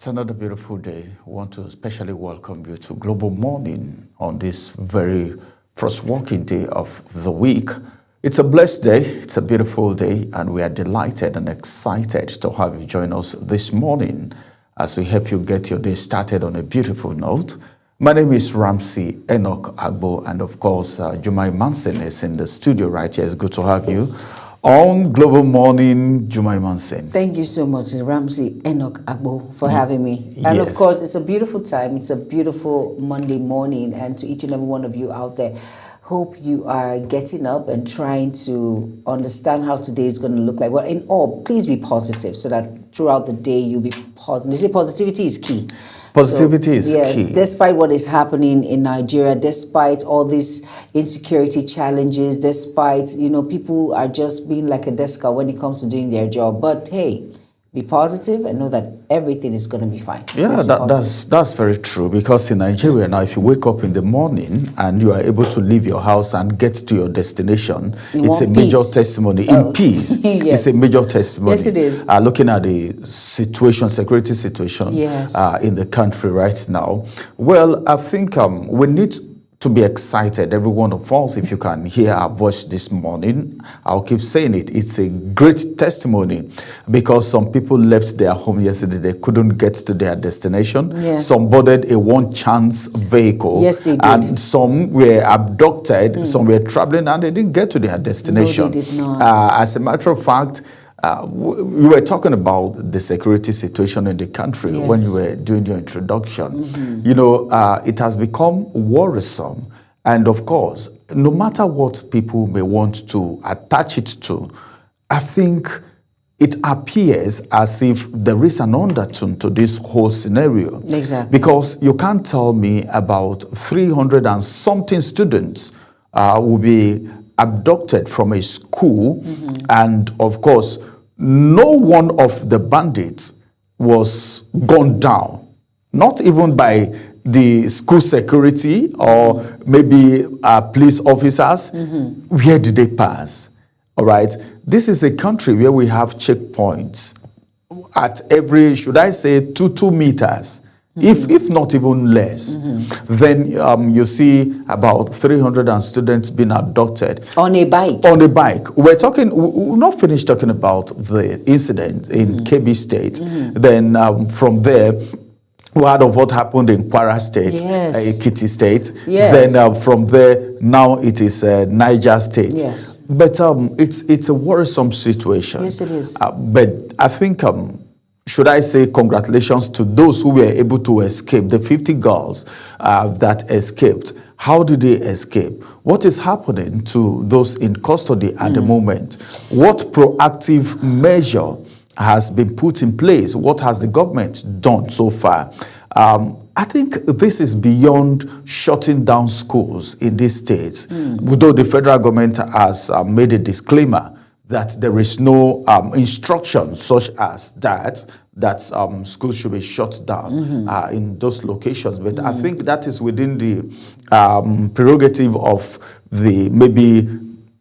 It's another beautiful day. I want to especially welcome you to Global Morning on this very first working day of the week. It's a blessed day, it's a beautiful day, and we are delighted and excited to have you join us this morning as we help you get your day started on a beautiful note. My name is Ramsey Enoch Agbo, and of course, Jumai Manson is in the studio right here. It's good to have you on Global Morning, Jumai Manson. Thank you so much, Ramsey Enoch Agbo, for having me. And of course, it's a beautiful time. It's a beautiful Monday morning. And to each and every one of you out there, hope you are getting up and trying to understand how today is going to look like. Well, in all, please be positive so that throughout the day you'll be positive. They say positivity is key. Positivity is key. Despite what is happening in Nigeria, despite all these insecurity challenges, despite, people are just being like a desk when it comes to doing their job. But hey, be positive and know that everything is going to be fine. Yeah, that's very true, because in Nigeria now, if you wake up in the morning and you are able to leave your house and get to your destination, it's a major testimony. In peace, yes. It's a major testimony. Yes, it is. Looking at the situation, security situation in the country right now, well, I think we need to be excited, every one of us. If you can hear our voice this morning, I'll keep saying it. It's a great testimony, because some people left their home yesterday. They couldn't get to their destination. Yeah. Some boarded a one-chance vehicle. Yes, they did. And some were abducted. Some were traveling and they didn't get to their destination. No, they did not. As a matter of fact, we were talking about the security situation in the country when you were doing your introduction. It has become worrisome. And of course, no matter what people may want to attach it to, I think it appears as if there is an undertone to this whole scenario. Exactly. Because you can't tell me about 300 and something students will be abducted from a school, and of course, no one of the bandits was gunned down, not even by the school security or maybe police officers. Where did they pass? All right. This is a country where we have checkpoints at every, should I say, 2 meters. If not even less, then you see about 300 students being abducted. On a bike? On a bike. We're not finished talking about the incident in Kebbi State. Then from there, we heard of what happened in Kwara State, Ekiti State. Then from there, now it is Niger State. Yes. But it's a worrisome situation. Yes, it is. But I think should I say congratulations to those who were able to escape, the 50 girls that escaped. How did they escape? What is happening to those in custody at the moment? What proactive measure has been put in place? What has the government done so far? I think this is beyond shutting down schools in these states, although the federal government has made a disclaimer that there is no instruction such as that schools should be shut down in those locations. But I think that is within the prerogative of the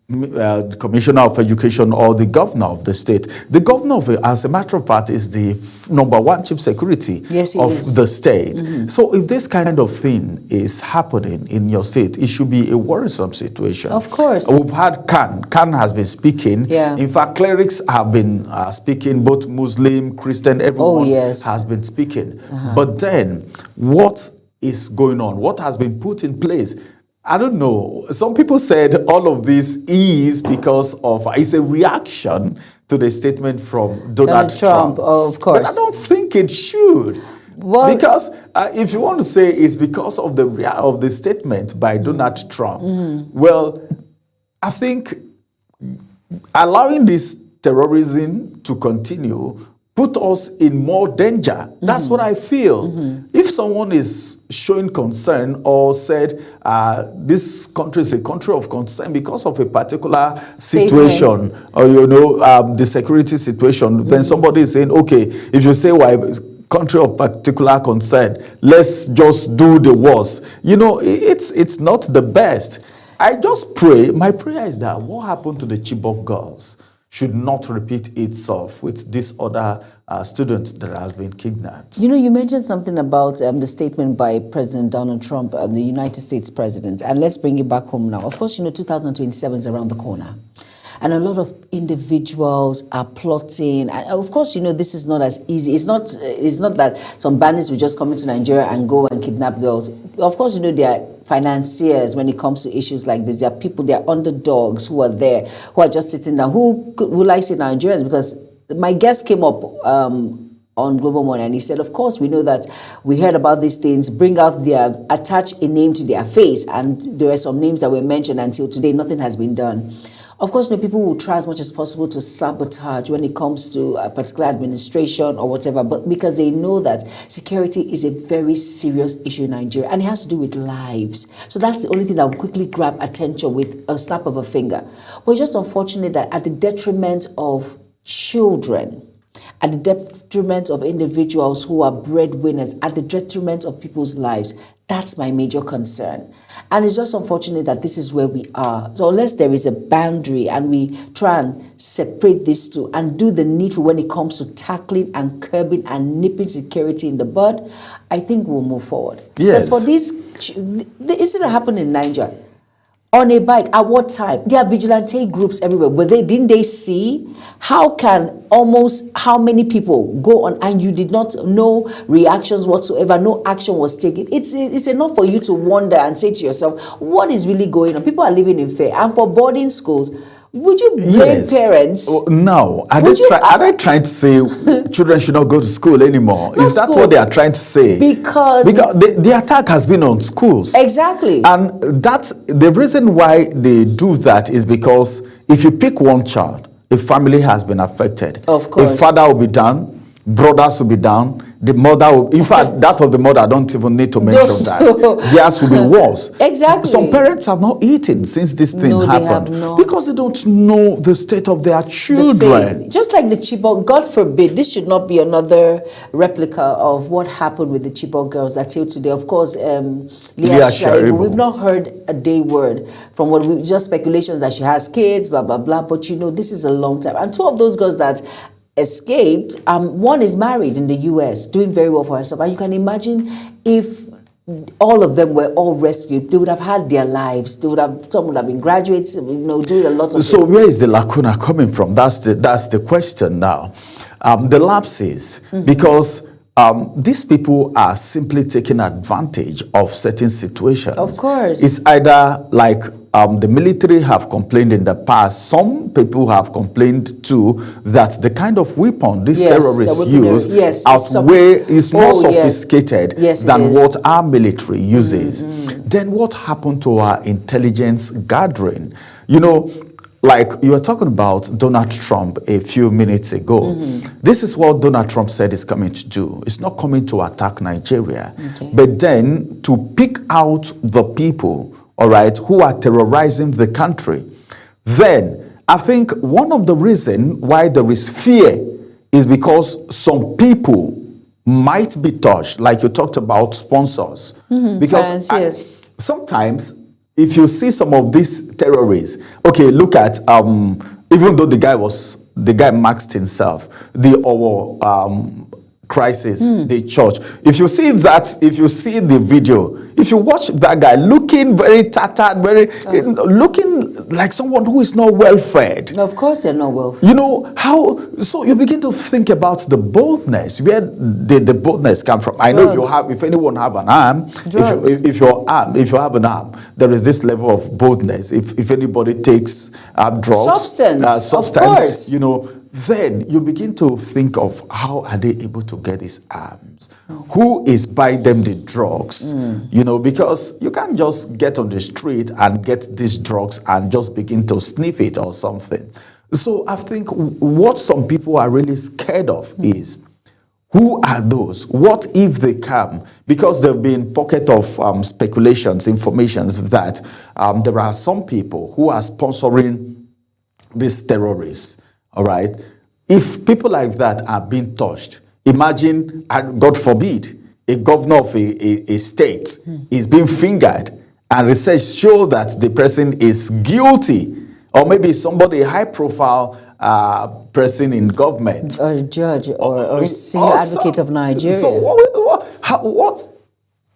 the Commissioner of Education or the governor of the state. The governor, as a matter of fact, is the #1 chief security of the state. So if this kind of thing is happening in your state, it should be a worrisome situation. Of course. We've had Khan has been speaking. Yeah. In fact, clerics have been speaking, both Muslim, Christian, everyone has been speaking. But then, what is going on? What has been put in place? I don't know. Some people said all of this is because of, it's a reaction to the statement from Donald Trump. Of course. But I don't think it should. Well, because if you want to say it's because of the statement by Donald Trump, well, I think allowing this terrorism to continue put us in more danger. That's what I feel. If someone is showing concern or said this country is a country of concern because of a particular situation or the security situation, then somebody is saying, okay, if you say why country of particular concern, let's just do the worst. It's not the best. I just pray. My prayer is that what happened to the Chibok girls should not repeat itself with these other students that have been kidnapped. You know, you mentioned something about the statement by President Donald Trump, the United States president, and let's bring it back home now. Of course, you know, 2027 is around the corner. And a lot of individuals are plotting. And of course, you know, this is not as easy. It's not that some bandits will just come into Nigeria and go and kidnap girls. Of course, you know, there are financiers when it comes to issues like this. There are people, there are underdogs who are there, who are just sitting down. Who will I say Nigerians? Because my guest came up on Global Morning, and he said, of course, we know that we heard about these things, bring out attach a name to their face. And there were some names that were mentioned until today, nothing has been done. Of course, you know, people will try as much as possible to sabotage when it comes to a particular administration or whatever, but because they know that security is a very serious issue in Nigeria, and it has to do with lives. So that's the only thing that will quickly grab attention with a snap of a finger. But it's just unfortunate that at the detriment of children, at the detriment of individuals who are breadwinners, at the detriment of people's lives, that's my major concern. And it's just unfortunate that this is where we are. So unless there is a boundary and we try and separate these two and do the needful when it comes to tackling and curbing and nipping security in the bud, I think we'll move forward. Yes. Because for the incident happened in Niger, on a bike, at what time? There are vigilante groups everywhere, but didn't they see? How many people go on and you did not know reactions whatsoever, no action was taken? It's enough for you to wonder and say to yourself, what is really going on? People are living in fear. And for boarding schools, would you blame parents? No. Are they trying to say children should not go to school anymore? Is that what they are trying to say? Because the attack has been on schools. Exactly. And the reason why they do that is because if you pick one child, a family has been affected. Of course. A father will be down, brothers will be down, the mother will, in fact, that of the mother, I don't even need to mention that. Theirs will be worse. Exactly. Some parents have not eaten since this thing happened. They have not. Because they don't know the state of their children. Just like the Chibok, God forbid, this should not be another replica of what happened with the Chibok girls that till today. Of course, Leah Sharibu, we've not heard a day word from just speculations that she has kids, blah, blah, blah. But you know, this is a long time. And two of those girls that escaped, one is married in the US, doing very well for herself. And you can imagine if all of them were all rescued, they would have had their lives. Some would have been graduates, you know, doing a lot of. So where is the lacuna coming from? That's the question now. The lapses, because these people are simply taking advantage of certain situations. Of course. It's either like the military have complained in the past. Some people have complained too that the kind of weapon these terrorists use is more sophisticated than what our military uses. Then what happened to our intelligence gathering? You know, like you were talking about Donald Trump a few minutes ago. This is what Donald Trump said is coming to do. It's not coming to attack Nigeria, but then to pick out the people, all right, who are terrorizing the country. Then I think one of the reasons why there is fear is because some people might be touched, like you talked about sponsors. Because sometimes if you see some of these terrorists, okay, look at, even though the guy maxed himself, the crisis, the church. If you see the video, if you watch that guy looking very tattered, looking like someone who is not well fed. Of course they're not well fed. You know, so you begin to think about the boldness. Where did the boldness come from? I know if anyone have an arm, if you have an arm, there is this level of boldness. If anybody takes drugs, substance, of course. You know, then you begin to think of how are they able to get these arms? Who is buying them the drugs? You know, because you can't just get on the street and get these drugs and just begin to sniff it or something. So I think what some people are really scared of is, who are those? What if they come? Because there have been pocket of speculations, informations that there are some people who are sponsoring these terrorists. All right. If people like that are being touched, imagine, God forbid, a governor of a state is being fingered and research show that the person is guilty, or maybe somebody high profile person in government. Or a judge or a senior advocate of Nigeria. So what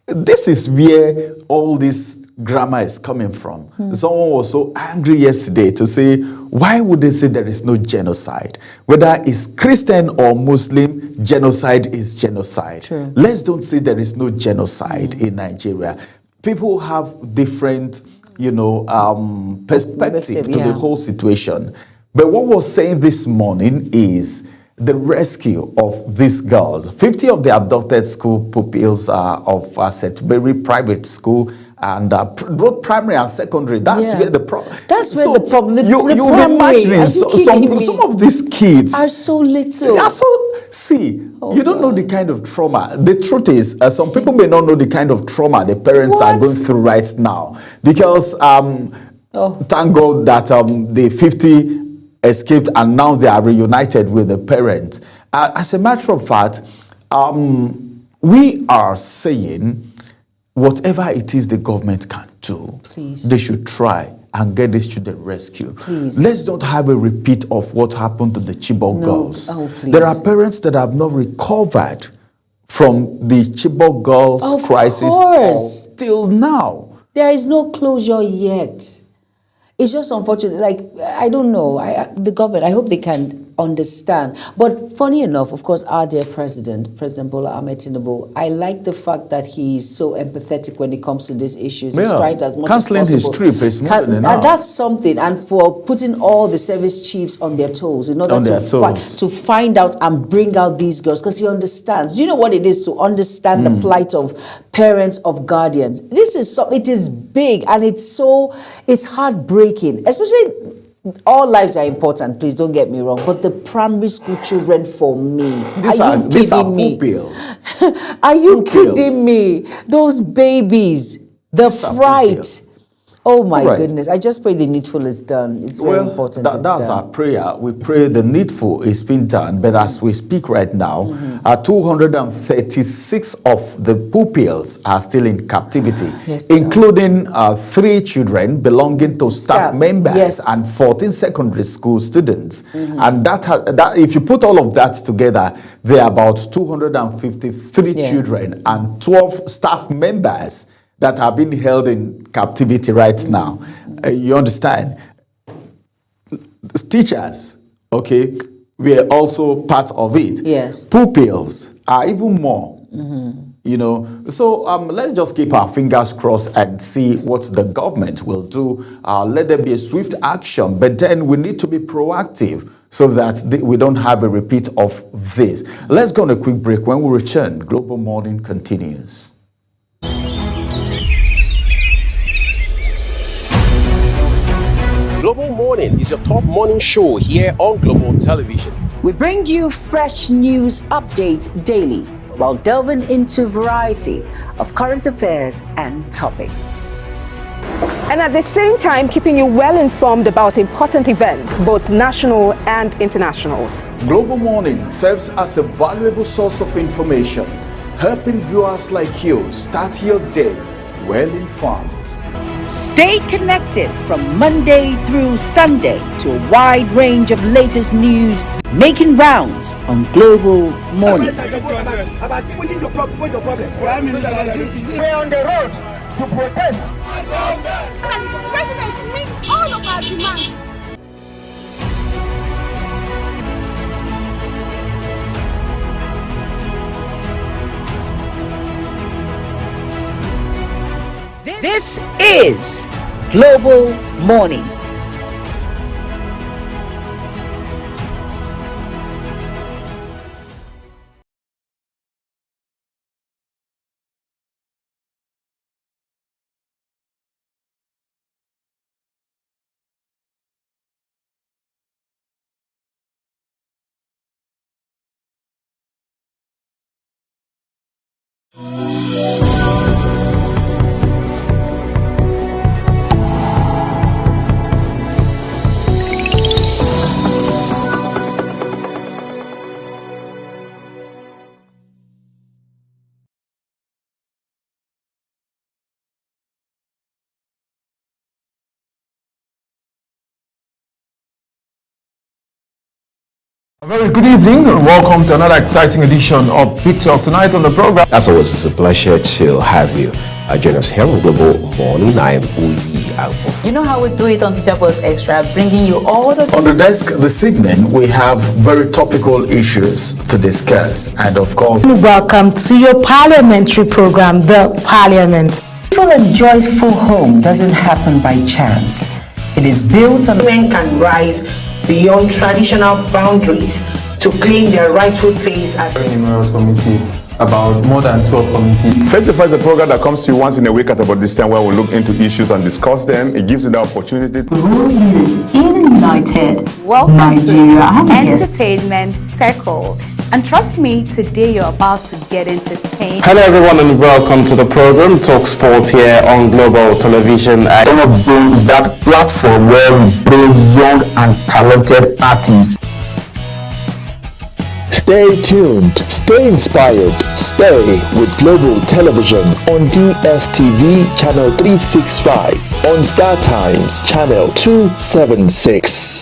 this is where all this grammar is coming from. Someone was so angry yesterday to say, why would they say there is no genocide? Whether it's Christian or Muslim, genocide is genocide. True. Let's don't say there is no genocide in Nigeria. People have different, perspective to the whole situation. But what we're saying this morning is the rescue of these girls. 50 of the abducted school pupils of St. Mary Private School and both primary and secondary. That's where the problem. That's where the problem. You'll be imagining some of these kids are so little. They are so. See, you don't know the kind of trauma. The truth is, some people may not know the kind of trauma the parents are going through right now, because thank God that the 50 escaped and now they are reunited with the parents. As a matter of fact, we are saying whatever it is the government can do, please, they should try and get these children rescued. Please. Let's not have a repeat of what happened to the Chibok girls. Please. There are parents that have not recovered from the Chibok girls crisis till now. There is no closure yet. It's just unfortunate. Like, I don't know. The government, I hope they can understand. But funny enough, of course, our dear President Bola Ahmed Tinubu, I like the fact that he's so empathetic when it comes to these issues. He's trying as much as possible. Cancelling his trip is more than enough. And that's something. And for putting all the service chiefs on their toes in order to find out and bring out these girls, because he understands. You know what it is to understand the plight of parents, of guardians. It is big, and it's heartbreaking, especially. All lives are important, please don't get me wrong, but the primary school children for me, these are pupils. Are you kidding me? Those babies, the fright. Oh my goodness. I just pray the needful is done. It's very important. That's our prayer. We pray the needful is being done. But as we speak right now, 236 of the pupils are still in captivity, including 3 children belonging to staff members and 14 secondary school students. And that if you put all of that together, there are about 253 children and 12 staff members that are being held in captivity right now. You understand? Teachers, we are also part of it. Yes. Pupils are even more. So let's just keep our fingers crossed and see what the government will do. Let there be a swift action, but then we need to be proactive so that we don't have a repeat of this. Let's go on a quick break. When we return, Global Morning continues. Global Morning is your top morning show here on Global Television. We bring you fresh news updates daily while delving into a variety of current affairs and topics. And at the same time, keeping you well informed about important events, both national and internationals. Global Morning serves as a valuable source of information, helping viewers like you start your day well informed. Stay connected from Monday through Sunday to a wide range of latest news making rounds on Global Morning. We're on the road to protest. And the president meets all of our demands. This is Global Morning. A very good evening and welcome to another exciting edition of Big Talk. Tonight on the program, As always, it's a pleasure to have you. Join us here on Global Morning. I am Uyi Agbo. You know how we do it on Teacher Post Extra, bringing you all the... on the desk this evening, we have very topical issues to discuss. And of course, Welcome to your parliamentary program, The Parliament. Peaceful and joyful home doesn't happen by chance. It is built on Women can rise beyond traditional boundaries to claim their rightful place as numerous committee, about more than 12 committees. Face to Face is a program that comes to you once in a week at about this time where we look into issues and discuss them. It gives you the opportunity to Rural leaders in United Nigeria. Entertainment Circle. And trust me, today you're about to get entertained. Hello everyone and welcome to the program Talk Sports here on Global Television. Turn Up Zone is that platform where we bring young and talented artists. Stay tuned, stay inspired, stay with Global Television on DSTV Channel 365, on Star Times Channel 276.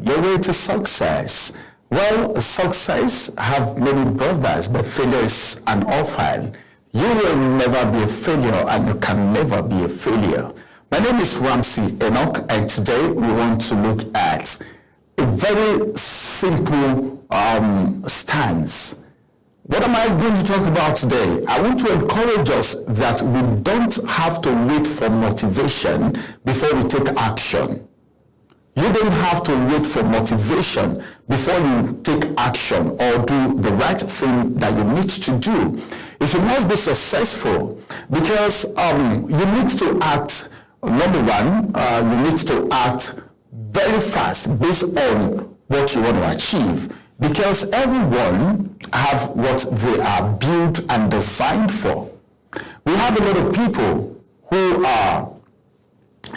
your way to success. Well, success have many brothers, but failure is an orphan. You will never be a failure and you can never be a failure. My name is Ramsey Enoch, and today we want to look at a very simple stance. What am I going to talk about today? I want to encourage us that we don't have to wait for motivation before we take action. You don't have to wait for motivation before you take action or do the right thing that you need to do. If you must be successful, because you need to act, number one, you need to act very fast based on what you want to achieve, because everyone have what they are built and designed for. We have a lot of people who are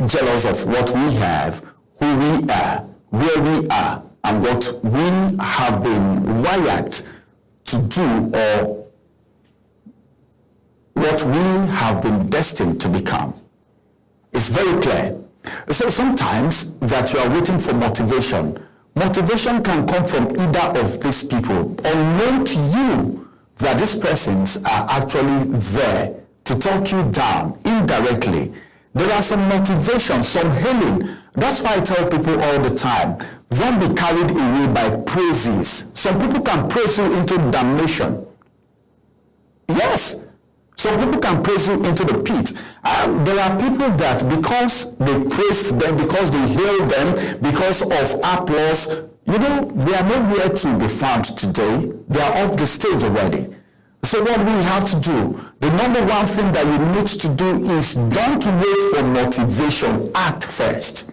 jealous of what we have, who we are, where we are, and what we have been wired to do, or what we have been destined to become. It's very clear. So sometimes that you are waiting for motivation. Motivation can come from either of these people, unknown to you that these persons are actually there to talk you down indirectly. There are some motivation, some healing. That's why I tell people all the time, don't be carried away by praises. Some people can praise you into damnation. Yes, some people can praise you into the pit. There are people that because they praise them, because they heal them, because of applause, you know, they are nowhere to be found today. They are off the stage already. So what we have to do, the number one thing that you need to do is don't wait for motivation, act first.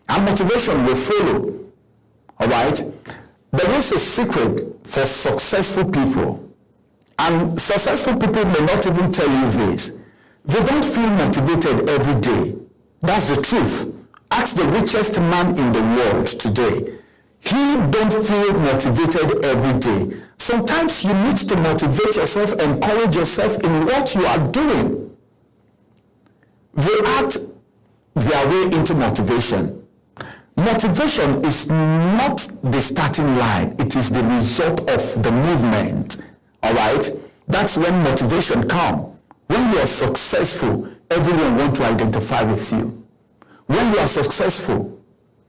and motivation will follow. All right? There is a secret for successful people, and successful people may not even tell you this. They don't feel motivated every day. That's the truth. Ask the richest man in the world today. He don't feel motivated every day. Sometimes you need to motivate yourself, encourage yourself in what you are doing. They act their way into motivation. Motivation is not the starting line. It is the result of the movement. All right? That's when motivation comes. When you are successful, everyone wants to identify with you. When you are successful,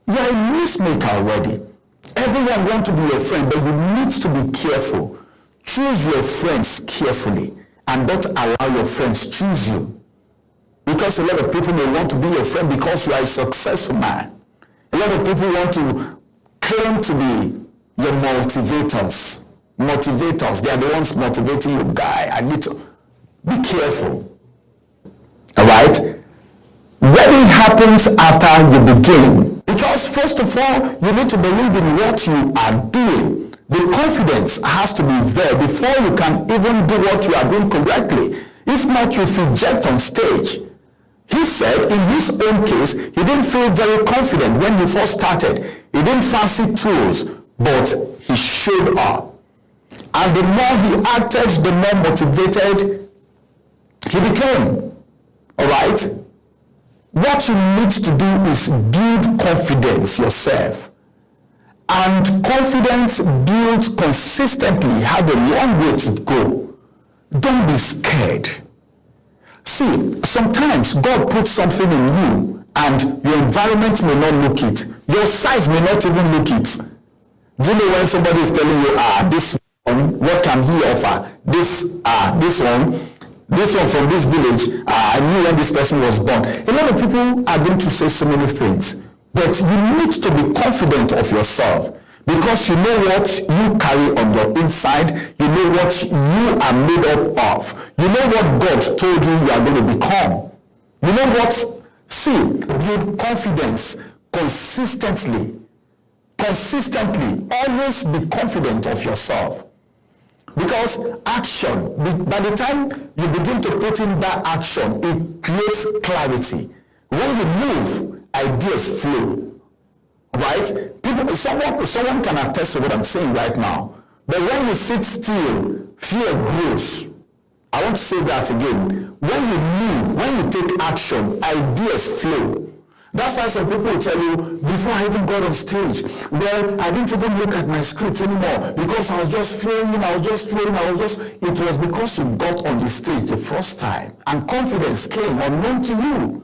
you are a newsmaker already. Everyone wants to be your friend, but you need to be careful. Choose your friends carefully and don't allow your friends choose you. Because a lot of people may want to be your friend because you are a successful man. A lot of people want to claim to be your motivators. Motivators, they are the ones motivating you. Guy, I need to be careful. All right? Wedding happens after you begin. Because first of all, you need to believe in what you are doing. The confidence has to be there before you can even do what you are doing correctly. If not, you fidget on stage. He said in his own case, he didn't feel very confident when he first started. He didn't fancy tools, but he showed up. And the more he acted, the more motivated he became. All right? What you need to do is build confidence yourself. And confidence built consistently have a long way to go. Don't be scared. See, sometimes God puts something in you and your environment may not look it. Your size may not even look it. Do you know when somebody is telling you, this one, what can he offer? This one from this village, I knew when this person was born. A lot of people are going to say so many things, but you need to be confident of yourself because you know what you carry on your inside, you know what you are made up of, you know what God told you you are going to become. You know what? See, build confidence consistently. Always be confident of yourself. Because action, by the time you begin to put in that action, it creates clarity. When you move, ideas flow. Right? Someone can attest to what I'm saying right now. But when you sit still, fear grows. I want to say that again. When you move, when you take action, ideas flow. That's why some people will tell you, before I even got on stage, well, I didn't even look at my script anymore because I was just flowing, it was because you got on the stage the first time and confidence came unknown to you.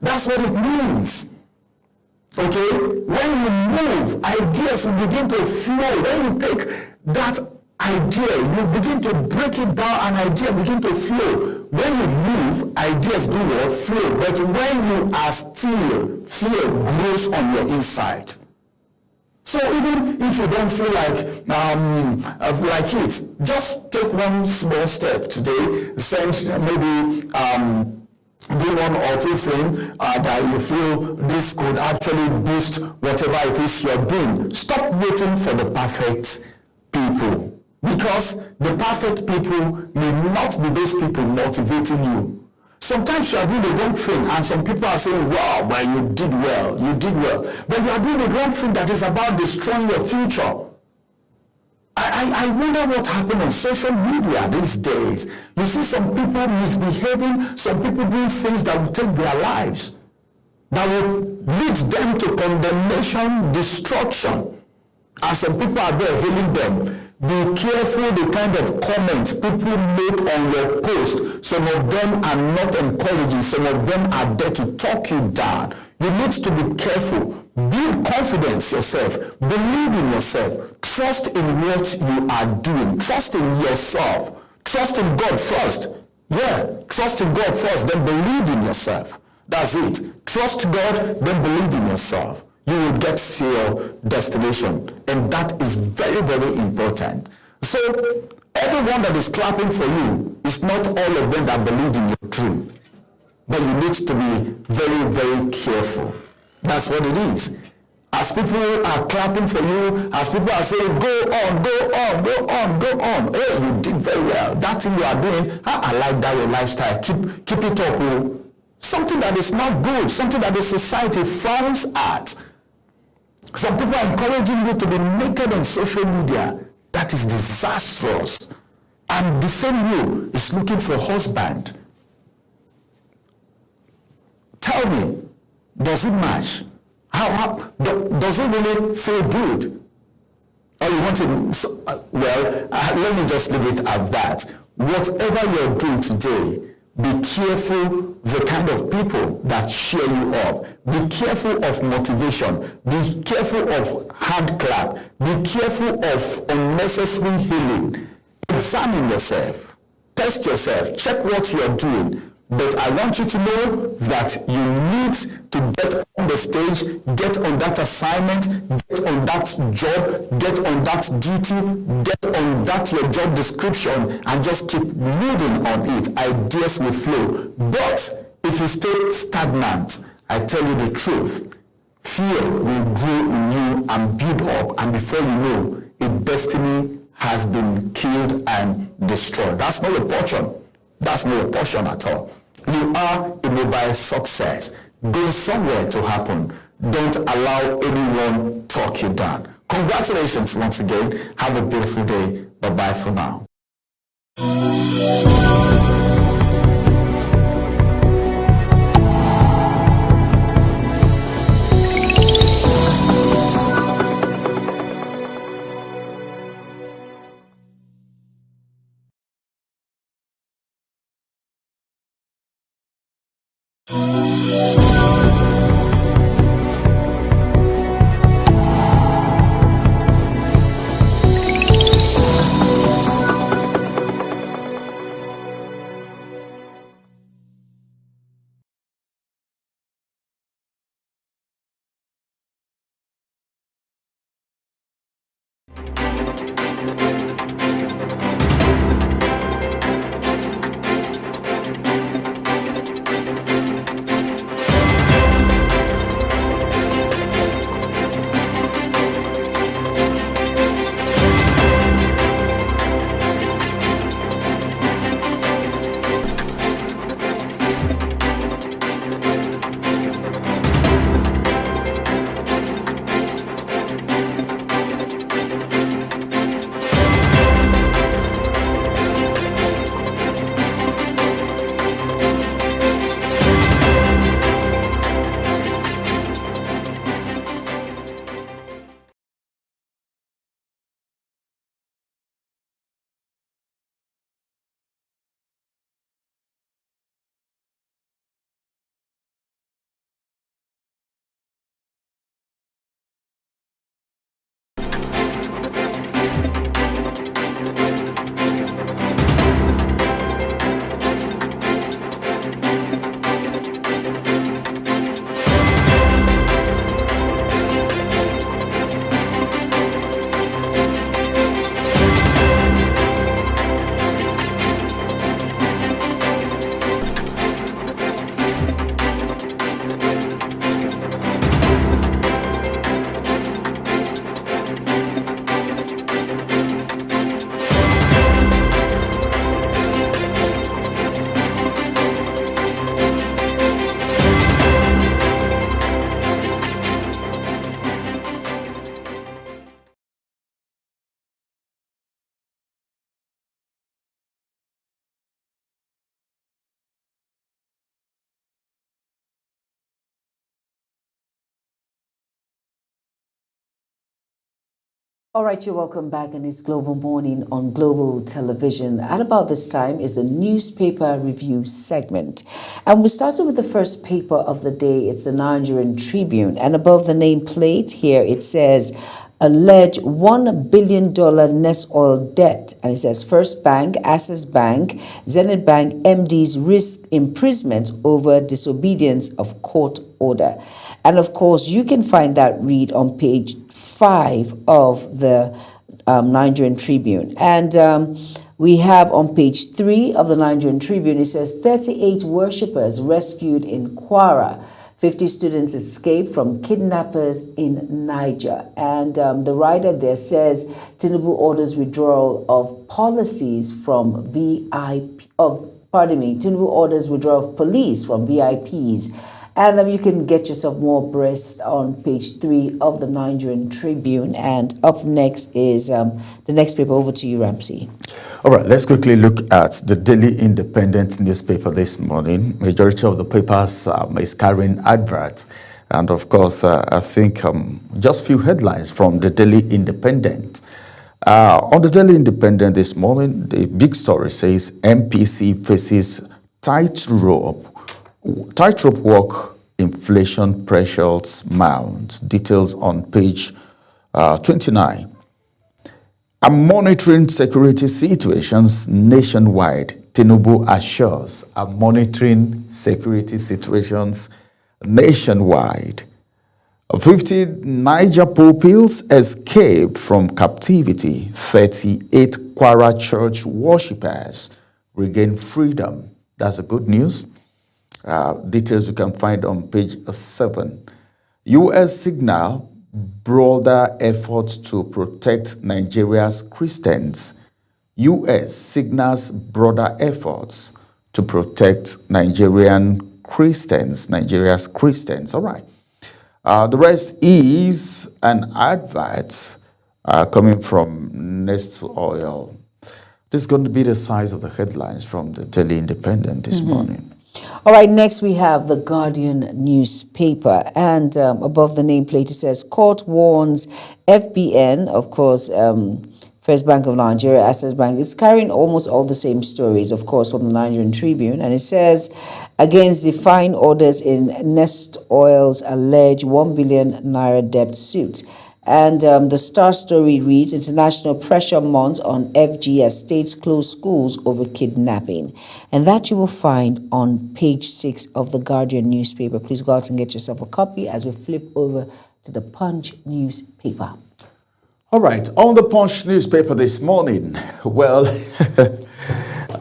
That's what it means. Okay? When you move, ideas will begin to flow. When you take that idea, you begin to break it down and idea begin to flow. When you move, ideas do what? Flow. But when you are still, fear grows on your inside. So even if you don't feel like it, just take one small step today. Send maybe do one or two things that you feel this could actually boost whatever it is you're doing. Stop waiting for the perfect people. Because the perfect people may not be those people motivating you. Sometimes you are doing the wrong thing and some people are saying, wow, well, you did well. But you are doing the wrong thing that is about destroying your future. I wonder what happened on social media these days. You see some people misbehaving, some people doing things that will take their lives, that will lead them to condemnation, destruction. And some people are there hailing them. Be careful the kind of comments people make on your post. Some of them are not encouraging. Some of them are there to talk you down. You need to be careful. Build confidence yourself. Believe in yourself. Trust in what you are doing. Trust in yourself. Trust in God first. Yeah, trust in God first, then believe in yourself. That's it. Trust God, then believe in yourself. You will get to your destination. And that is very, very important. So, everyone that is clapping for you, is not all of them that believe in your dream. But you need to be very, very careful. That's what it is. As people are clapping for you, as people are saying, go on, go on, go on, go on. Hey, you did very well. That thing you are doing, I like that your lifestyle. Keep it up. Oh. Something that is not good, something that the society frowns at. Some people are encouraging you to be naked on social media. That is disastrous. And the same you is looking for a husband. Tell me, does it match? How does it really feel good? Or you want to, let me just leave it at that. Whatever you're doing today, be careful the kind of people that cheer you up. Be careful of motivation. Be careful of hand clap. Be careful of unnecessary healing. Examine yourself. Test yourself. Check what you are doing. But I want you to know that you need to get on the stage, get on that assignment, get on that job, get on that duty, get on that your job description, and just keep moving on it. Ideas will flow. But if you stay stagnant, I tell you the truth, fear will grow in you and build up, and before you know, a destiny has been killed and destroyed. That's not your portion. That's not your portion at all. You are a mobile success. Go somewhere to happen. Don't allow anyone talk you down. Congratulations once again. Have a beautiful day. Bye-bye for now. All right, you're welcome back, and it's Global Morning on Global Television. At about this time is a newspaper review segment. And we started with the first paper of the day. It's the Nigerian Tribune. And above the nameplate here, it says, alleged $1 billion Nest Oil debt. And it says, First Bank, Access Bank, Zenith Bank MDs risk imprisonment over disobedience of court order. And of course, you can find that read on page 5 of the Nigerian Tribune. And we have on page 3 of the Nigerian Tribune, it says 38 worshippers rescued in Kwara 50 students escaped from kidnappers in Niger. And the writer there says Tinubu orders withdrawal of policies from Tinubu orders withdrawal of police from VIPs. And you can get yourself more abreast on page 3 of the Nigerian Tribune. And up next is the next paper. Over to you, Ramsey. All right, let's quickly look at the Daily Independent newspaper this morning. Majority of the papers is carrying adverts. And of course, I think just few headlines from the Daily Independent. On the Daily Independent this morning, the big story says MPC faces tightrope walk, inflation pressures mount. Details on page 29. I'm monitoring security situations nationwide. Tinubu assures I'm monitoring security situations nationwide. 50 Niger pupils escaped from captivity. 38 Kwara church worshippers regain freedom. That's a good news. Details you can find on page 7. U.S. signal broader efforts to protect Nigeria's Christians. U.S. signals broader efforts to protect Nigeria's Christians. All right. The rest is an advert coming from Nest Oil. This is going to be the size of the headlines from the Daily Independent this morning. All right, next we have the Guardian newspaper, and above the nameplate it says, Court warns FBN, of course, First Bank of Nigeria, Access Bank. It's carrying almost all the same stories, of course, from the Nigerian Tribune, and it says, against the fine orders in Nest Oil's alleged 1 billion naira debt suit. And the Star story reads, International Pressure Month on FG as states close schools over kidnapping. And that you will find on page 6 of the Guardian newspaper. Please go out and get yourself a copy as we flip over to the Punch newspaper. All right, on the Punch newspaper this morning, well,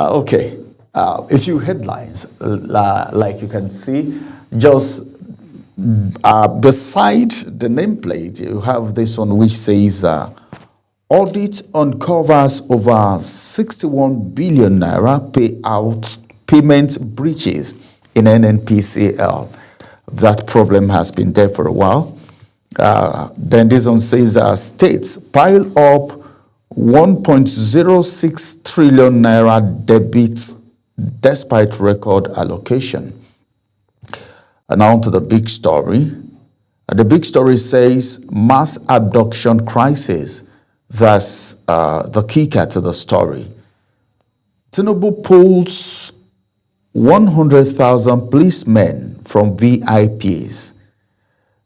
okay, a few headlines, like you can see, just beside the nameplate, you have this one which says, audit uncovers over 61 billion naira payment breaches in NNPCL. That problem has been there for a while. Then this one says, states pile up 1.06 trillion naira debit despite record allocation. And now to the big story. The big story says mass abduction crisis. That's the kicker to the story. Tinubu pulls 100,000 policemen from VIPs.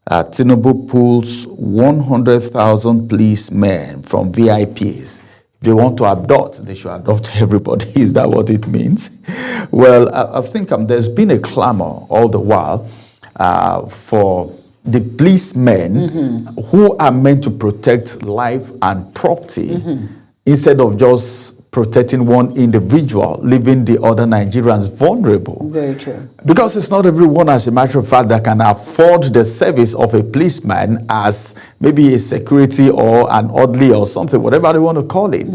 Tinubu pulls 100,000 policemen from VIPs. If they want to adopt, they should adopt everybody. Is that what it means? Well, I think there's been a clamor all the while for the policemen who are meant to protect life and property instead of just protecting one individual, leaving the other Nigerians vulnerable. Very true. Because it's not everyone, as a matter of fact, that can afford the service of a policeman as maybe a security or an orderly or something, whatever they want to call it.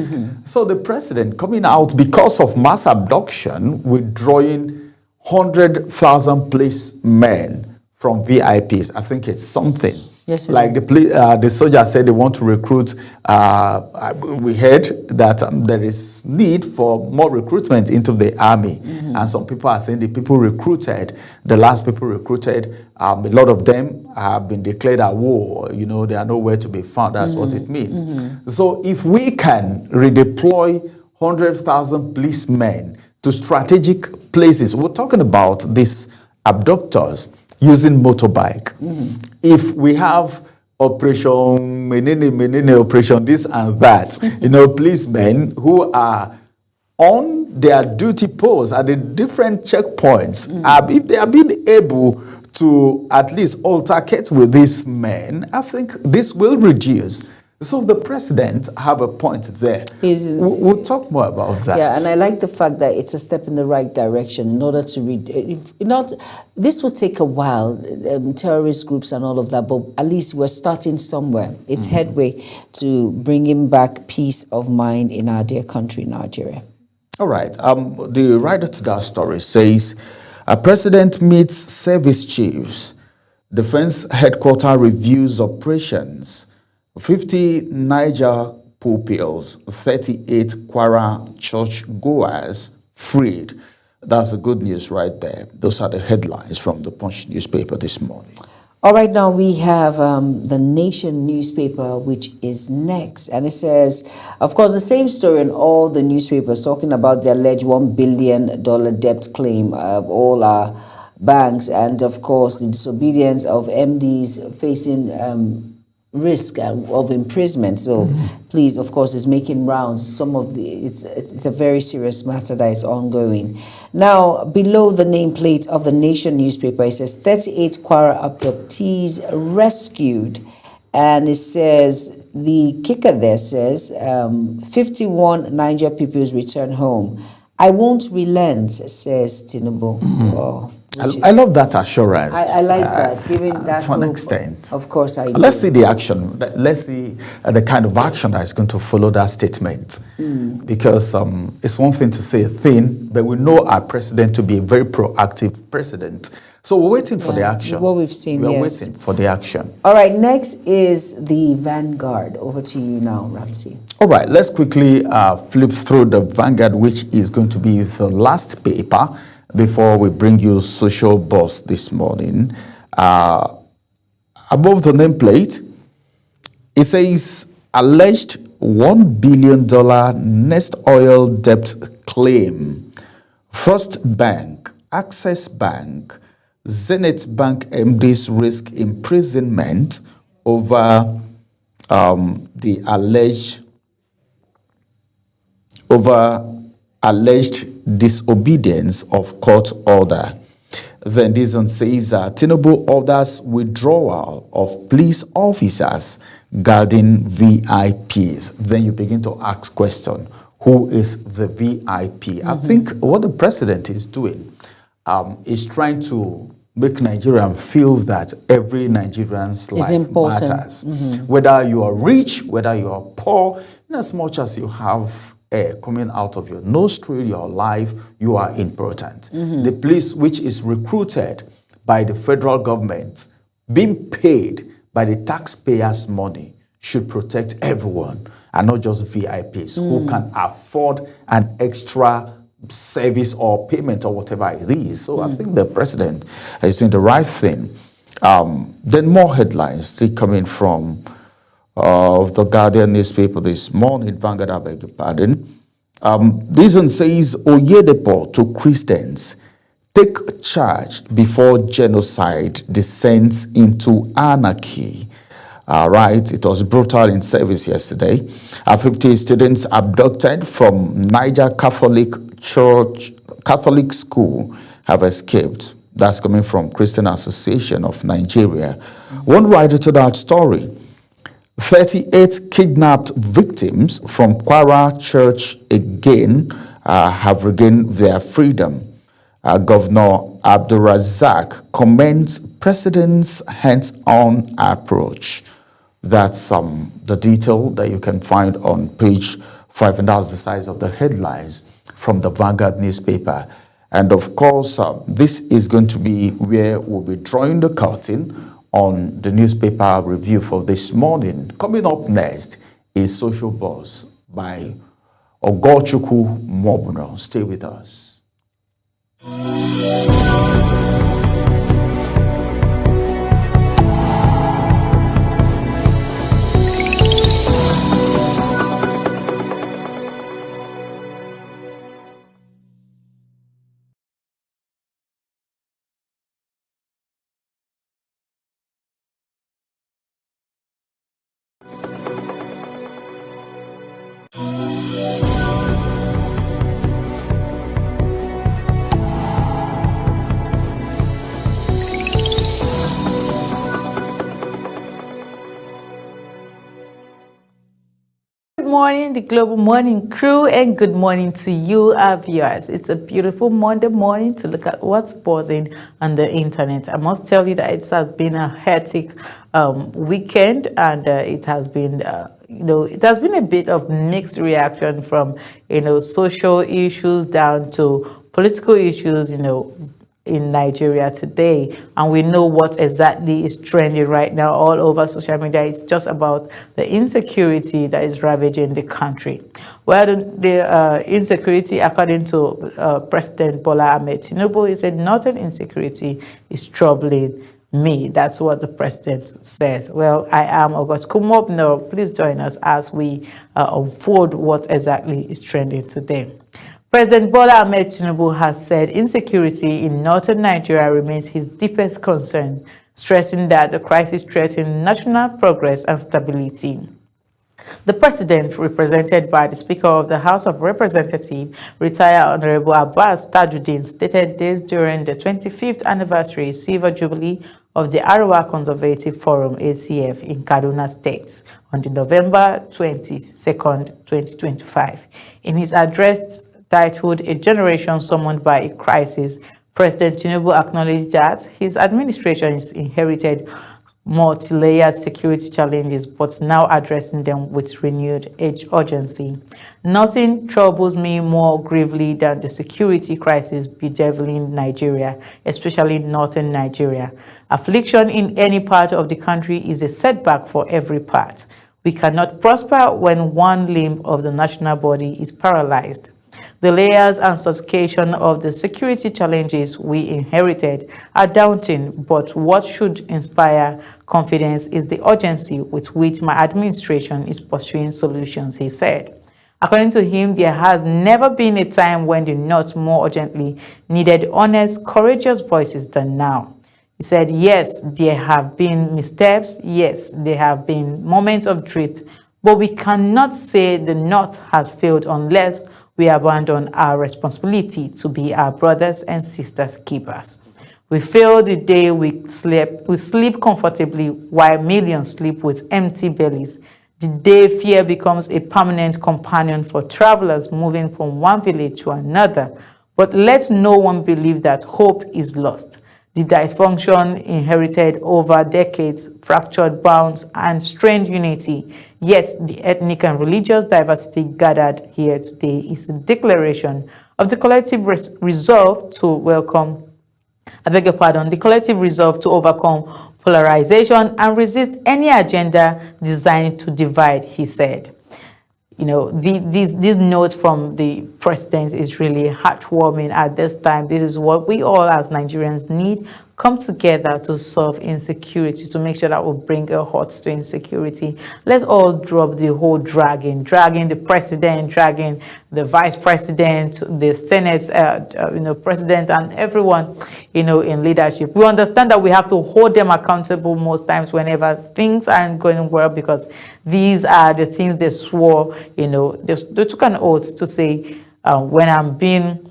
So the president coming out because of mass abduction, withdrawing 100,000 policemen from VIPs. I think it's something. Yes, like the soldier said they want to recruit. We heard that there is need for more recruitment into the army. And some people are saying the people recruited, the last people recruited, a lot of them have been declared at war. You know, they are nowhere to be found. That's what it means. So if we can redeploy 100,000 policemen to strategic places, we're talking about these abductors using motorbike. If we have operation, operation this and that, policemen who are on their duty posts at the different checkpoints, if they are being able to at least altercate with these men, I think this will reduce. So the president have a point there. We'll talk more about that. Yeah, and I like the fact that it's a step in the right direction in order to this will take a while, terrorist groups and all of that, but at least we're starting somewhere. It's headway to bringing back peace of mind in our dear country, Nigeria. All right. The writer to that story says, a president meets service chiefs, defense headquarters reviews operations, 50 Niger pupils, 38 Kwara churchgoers freed. That's the good news right there. Those are the headlines from the Punch newspaper this morning. All right, now we have the Nation newspaper, which is next. And it says, of course, the same story in all the newspapers talking about the alleged $1 billion debt claim of all our banks. And, of course, the disobedience of MDs facing risk of imprisonment. So please, of course, is making rounds. It's a very serious matter that is ongoing. Now, below the nameplate of the Nation newspaper, it says 38 Kwara abductees rescued. And it says, the kicker there says, 51 Niger pupils return home. I won't relent, says Tinubu. Oh, I love that assurance. I like that, given that to an hope, extent. Of course, I do. Let's see the action. Let's see the kind of action that is going to follow that statement. Because it's one thing to say a thing, but we know our president to be a very proactive president. So we're waiting for the action. What we've seen, We're waiting for the action. All right, next is the Vanguard. Over to you now, Ramsey. All right, let's quickly flip through the Vanguard, which is going to be the last paper before we bring you Social Buzz this morning. Above the nameplate, it says, alleged $1 billion Nest Oil debt claim. First Bank, Access Bank, Zenith Bank MDs risk imprisonment over the alleged disobedience of court order. Then this one says Tinubu orders withdrawal of police officers guarding VIPs. Then you begin to ask question, who is the VIP? I think what the president is doing is trying to make Nigerians feel that every Nigerian's life matters. Whether you are rich, whether you are poor, in as much as you have air coming out of your nostril, your life, you are important. The police, which is recruited by the federal government, being paid by the taxpayers' money, should protect everyone and not just VIPs who can afford an extra service or payment or whatever it is. So I think the president is doing the right thing. Then more headlines still coming from the Guardian newspaper this morning, Vanguard, I beg your pardon. This one says, Oyedepo to Christians, take charge before genocide descends into anarchy. Right, it was brutal in service yesterday. 50 students abducted from Niger Catholic School have escaped. That's coming from Christian Association of Nigeria. One writer to that story, 38 kidnapped victims from Kwara Church again have regained their freedom. Governor Abdulrazak commends president's hands-on approach. That's the detail that you can find on page 5, and that's the size of the headlines from the Vanguard newspaper. And of course, this is going to be where we'll be drawing the curtain on the newspaper review for this morning. Coming up next is Social Buzz by Ogochukwu Mobuno. Stay with us. morning, the Global Morning crew, and good morning to you, our viewers. It's a beautiful Monday morning to look at what's buzzing on the internet. I must tell you that it has been a hectic weekend, and it has been it has been a bit of mixed reaction from social issues down to political issues, in Nigeria today. And we know what exactly is trending right now all over social media. It's just about the insecurity that is ravaging the country. Well, the insecurity, according to President Bola Ahmed Tinubu, he said nothing insecurity is troubling me. That's what the president says. Well, I am August Kumob. No, please join us as we unfold what exactly is trending today. President Bola Ahmed Tinubu has said insecurity in northern Nigeria remains his deepest concern, stressing that the crisis threatens national progress and stability. The president, represented by the Speaker of the House of Representatives, retired Honorable Abbas Tajuddin, stated this during the 25th anniversary Silver Jubilee of the Arewa Conservative Forum, ACF, in Kaduna State on the November 22nd, 2025. In his address titled "A Generation Summoned by a Crisis," President Tinubu acknowledged that his administration has inherited multi-layered security challenges, but now addressing them with renewed urgency. Nothing troubles me more gravely than the security crisis bedeviling Nigeria, especially northern Nigeria. Affliction in any part of the country is a setback for every part. We cannot prosper when one limb of the national body is paralyzed. The layers and sophistication of the security challenges we inherited are daunting, but what should inspire confidence is the urgency with which my administration is pursuing solutions, he said. According to him, there has never been a time when the North more urgently needed honest, courageous voices than now. He said, yes, there have been missteps, yes, there have been moments of drift, but we cannot say the North has failed unless we abandon our responsibility to be our brothers and sisters' keepers. We fail the day we sleep comfortably while millions sleep with empty bellies. The day fear becomes a permanent companion for travelers moving from one village to another. But let no one believe that hope is lost. The dysfunction inherited over decades, fractured bonds, and strained unity. Yet the ethnic and religious diversity gathered here today is a declaration of the collective resolve to the collective resolve to overcome polarization and resist any agenda designed to divide, he said. This note from the president is really heartwarming at this time. This is what we all as Nigerians need. Come together to solve insecurity, to make sure that we bring a halt to insecurity. Let's all drop the whole dragging the president, dragging the vice president, the Senate, president, and everyone, in leadership. We understand that we have to hold them accountable most times whenever things aren't going well, because these are the things they swore. They took an oath to say, when I'm in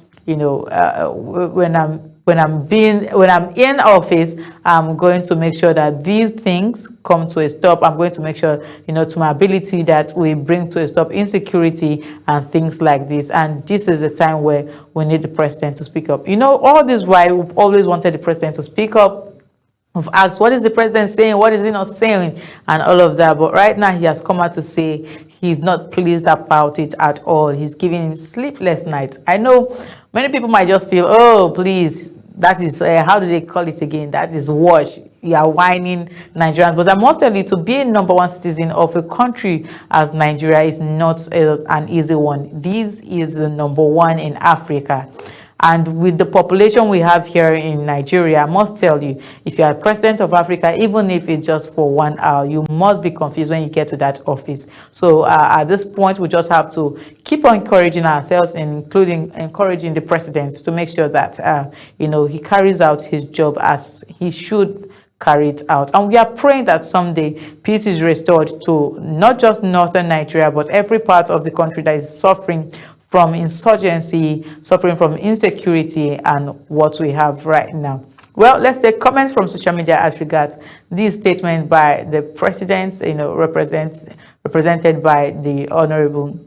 office, I'm going to make sure that these things come to a stop. I'm going to make sure, to my ability, that we bring to a stop insecurity and things like this. And this is a time where we need the president to speak up. All this while, we've always wanted the president to speak up. We've asked, what is the president saying? What is he not saying? And all of that. But right now, he has come out to say he's not pleased about it at all. He's giving sleepless nights. I know many people might just feel, oh, please, that is, how do they call it again? That is wash. You are whining Nigerians. But I must tell you, to be a number one citizen of a country as Nigeria is not an easy one. This is the number one in Africa. And with the population we have here in Nigeria, I must tell you, if you are president of Africa, even if it's just for 1 hour, you must be confused when you get to that office. So at this point, we just have to keep on encouraging ourselves, including encouraging the president, to make sure that, he carries out his job as he should carry it out. And we are praying that someday peace is restored to not just northern Nigeria, but every part of the country that is suffering from insurgency, suffering from insecurity, and what we have right now. Well, let's take comments from social media as regards this statement by the president, represented by the Honorable,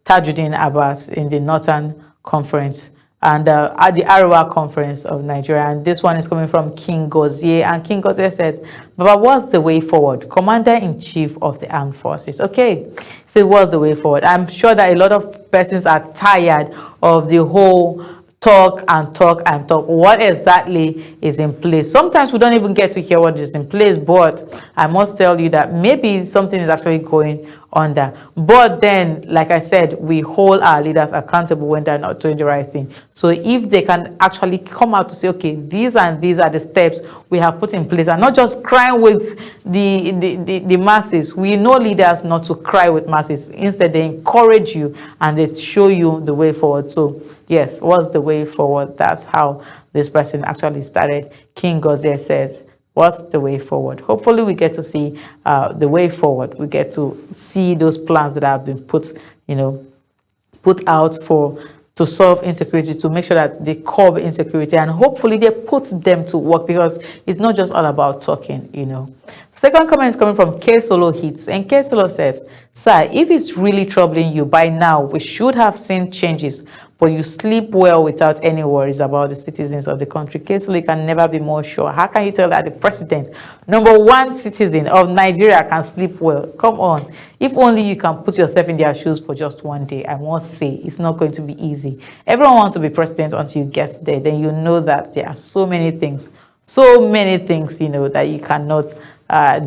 Tajuddin Abbas in the Northern Conference and at the Arewa Conference of Nigeria. And this one is coming from King Gozie. And King Gozie says, Baba, what's the way forward? Commander-in-Chief of the Armed Forces. Okay, so what's the way forward? I'm sure that a lot of persons are tired of the whole talk and talk and talk. What exactly is in place? Sometimes we don't even get to hear what is in place, but I must tell you that maybe something is actually going on there. But then, like I said, we hold our leaders accountable when they're not doing the right thing. So if they can actually come out to say, okay, these and these are the steps we have put in place, and not just crying with the masses. We know leaders not to cry with masses. Instead, they encourage you and they show you the way forward. So yes, what's the way forward? That's how this person actually started. King Gozie says, what's the way forward? Hopefully we get to see the way forward. We get to see those plans that have been put out to solve insecurity, to make sure that they curb insecurity, and hopefully they put them to work, because it's not just all about talking, Second comment is coming from K Solo Hits, and K Solo says, sir, if it's really troubling you by now, we should have seen changes, but you sleep well without any worries about the citizens of the country. K Solo can never be more sure. How can you tell that the president, #1 citizen of Nigeria, can sleep well? Come on. If only you can put yourself in their shoes for just one day. I must say, it's not going to be easy. Everyone wants to be president until you get there. Then you know that there are so many things, that you cannot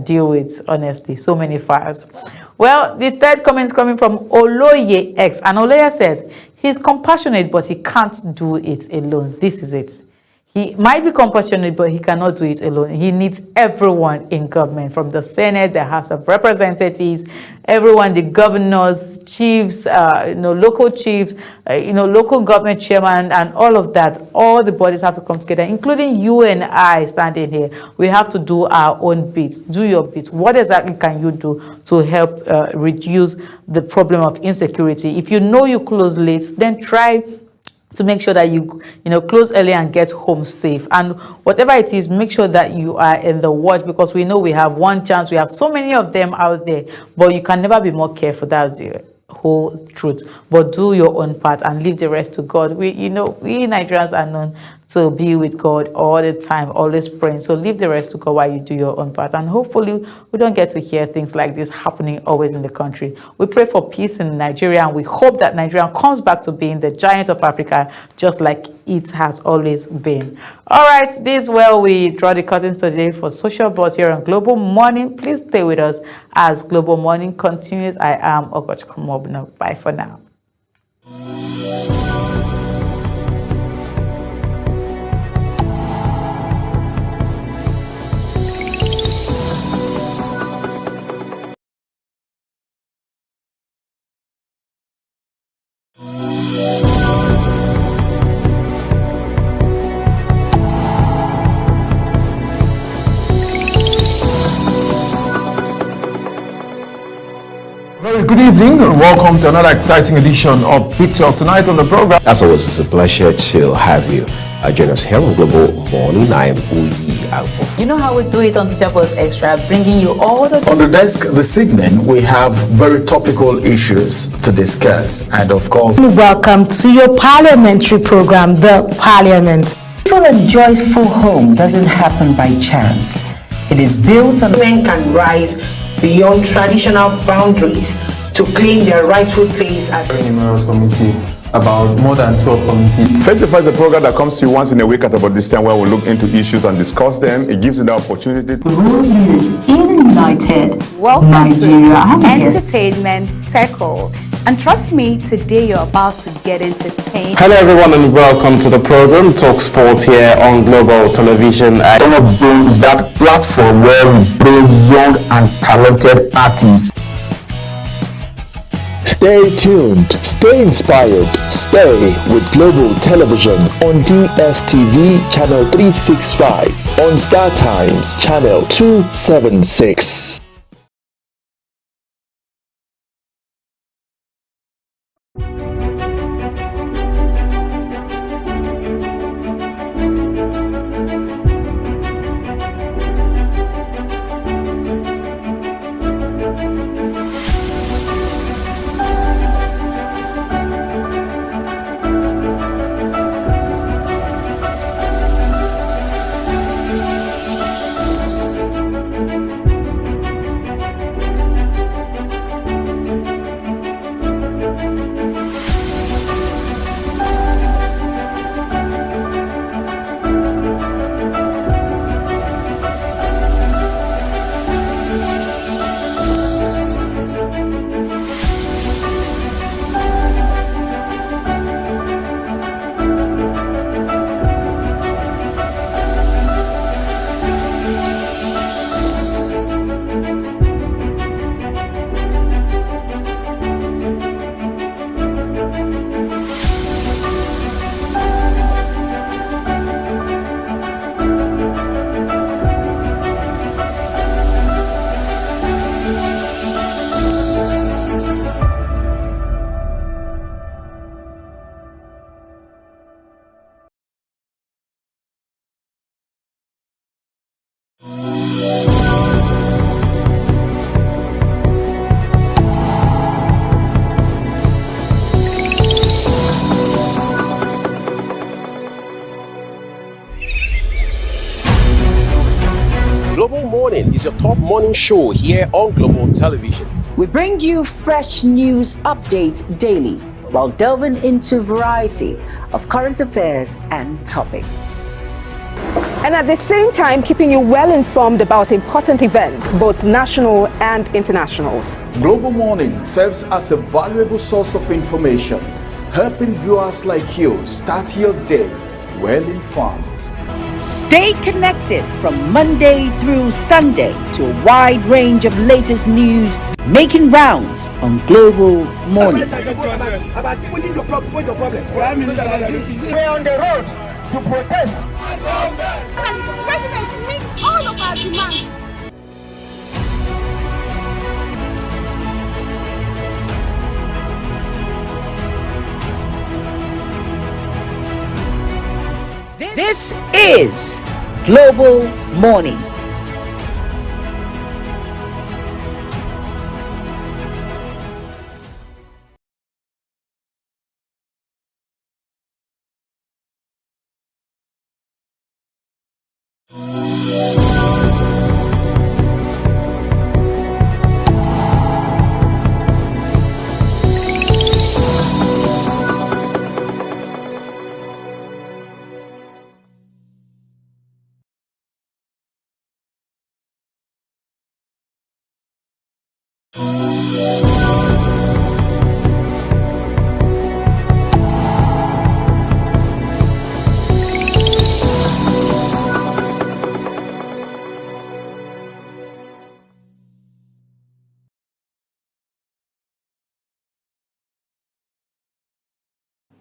deal with, honestly. So many fires. Well, the third comment is coming from Oloye X. And Oloye says, he's compassionate, but he can't do it alone. This is it. He might be compassionate, but he cannot do it alone. He needs everyone in government, from the Senate, the House of Representatives, everyone, the governors, chiefs, local chiefs, local government chairman, and all of that. All the bodies have to come together, including you and I standing here. We have to do our own bits. Do your bit. What exactly can you do to help reduce the problem of insecurity? If you know you close late, then try to make sure that you close early and get home safe. And whatever it is, make sure that you are in the watch, because we know we have one chance. We have so many of them out there, but you can never be more careful. That's the whole truth. But do your own part and leave the rest to God. We Nigerians are known to be with God all the time, always praying. So leave the rest to God while you do your own part. And hopefully we don't get to hear things like this happening always in the country. We pray for peace in Nigeria, and we hope that Nigeria comes back to being the giant of Africa, just like it has always been. All right, this is where we draw the curtains today for Social Buzz here on Global Morning. Please stay with us as Global Morning continues. I am Ogochukwu Mobno. Bye for now. Good evening and welcome to another exciting edition of Big Talk. Tonight on the program, as always, it's a pleasure to have you. Join us here on Global Morning. I am Uyi Alpo. You know how we do it on Social Buzz Extra, bringing you all the... On the desk this evening, we have very topical issues to discuss, and of course... Welcome to your parliamentary program, The Parliament. Peaceful and joyful home doesn't happen by chance. It is built on... Men can rise beyond traditional boundaries to claim their rightful place as a numerous committee, about more than 12 committees. Face to Face is a program that comes to you once in a week at about this time, where we look into issues and discuss them. It gives you the opportunity to world news in United Welcome Nigeria. To Entertainment Circle. And trust me, today you're about to get entertained. Hello everyone and welcome to the program Talk Sports here on Global Television. Talk Zone is that platform where we bring young and talented artists. Stay tuned, stay inspired, stay with Global Television on DSTV Channel 365, on Star Times Channel 276. Morning is your top morning show here on Global Television. We bring you fresh news updates daily while delving into a variety of current affairs and topics. And at the same time, keeping you well informed about important events, both national and international. Global Morning serves as a valuable source of information, helping viewers like you start your day well informed. Stay connected from Monday through Sunday to a wide range of latest news making rounds on Global Morning. We're on the road to protest. And the president meets all of our demands. This is Global Morning.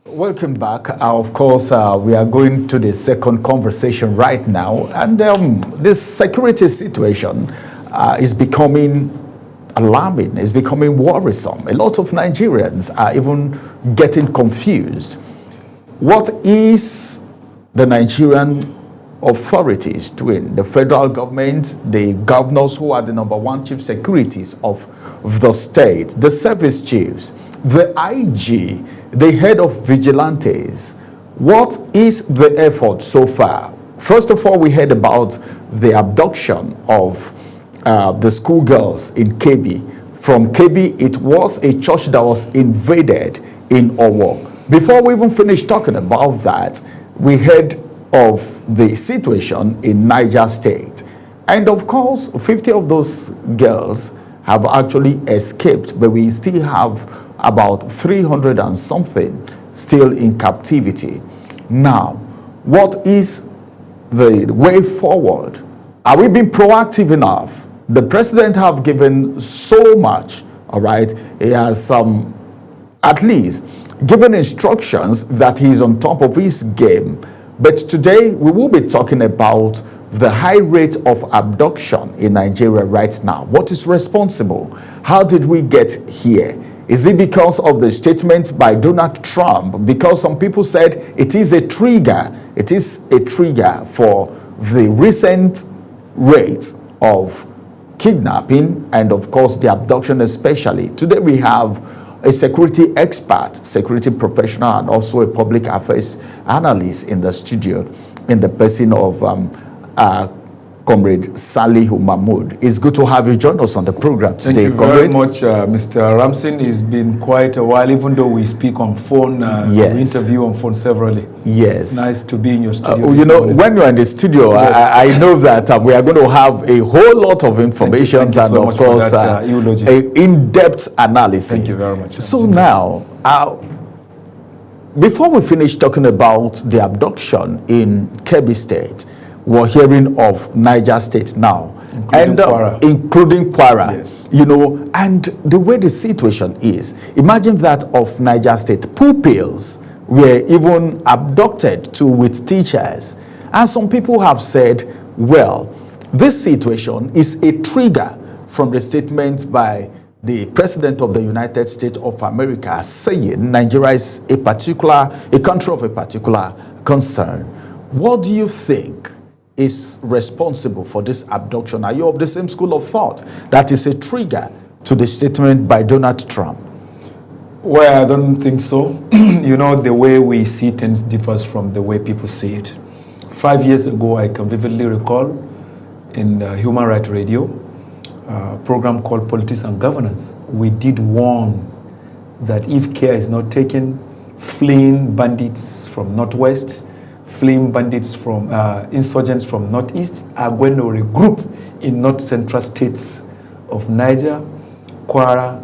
Welcome back. Of course, we are going to the second conversation right now, and this security situation is becoming alarming, is becoming worrisome. A lot of Nigerians are even getting confused. What is the Nigerian authorities doing? The federal government, the governors who are the #1 chief securities of the state, the service chiefs, the IG, the head of vigilantes. What is the effort so far? First of all, we heard about the abduction of the schoolgirls in Kebbi. From Kebbi, it was a church that was invaded in Owo. Before we even finish talking about that, we heard of the situation in Niger State. And of course, 50 of those girls have actually escaped, but we still have about 300 and something still in captivity. Now, what is the way forward? Are we being proactive enough? The president have given so much, all right? He has at least given instructions that he's on top of his game. But today we will be talking about the high rate of abduction in Nigeria right now. What is responsible? How did we get here? Is it because of the statement by Donald Trump? Because some people said it is a trigger. It is a trigger for the recent rate of kidnapping and of course the abduction especially. Today we have a security expert, security professional, and also a public affairs analyst in the studio in the person of Comrade Salihu Mahmood. It's good to have you join us on the program today. Thank you very much, Mr. Ramson. It's been quite a while, even though we speak on phone, yes. We interview on phone severally. Yes. Nice to be in your studio. You know, when you're in the studio, yes. I know that we are going to have a whole lot of information and so of course, an in-depth analysis. Thank you very much. So now, before we finish talking about the abduction in Kebbi State, we're hearing of Niger State now, including Kwara. Yes. You know, and the way the situation is, imagine that of Niger State. Pupils were even abducted too with teachers, and some people have said, well, this situation is a trigger from the statement by the President of the United States of America saying Nigeria is a country of a particular concern. What do you think is responsible for this abduction? Are you of the same school of thought that is a trigger to the statement by Donald Trump? Well, I don't think so. You know, the way we see things differs from the way people see it. 5 years ago, I can vividly recall in Human Rights Radio, a program called Politics and Governance, we did warn that if care is not taken, fleeing bandits from Northwest, fleeing bandits from insurgents from Northeast are going to regroup in North Central states of Niger, Kwara,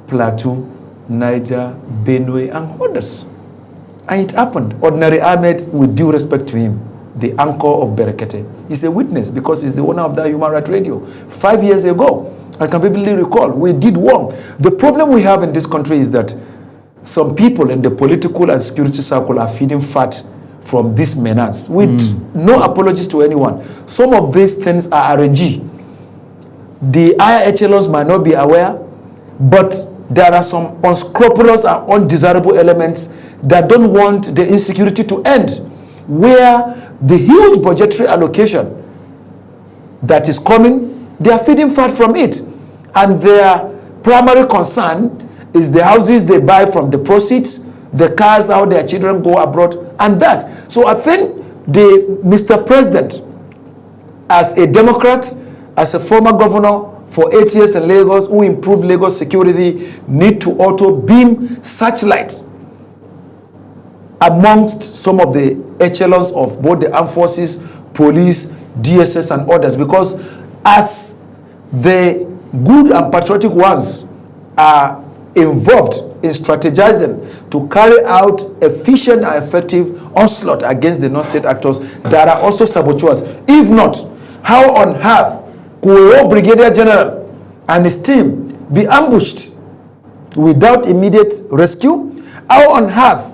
Plateau, Niger, Benue, and others. And it happened. Ordinary Ahmed, with due respect to him, the anchor of Berekete, is a witness because he's the owner of that Human Rights Radio. 5 years ago, I can vividly recall, we did warn. The problem we have in this country is that some people in the political and security circle are feeding fat from this menace with no apologies to anyone. Some of these things are RNG. The higher echelons might not be aware, but there are some unscrupulous and undesirable elements that don't want the insecurity to end, where the huge budgetary allocation that is coming, they are feeding fat from it. And their primary concern is the houses they buy from the proceeds, the cars, how their children go abroad, and that. So I think Mr. President, as a Democrat, as a former governor for 8 years in Lagos, who improved Lagos security, need to also beam searchlight amongst some of the echelons of both the armed forces, police, DSS, and others, because as the good and patriotic ones are involved in strategizing to carry out efficient and effective onslaught against the non-state actors, there are also saboteurs. If not, how on earth could a Brigadier General and his team be ambushed without immediate rescue? How on earth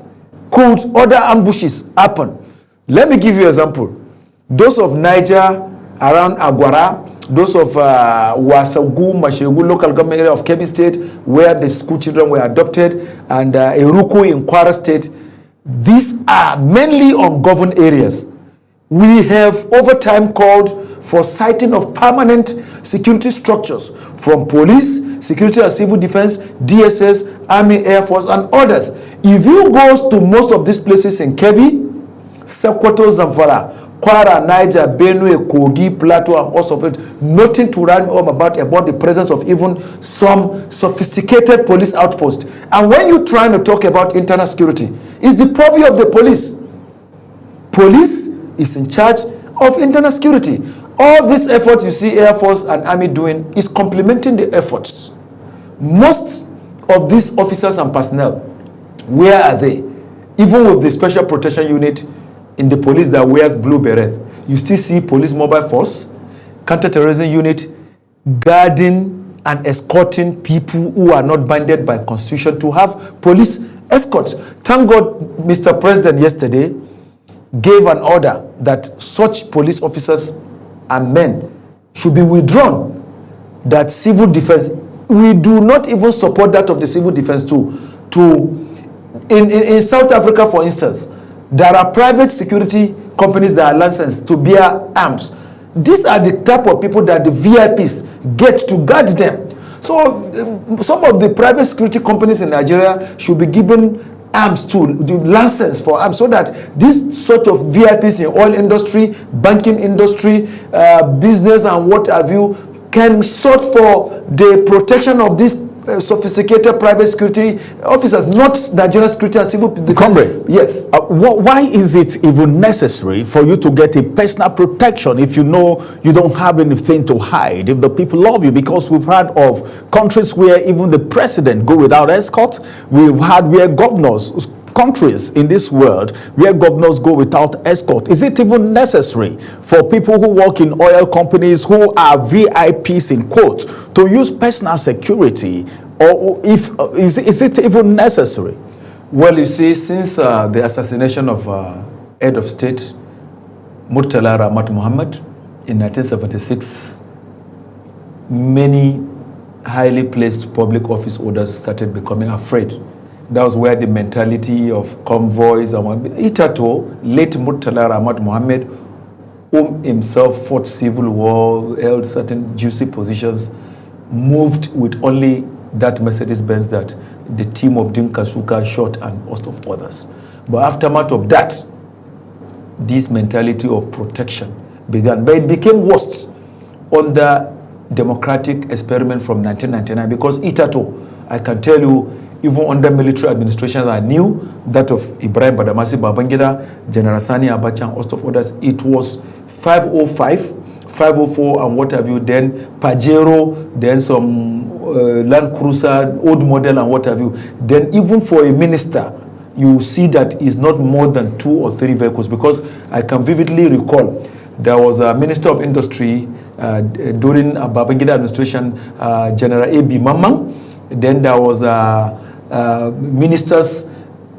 could other ambushes happen? Let me give you an example. Those of Niger around Agwara, those of Wasagu, Mashegu local government area of Kebbi State, where the school children were adopted, and Eruku in Kwara State, these are mainly ungoverned areas. We have over time called for siting of permanent security structures from police, security and civil defense, DSS, Army, Air Force, and others. If you go to most of these places in Kebbi, Sokoto, Zamfara, Kwara, Niger, Benue, Kogi, Plateau, and all of it, nothing to run home about the presence of even some sophisticated police outposts. And when you're trying to talk about internal security, it's the purview of the police. Police is in charge of internal security. All these efforts you see Air Force and Army doing is complementing the efforts. Most of these officers and personnel, where are they? Even with the special protection unit in the police that wears blue beret, you still see police mobile force, counter-terrorism unit guarding and escorting people who are not bounded by constitution to have police escorts. Thank God Mr. President yesterday gave an order that such police officers and men should be withdrawn, that civil defense, we do not even support that of the civil defense in South Africa, for instance, there are private security companies that are licensed to bear arms. These are the type of people that the VIPs get to guard them. So some of the private security companies in Nigeria should be given arms to the license for arms, so that this sort of VIPs in oil industry, banking industry, business and what have you, can sort for the protection of these sophisticated private security officers, not Nigerian security and civil defense. Comrade, yes. Why is it even necessary for you to get a personal protection if you know you don't have anything to hide, if the people love you? Because we've heard of countries where even the president go without escort. We've had where countries in this world where governors go without escort. Is it even necessary for people who work in oil companies, who are VIPs in quotes, to use personal security? Or is it even necessary? Well, you see, since the assassination of head of state Murtala Ramat Mohammed in 1976, many highly placed public office holders started becoming afraid. That was where the mentality of convoys and Itato, late Murtala Ramat Mohammed, whom himself fought civil war, held certain juicy positions, moved with only that Mercedes-Benz that the team of Dim Kasuka shot and most of others. But aftermath of that, this mentality of protection began. But it became worse under democratic experiment from 1999, because Itato, I can tell you, even under military administrations I knew, that of Ibrahim Badamasi Babangida, General Sani Abacha, and host of others, it was 505, 504 and what have you, then Pajero, then some Land Cruiser, old model and what have you. Then even for a minister, you see that it's not more than 2 or 3 vehicles, because I can vividly recall there was a Minister of Industry during Babangida administration, General A.B. Mamman. Then there was ministers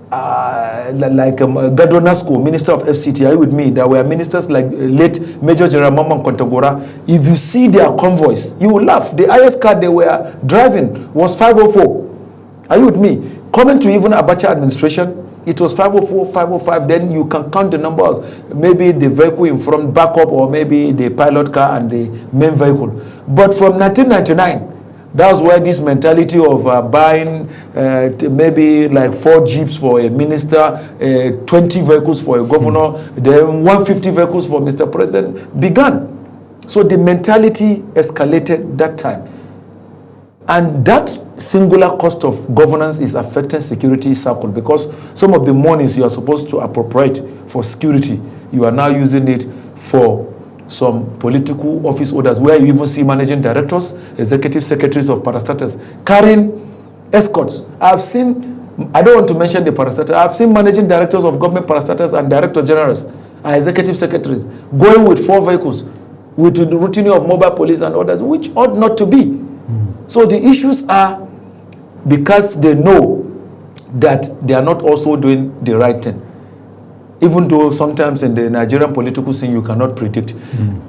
like Gado Nasco, Minister of FCT. Are you with me? There were ministers like late Major General Mamman Kontagora. If you see their convoys, you will laugh. The highest car they were driving was 504. Are you with me? Coming to even Abacha administration, it was 504, 505. Then you can count the numbers. Maybe the vehicle in front backup, or maybe the pilot car and the main vehicle. But from 1999, that's where this mentality of buying maybe like 4 jeeps for a minister, 20 vehicles for a governor, then 150 vehicles for Mr. President began. So the mentality escalated that time. And that singular cost of governance is affecting security circle, because some of the monies you are supposed to appropriate for security, you are now using it for some political office orders, where you even see managing directors, executive secretaries of parastatals carrying escorts. I've seen, I don't want to mention the parastatals, I've seen managing directors of government parastatals and director generals and executive secretaries going with 4 vehicles with the routine of mobile police and others, which ought not to be. So the issues are because they know that they are not also doing the right thing. Even though sometimes in the Nigerian political scene you cannot predict.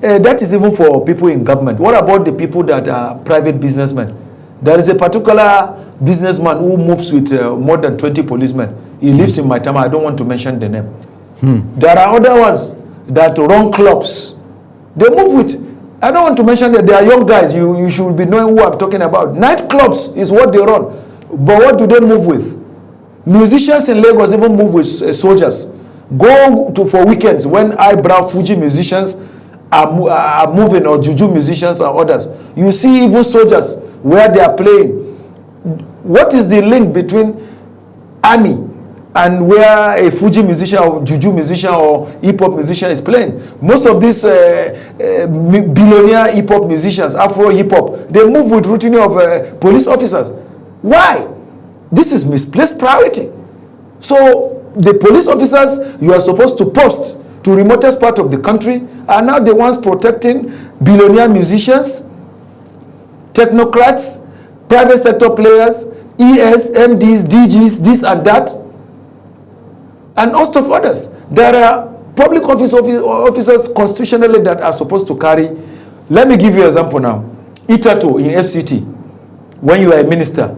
That is even for people in government. What about the people that are private businessmen? There is a particular businessman who moves with more than 20 policemen. He lives in Maitama. I don't want to mention the name. There are other ones that run clubs. They move with, I don't want to mention that they are young guys. You should be knowing who I'm talking about. Nightclubs is what they run. But what do they move with? Musicians in Lagos even move with soldiers. Go to for weekends when eyebrow Fuji musicians are moving, or juju musicians or others. You see even soldiers where they are playing. What is the link between army and where a Fuji musician or juju musician or hip-hop musician is playing? Most of these billionaire hip-hop musicians, Afro hip-hop, they move with routine of police officers. Why? This is misplaced priority. So the police officers you are supposed to post to remotest part of the country are now the ones protecting billionaire musicians, technocrats, private sector players, ES, MDs, DGs, this and that, and host of others. There are public officers constitutionally that are supposed to carry. Let me give you an example now. Itato in FCT, when you are a minister,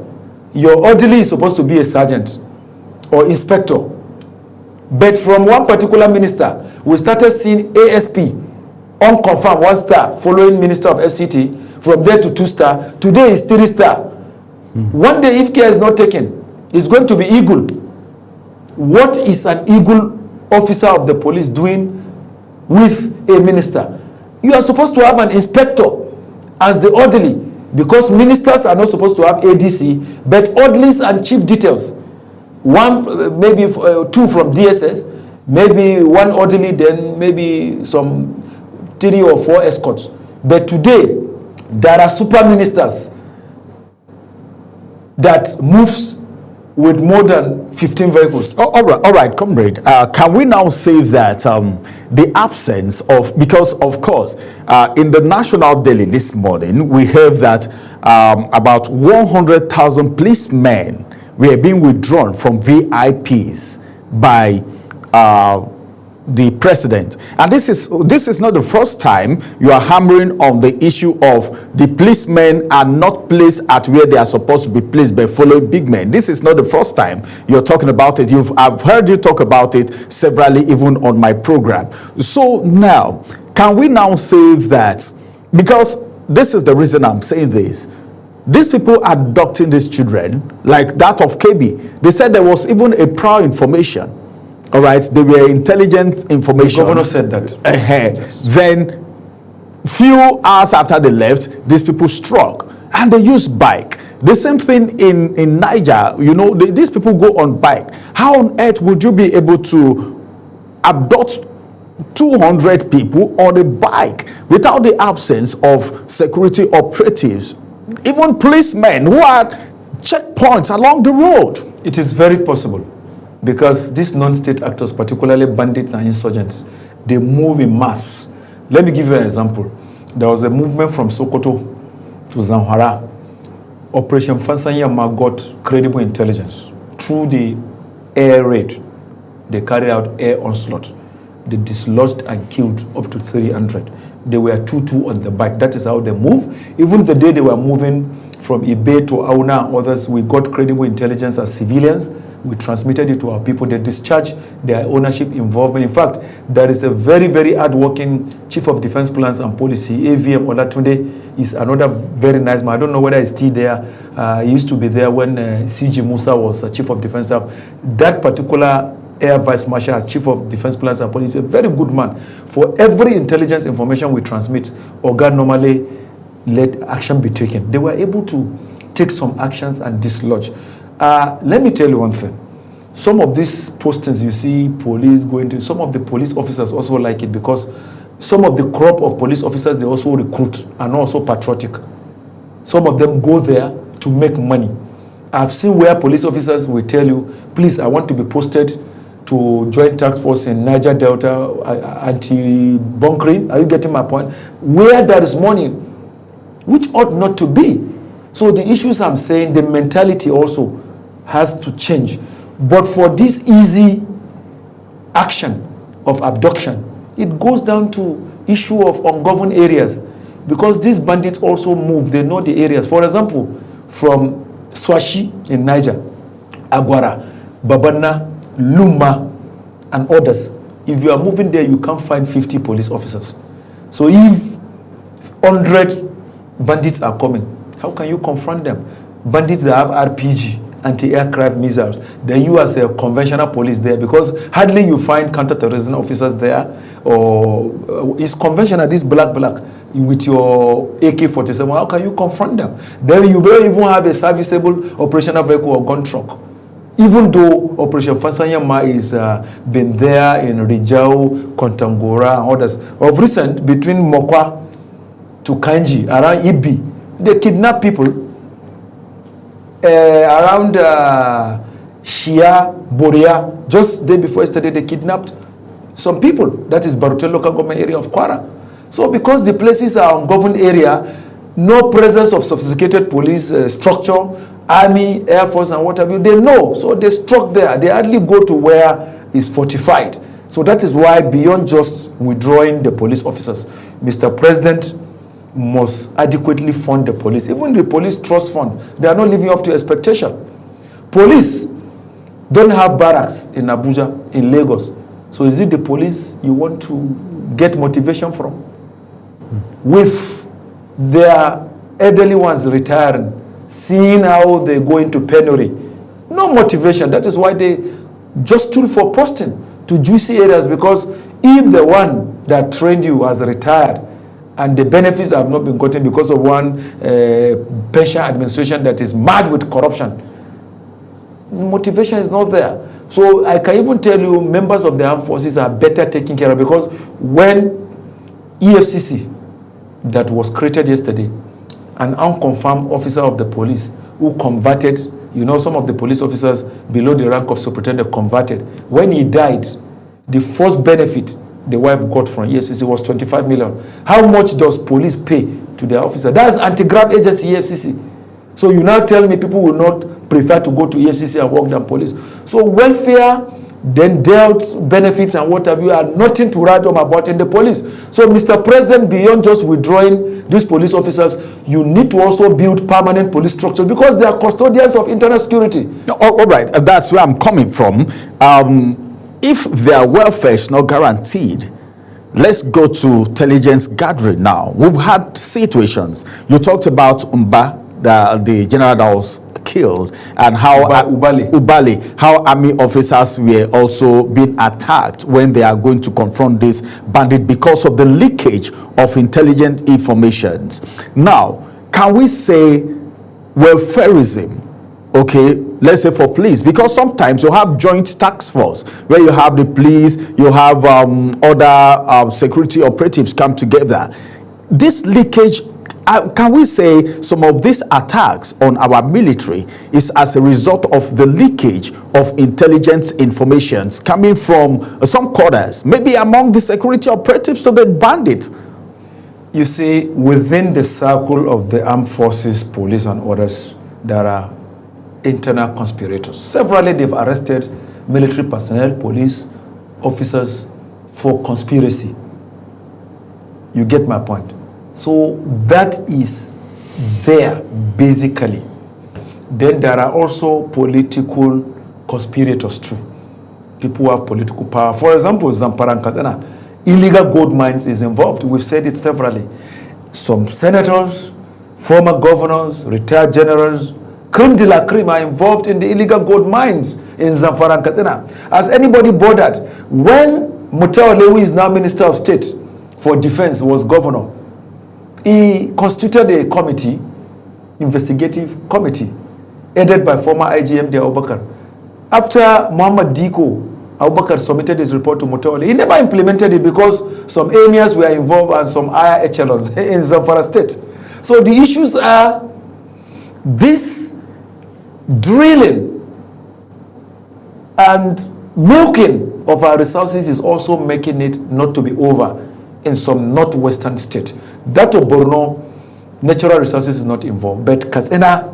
your orderly is supposed to be a sergeant or inspector. But from one particular minister, we started seeing ASP, unconfirmed 1 star, following Minister of FCT, from there to 2 star. Today is 3 star. One day, if care is not taken, it's going to be eagle. What is an eagle officer of the police doing with a minister? You are supposed to have an inspector as the orderly, because ministers are not supposed to have ADC, but orderlies and chief details. 1, maybe 2 from DSS, maybe 1 orderly, then maybe some 3 or 4 escorts. But today, there are super ministers that moves with more than 15 vehicles. All right, comrade. Can we now say that the absence of, because of course, in the National Daily this morning, we heard that about 100,000 policemen were being withdrawn from VIPs by the president. And this is not the first time you are hammering on the issue of the policemen are not placed at where they are supposed to be placed by following big men. This is not the first time you're talking about it. I've heard you talk about it severally, even on my program. So now, can we now say that, because this is the reason I'm saying this, these people adopting these children, like that of KB, they said there was even a prior information. All right, they were intelligent information. The governor said that. Yes. Then few hours after they left, these people struck and they used bike. The same thing in Niger, you know, these people go on bike. How on earth would you be able to abduct 200 people on a bike without the absence of security operatives, even policemen who are checkpoints along the road? It is very possible because these non-state actors, particularly bandits and insurgents, they move in mass. Let me give you an example. There was a movement from Sokoto to Zamfara. Operation Fansanyama got credible intelligence through the air raid. They carried out air onslaught. They dislodged and killed up to 300. They were 2-2 on the bike. That is how they move. Even the day they were moving from Ibe to Auna and others, we got credible intelligence as civilians. We transmitted it to our people. They discharged their ownership involvement. In fact, there is a very, very hard-working Chief of Defense Plans and Policy, AVM Olatunde, is another very nice man. I don't know whether he's still there. He used to be there when CG Musa was Chief of Defense Staff. That particular Air Vice Marshal as Chief of Defense Plans and Policy is a very good man. For every intelligence information we transmit, Oga normally let action be taken. They were able to take some actions and dislodge. Let me tell you one thing. Some of these postings you see police going to, some of the police officers also like it because some of the crop of police officers, they also recruit and also patriotic. Some of them go there to make money. I've seen where police officers will tell you, please, I want to be posted to join task force in Niger Delta, anti-bunkering. Are you getting my point? Where there is money, which ought not to be. So the issues I'm saying, the mentality also has to change. But for this easy action of abduction, it goes down to issue of ungoverned areas because these bandits also move. They know the areas. For example, from Swashi in Niger, Agwara, Babana, Luma, and others. If you are moving there, you can't find 50 police officers. So if 100 bandits are coming, how can you confront them? Bandits that have RPG, anti-aircraft missiles, then you as a conventional police there, because hardly you find counter-terrorism officers there, or it's conventional, this black with your AK-47, how can you confront them? Then you don't even have a serviceable operational vehicle or gun truck. Even though Operation Fansanyama is been there in Rijau, Kontangora, and others. Of recent, between Mokwa to Kanji, around Ibi, they kidnap people. Around Shia, Borea, just the day before yesterday, they kidnapped some people. That is Barutel local government area of Kwara. So because the places are ungoverned area, no presence of sophisticated police structure, army, air force, and what have you, they know. So they struck there. They hardly go to where is fortified. So that is why beyond just withdrawing the police officers, Mr. President must adequately fund the police. Even the police trust fund, they are not living up to expectation. Police don't have barracks in Abuja, in Lagos. So is it the police you want to get motivation from? With their elderly ones retiring, seeing how they go into penury, no motivation. That is why they just tool for posting to juicy areas, because if the one that trained you has retired and the benefits have not been gotten because of one pension administration that is mad with corruption, motivation is not there. So I can even tell you members of the armed forces are better taken care of, because when EFCC that was created yesterday, an unconfirmed officer of the police who converted, you know, some of the police officers below the rank of superintendent converted. When he died, the first benefit the wife got from EFCC was 25 million. How much does police pay to their officer? That's anti-graft agency, EFCC. So you now tell me people will not prefer to go to EFCC and work than police. So welfare, then dealt benefits and what have you are nothing to write home about in the police. So Mr. President, beyond just withdrawing these police officers, you need to also build permanent police structures, because they are custodians of internal security. All right, that's where I'm coming from. If their welfare is not guaranteed, let's go to intelligence gathering now. We've had situations. You talked about Umba, the general that was killed, and how Ubali, how army officers were also being attacked when they are going to confront this bandit because of the leakage of intelligent informations. Now, can we say welfareism? Okay, let's say for police, because sometimes you have joint task force where you have the police, you have other security operatives come together. This leakage, can we say some of these attacks on our military is as a result of the leakage of intelligence informations coming from some quarters, maybe among the security operatives to the bandits? You see, within the circle of the armed forces, police and others, there are internal conspirators. Severally, they've arrested military personnel, police officers for conspiracy. You get my point. So that is there, basically. Then there are also political conspirators too. People who have political power. For example, Zamfara and Katsina, illegal gold mines is involved. We've said it severally. Some senators, former governors, retired generals, creme de la creme are involved in the illegal gold mines in Zamfara and Katsina. Has anybody bothered? When Mutao Lewi is now Minister of State for Defense, was governor, he constituted a committee, investigative committee, headed by former IGM Abubakar. After Muhammad Diko Abubakar submitted his report to Mutao Lewi, he never implemented it because some emirs were involved and some higher echelons in Zamfara State. So the issues are this drilling and milking of our resources is also making it not to be over in some northwestern state. That of Borno, natural resources is not involved, but Katsina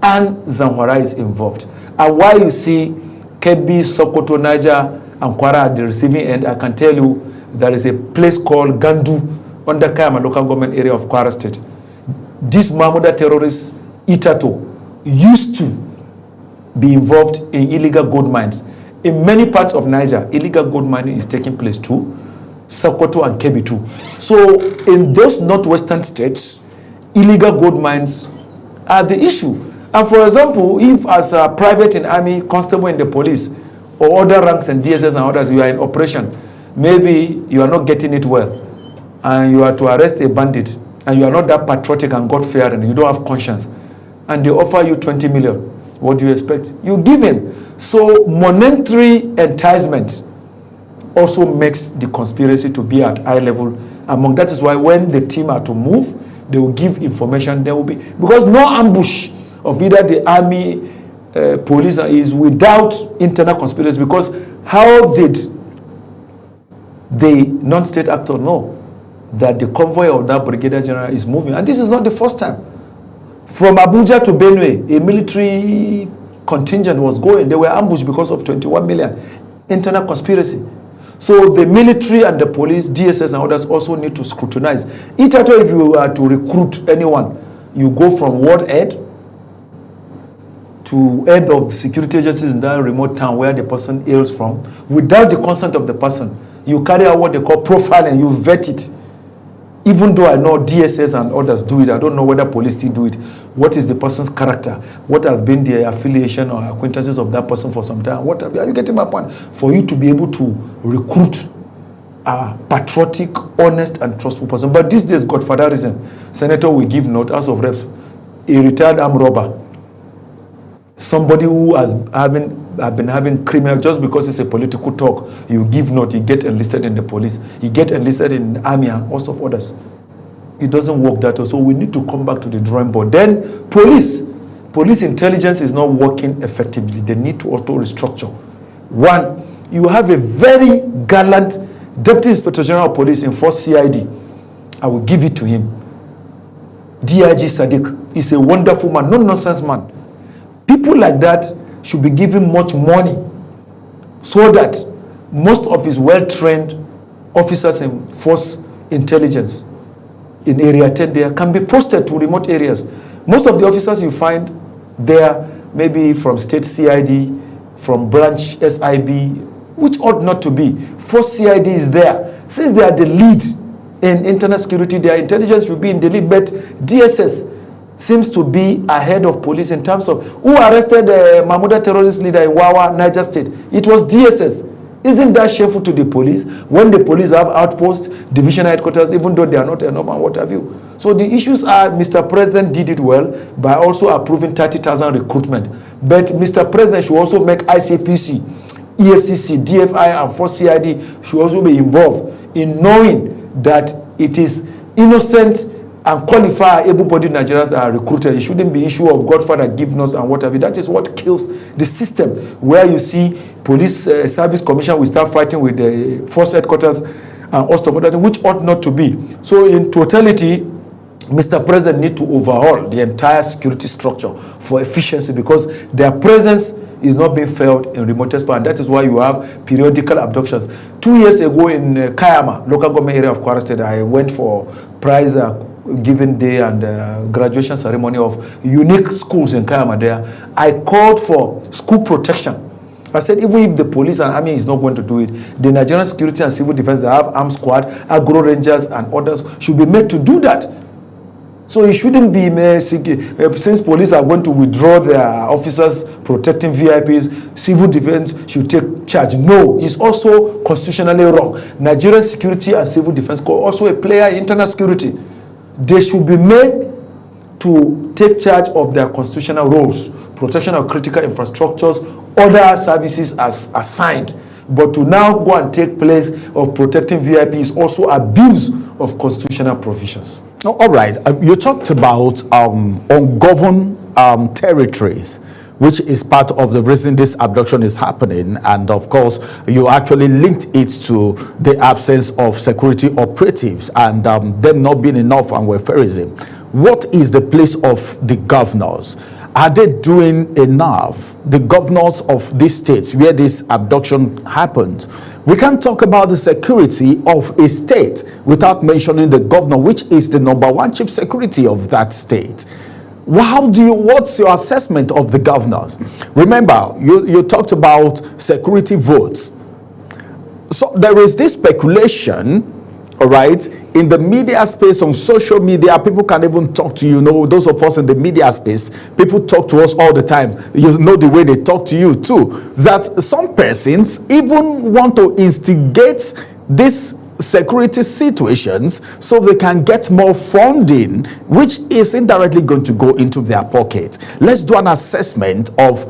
and Zamfara is involved. And why you see Kebbi, Sokoto, Niger, and Kwara at the receiving end, I can tell you there is a place called Gandu under Kayama local government area of Kwara State. This Mahmuda terrorist, Itato, used to be involved in illegal gold mines. In many parts of Niger, illegal gold mining is taking place too. Sokoto and Kebbi too. So in those northwestern states, illegal gold mines are the issue. And for example, if as a private in army, constable in the police, or other ranks and DSS and others, you are in operation, maybe you are not getting it well, and you are to arrest a bandit, and you are not that patriotic and God-fearing, you don't have conscience, and they offer you 20 million, what do you expect? You give in. So monetary enticement also makes the conspiracy to be at high level among. That is why when the team are to move, they will give information. There will be, because no ambush of either the army, police is without internal conspiracy. Because how did the non-state actor know that the convoy of that brigadier general is moving? And this is not the first time. From Abuja to Benue, a military contingent was going. They were ambushed because of 21 million. Internal conspiracy. So the military and the police, DSS and others also need to scrutinize. If you are to recruit anyone, you go from ward head to head of the security agencies in that remote town where the person hails from. Without the consent of the person, you carry out what they call profiling, you vet it. Even though I know DSS and others do it, I don't know whether police still do it. What is the person's character? What has been the affiliation or acquaintances of that person for some time? What are you getting my point? For you to be able to recruit a patriotic, honest, and trustful person. But these days, godfatherism, Senator will give note, House of Reps, a retired armed robber, somebody who has been having criminal, just because it's a political talk, you give note, you get enlisted in the police, you get enlisted in the army and also of others. It doesn't work that way. So we need to come back to the drawing board. Then police intelligence is not working effectively. They need to also restructure. One, you have a very gallant Deputy Inspector General of Police in 4th CID. I will give it to him. DIG Sadiq is a wonderful man, no nonsense man. People like that should be given much money so that most of his well-trained officers in force intelligence in Area 10 there can be posted to remote areas. Most of the officers you find there, maybe from State CID, from branch SIB, which ought not to be. 4th CID is there. Since they are the lead in internal security, their intelligence should be in the lead, but DSS seems to be ahead of police in terms of who arrested Mahmuda terrorist leader in Wawa, Niger State. It was DSS. Isn't that shameful to the police when the police have outposts, division headquarters, even though they are not enough and what have you? So the issues are Mr. President did it well by also approving 30,000 recruitment. But Mr. President should also make ICPC, EFCC, DFI, and Force CID should also be involved in knowing that it is innocent and qualified, able-bodied Nigerians are recruited. It shouldn't be issue of Godfather give us and whatever. That is what kills the system, where you see police service commission will start fighting with the force headquarters and all stuff like that, which ought not to be. So in totality, Mr. President need to overhaul the entire security structure for efficiency, because their presence is not being felt in remotest part. That is why you have periodical abductions. 2 years ago in Kayama, local government area of Kwara State, I went for prize giving day and graduation ceremony of unique schools in Kayama there. I called for school protection. I said, even if the police and army is not going to do it, the Nigerian security and civil defense, they have armed squad, agro rangers and others should be made to do that. So it shouldn't be, since police are going to withdraw their officers protecting VIPs, civil defense should take charge. No, it's also constitutionally wrong. Nigerian security and civil defense corps also a player in internal security. They should be made to take charge of their constitutional roles, protection of critical infrastructures, other services as assigned. But to now go and take place of protecting VIP is also abuse of constitutional provisions. All right. You talked about ungoverned territories, which is part of the reason this abduction is happening. And of course, you actually linked it to the absence of security operatives and them not being enough and welfareism. What is the place of the governors? Are they doing enough? The governors of these states where this abduction happened. We can't talk about the security of a state without mentioning the governor, which is the #1 chief security of that state. What's your assessment of the governors? Remember, you talked about security votes. So there is this speculation, all right, in the media space, on social media. People can even talk to you. Those of us in the media space, people talk to us all the time. You know the way they talk to you too, that some persons even want to instigate these security situations so they can get more funding, which is indirectly going to go into their pocket. Let's do an assessment of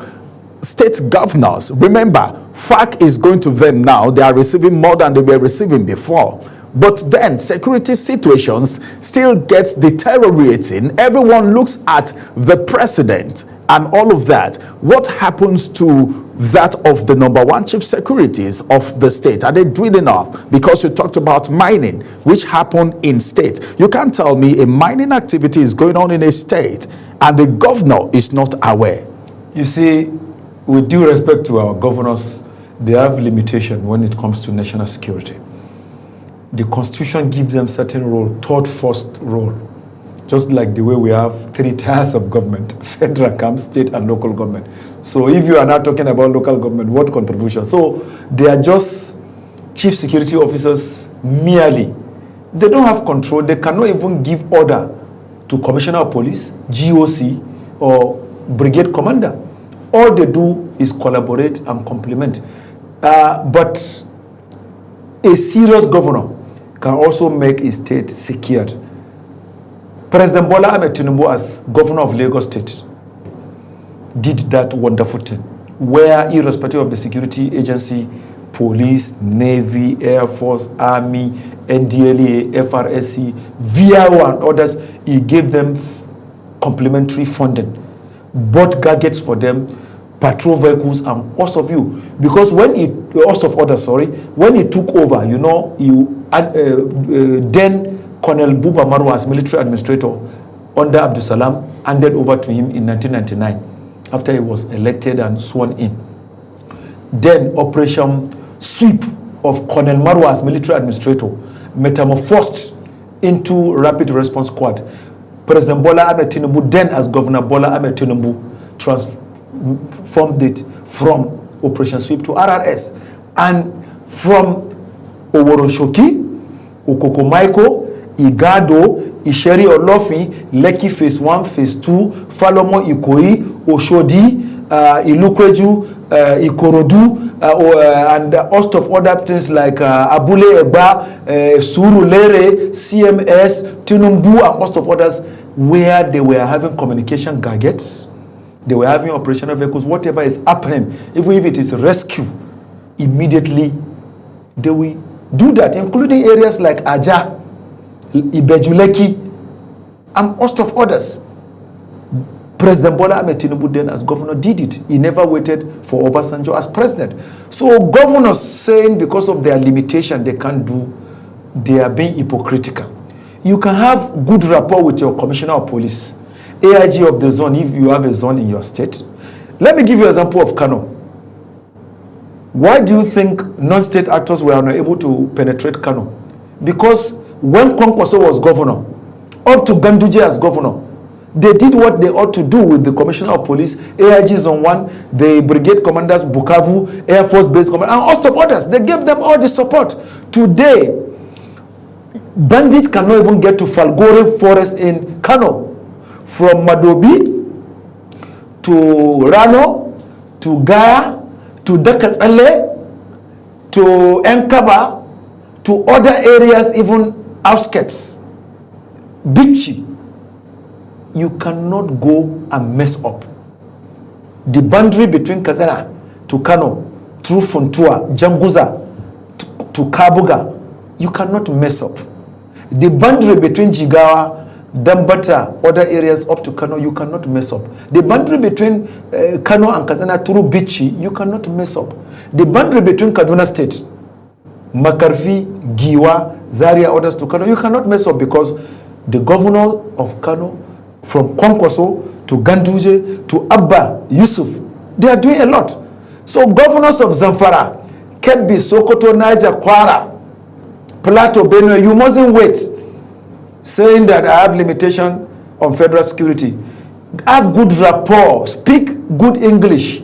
state governors. Remember, FARC is going to them now. They are receiving more than they were receiving before. But then security situations still gets deteriorating. Everyone looks at the president and all of that. What happens to that of the #1 chief securities of the state? Are they doing enough? Because you talked about mining, which happened in state. You can't tell me a mining activity is going on in a state and the governor is not aware. You see, with due respect to our governors, they have limitation when it comes to national security. The constitution gives them certain role, third first role, just like the way we have 3 tiers of government: federal, camp, state, and local government. So if you are not talking about local government, what contribution? So they are just chief security officers merely. They don't have control. They cannot even give order to commissioner of police, GOC, or brigade commander. All they do is collaborate and complement. But a serious governor can also make a state secured. President Bola Ahmed Tinubu, as governor of Lagos State, did that wonderful thing, where irrespective of the security agency, police, navy, air force, army, NDLEA, FRSC, VIO and others, he gave them complementary funding, bought gadgets for them, patrol vehicles, and host of you. Because when he when he took over, then Colonel Buba Marwa as military administrator under Abdul Salam handed over to him in 1999 after he was elected and sworn in. Then Operation Sweep of Colonel Marwa as military administrator metamorphosed into Rapid Response Squad. President Bola Ahmed Tinubu, then as Governor Bola Ahmed Tinubu, transformed it from Operation Sweep to RRS. And from Oworoshoki, Okokomaiko, Igado, Isheri Olofin, Lekki Phase 1, Phase 2, Falomo Ikoyi, Oshodi, Ilukweju, Ikorodu, and a host of other things like Abule Eba, Surulere, CMS, Tinumbu, and host of others, where they were having communication gadgets, they were having operational vehicles, whatever is happening, even if it is rescue, immediately they will do that, including areas like Aja, Ibejuleki, and host of others. President Bola Ahmed Tinubu then as governor did it. He never waited for Obasanjo as president. So governors saying because of their limitation they can't do, they are being hypocritical. You can have good rapport with your commissioner of police, AIG of the zone if you have a zone in your state. Let me give you an example of Kano. Why do you think non-state actors were unable to penetrate Kano? Because when Kwankwaso was governor, up to Ganduje as governor, they did what they ought to do with the commissioner of police, AIG Zone 1, the brigade commanders, Bukavu, Air Force Base Command, and host of others. They gave them all the support. Today, bandits cannot even get to Falgore Forest in Kano. From Madobi to Rano to Gaya to Dakatsale to Enkaba to other areas, even outskirts, Bichi. You cannot go and mess up. The boundary between Kazana to Kano, through Funtua, Janguza to Kabuga, you cannot mess up. The boundary between Jigawa, Dambata, other areas up to Kano, you cannot mess up. The boundary between Kano and Kazana through Bichi, you cannot mess up. The boundary between Kaduna State, Makarfi, Giwa, Zaria, others to Kano, you cannot mess up because the governor of Kano, from Kwankwaso to Ganduje to Abba Yusuf, they are doing a lot. So governors of Zamfara, Kebbi, Sokoto, Niger, Kwara, Plateau, Benue, you mustn't wait saying that I have limitation on federal security. Have good rapport, speak good English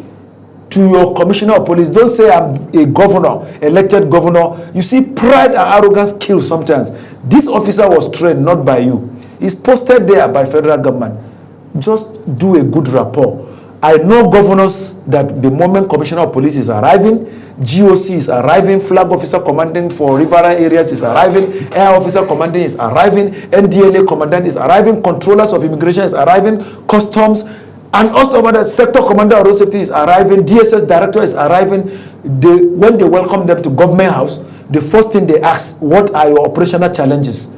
to your commissioner of police. Don't say I'm a governor, elected governor. You see, pride and arrogance kill sometimes. This officer was trained not by you. He's posted there by federal government. Just do a good rapport. I know governors that the moment commissioner of police is arriving, GOC is arriving, flag officer commanding for river areas is arriving, air officer commanding is arriving, NDLA commandant is arriving, controllers of immigration is arriving, customs, and also other sector commander of road safety is arriving, DSS director is arriving. When they welcome them to government house, the first thing they ask, what are your operational challenges?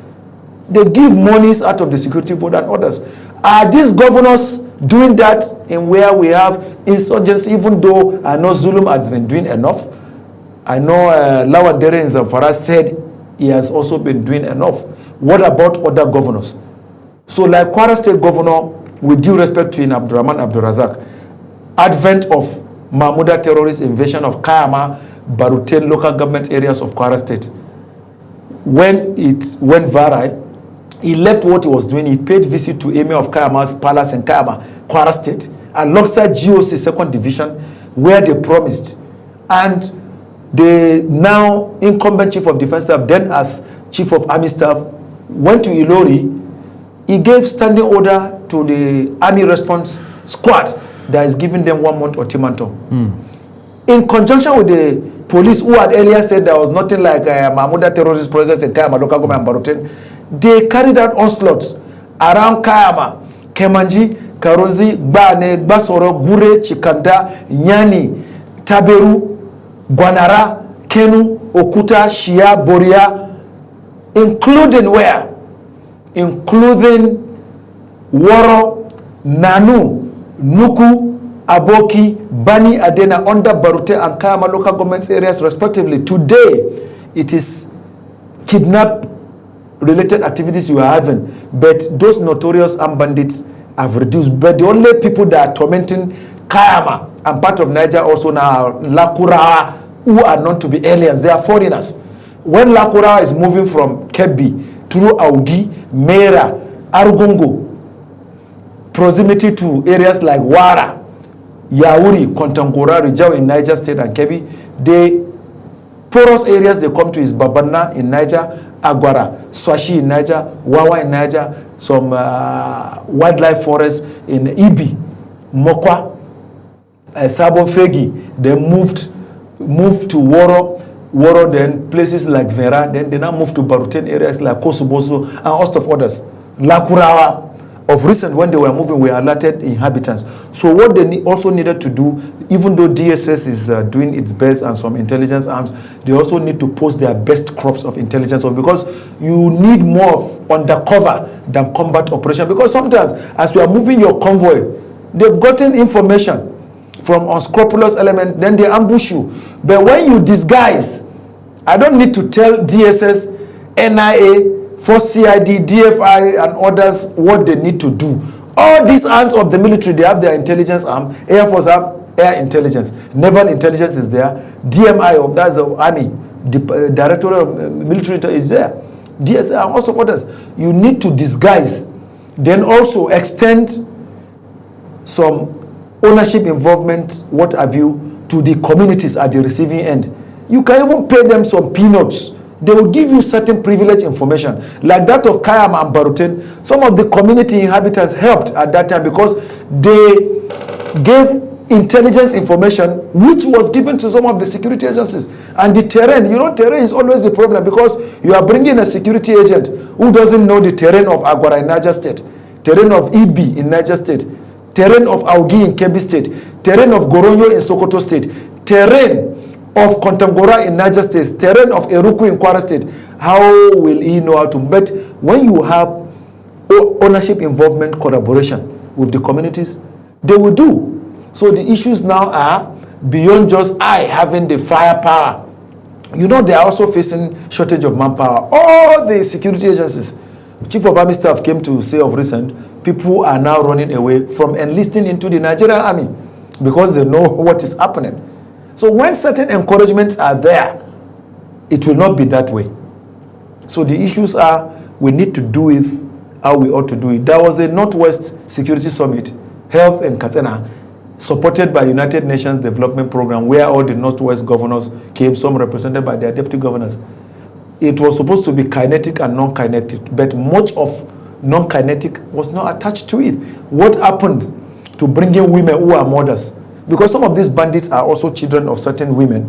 They give monies out of the security board and others. Are these governors doing that in where we have insurgency, even though I know Zulum has been doing enough? I know Lawan Dere in Zamfara said he has also been doing enough. What about other governors? So like Kwara State Governor, with due respect to Abdurrahman Abdurazak, advent of Mahmuda terrorist invasion of Kayama, Baruten local government areas of Kwara State, when it went viral, he left what he was doing. He paid visit to Emir of Kayama's palace in Kayama, Kwara State, alongside GOC 2nd Division, where they promised. And the now incumbent Chief of Defense Staff, then as Chief of Army Staff, went to Ilori. He gave standing order to the Army Response Squad that is giving them 1 month ultimatum. In conjunction with the police who had earlier said there was nothing like Mahmuda terrorist presence in Kayama local government and Baruten, they carried out onslaughts around Kayama, Kemanji, Karozi, Bane, Basoro, Gure, Chikanda, Nyani, Taberu, Gwanara, Kenu, Okuta, Shia, Boria, including where? Including Woro, Nanu, Nuku, Aboki, Bani Adena, under Barute and Kayama local government areas respectively. Today, it is kidnap related activities you are having, but those notorious armed bandits have reduced. But the only people that are tormenting Kayama and part of Niger also now are Lakurawa, who are known to be aliens. They are foreigners. When Lakurawa is moving from Kebbi through Augi, Mera, Argungu, proximity to areas like Wara, Yauri, Kontangora, Rijau in Niger State and Kebbi, the porous areas they come to is Babana in Niger Agwara, Swashi in Niger, Wawa in Niger, some wildlife forests in Ibi, Mokwa, Sabo Fegi. They moved to Woro, then places like Vera, then they now moved to Baruten areas like Kosoboso and host of others. Lakurawa, of recent when they were moving, were alerted inhabitants. So what they also needed to do, even though DSS is doing its best and some intelligence arms, they also need to post their best crops of intelligence, because you need more of undercover than combat operation. Because sometimes, as you are moving your convoy, they've gotten information from unscrupulous elements, then they ambush you. But when you disguise, I don't need to tell DSS, NIA, Force CID, DFI, and others what they need to do. All these arms of the military, they have their intelligence arm. Air Force have air intelligence. Naval intelligence is there. DMI, that's the Army. The Directorate of Military is there. DSA and also others. You need to disguise. Then also extend some ownership involvement, what have you, to the communities at the receiving end. You can even pay them some peanuts. They will give you certain privileged information, like that of Kayam and Baruten. Some of the community inhabitants helped at that time because they gave intelligence information which was given to some of the security agencies. And the terrain, terrain is always the problem, because you are bringing a security agent who doesn't know the terrain of Agwara in Niger State, terrain of Ibi in Niger State, terrain of Augi in Kebbi State, terrain of Goronyo in Sokoto State, terrain of Kontangora in Niger State, terrain of Eruku in Kwara State. How will he know how to? But when you have ownership involvement collaboration with the communities, they will do. So the issues now are beyond just having the firepower. They are also facing shortage of manpower. All the security agencies, Chief of Army Staff came to say of recent, people are now running away from enlisting into the Nigerian Army because they know what is happening. So when certain encouragements are there, it will not be that way. So the issues are, we need to do it how we ought to do it. There was a Northwest Security Summit, Health in Katsina, supported by United Nations Development Program, where all the Northwest governors came, some represented by their deputy governors. It was supposed to be kinetic and non-kinetic, but much of non-kinetic was not attached to it. What happened to bringing women who are mothers? Because some of these bandits are also children of certain women.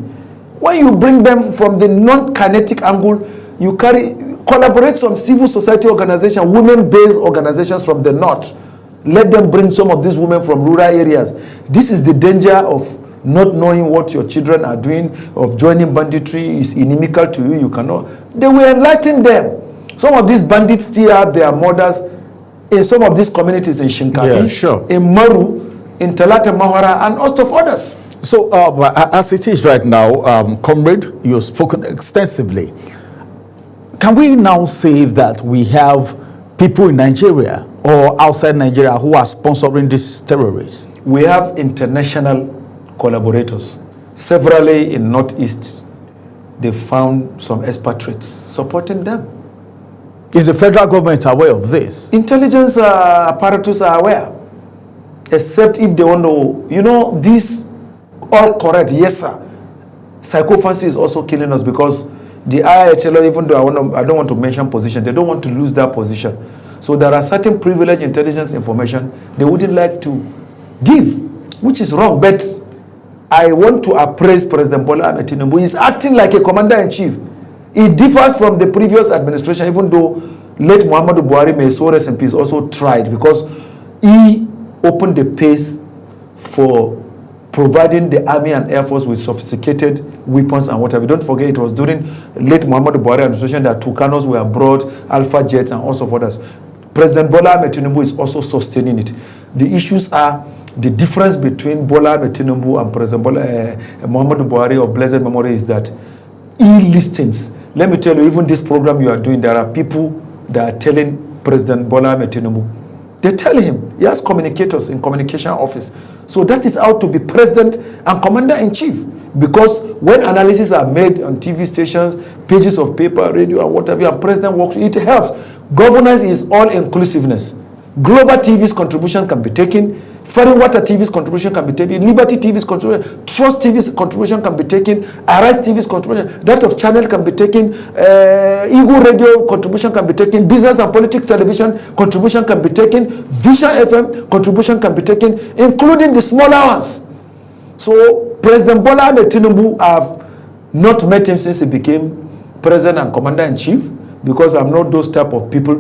When you bring them from the non-kinetic angle, you collaborate some civil society organizations, women-based organizations from the north. Let them bring some of these women from rural areas. This is the danger of not knowing what your children are doing, of joining banditry is inimical to you. You cannot. They will enlighten them. Some of these bandits still have their mothers in some of these communities in Shinkapi, in Maru, in Talata Mahara, and host of others. So, as it is right now, Comrade, you've spoken extensively. Can we now say that we have people in Nigeria or outside Nigeria who are sponsoring these terrorists? We have international collaborators. Severally in Northeast, they found some expatriates supporting them. Is the federal government aware of this? Intelligence apparatus are aware. Except if they want to, this all correct, yes sir. Psychophancy is also killing us, because the IHL, even though I don't want to mention position, they don't want to lose that position. So there are certain privileged intelligence information they wouldn't like to give, which is wrong. But I want to appraise President Bola Ahmed Tinubu. He's acting like a commander-in-chief. It differs from the previous administration, even though late Muhammadu Buhari, may so rest in peace, also tried, because he opened the pace for providing the Army and Air Force with sophisticated weapons and whatever. Don't forget, it was during late Muhammadu Buhari administration that Tucanos were brought, Alpha jets and also of others. President Bola Ahmed Tinubu is also sustaining it. The issues are the difference between Bola Ahmed Tinubu and President Muhammadu Buhari of blessed memory is that e-listings. Let me tell you, even this program you are doing, there are people that are telling President Bola Ahmed Tinubu, they tell him, he has communicators in communication office. So that is how to be president and commander-in-chief. Because when analyses are made on TV stations, pages of paper, radio, and whatever, and president works, it helps. Governance is all inclusiveness. Global TV's contribution can be taken. Foreign Water TV's contribution can be taken. Liberty TV's contribution, Trust TV's contribution can be taken. Arise TV's contribution, that of Channel can be taken. Eagle Radio contribution can be taken. Business and Politics Television contribution can be taken. Vision FM contribution can be taken, including the smaller ones. So President Bola Ahmed Tinubu, have not met him since he became President and Commander-in-Chief, because I'm not those type of people.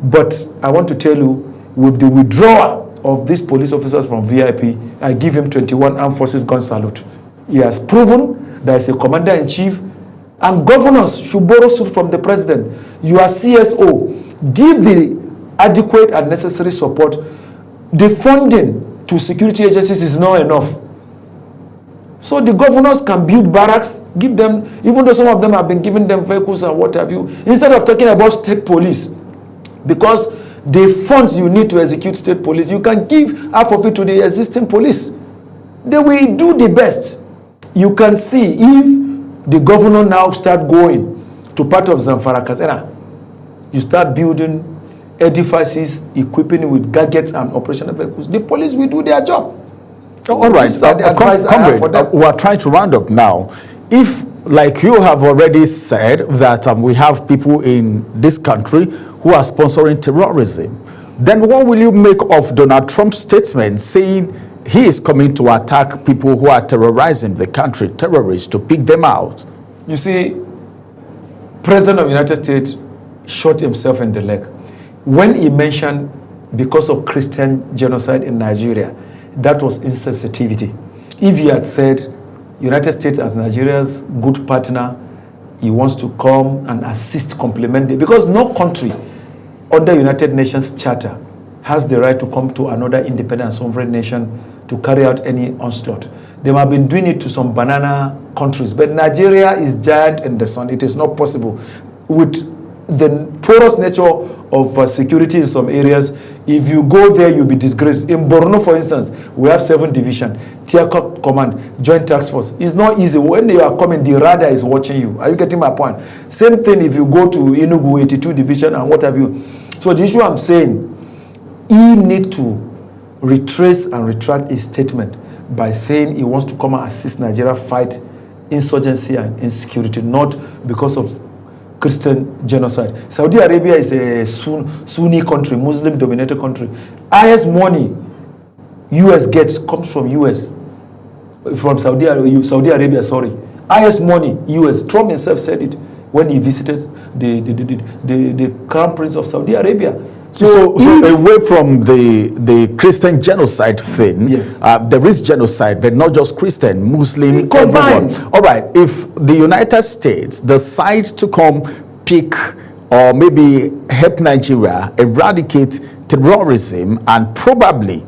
But I want to tell you, with the withdrawal of these police officers from VIP, I give him 21 Armed Forces gun salute. He has proven that he's a Commander-in-Chief, and governors should borrow suit from the President. You are CSO. Give the adequate and necessary support. The funding to security agencies is not enough. So the governors can build barracks, give them, even though some of them have been giving them vehicles and what have you, instead of talking about state police. Because the funds you need to execute state police, you can give half of it to the existing police. They will do the best. You can see if the governor now start going to part of Zamfara Kazera, you start building edifices, equipping it with gadgets and operational vehicles, the police will do their job. All right, comrade, we are trying to round up now. If, like you have already said, that we have people in this country who are sponsoring terrorism, then what will you make of Donald Trump's statement saying he is coming to attack people who are terrorizing the country, terrorists, to pick them out? You see, President of the United States shot himself in the leg when he mentioned because of Christian genocide in Nigeria. That was insensitivity. If he had said United States as Nigeria's good partner, he wants to come and assist, complement it, because no country under United Nations Charter has the right to come to another independent and sovereign nation to carry out any onslaught. They have been doing it to some banana countries, but Nigeria is giant in the sun. It is not possible. With the porous nature of security in some areas, if you go there, you'll be disgraced. In Borno, for instance, we have 7th Division, Tier Command, Joint Task Force. It's not easy. When you are coming, the radar is watching you. Are you getting my point? Same thing if you go to Enugu 82 Division and what have you. So the issue I'm saying, he need to retrace and retract his statement by saying he wants to come and assist Nigeria fight insurgency and insecurity, not because of Christian genocide. Saudi Arabia is a Sunni country, Muslim-dominated country. Highest money U.S. gets comes from Saudi Arabia. Highest money U.S. Trump himself said it when he visited the Crown Prince of Saudi Arabia. So away from the Christian genocide thing, yes. There is genocide, but not just Christian, Muslim, everyone. All right, if the United States decides to come pick or maybe help Nigeria eradicate terrorism and probably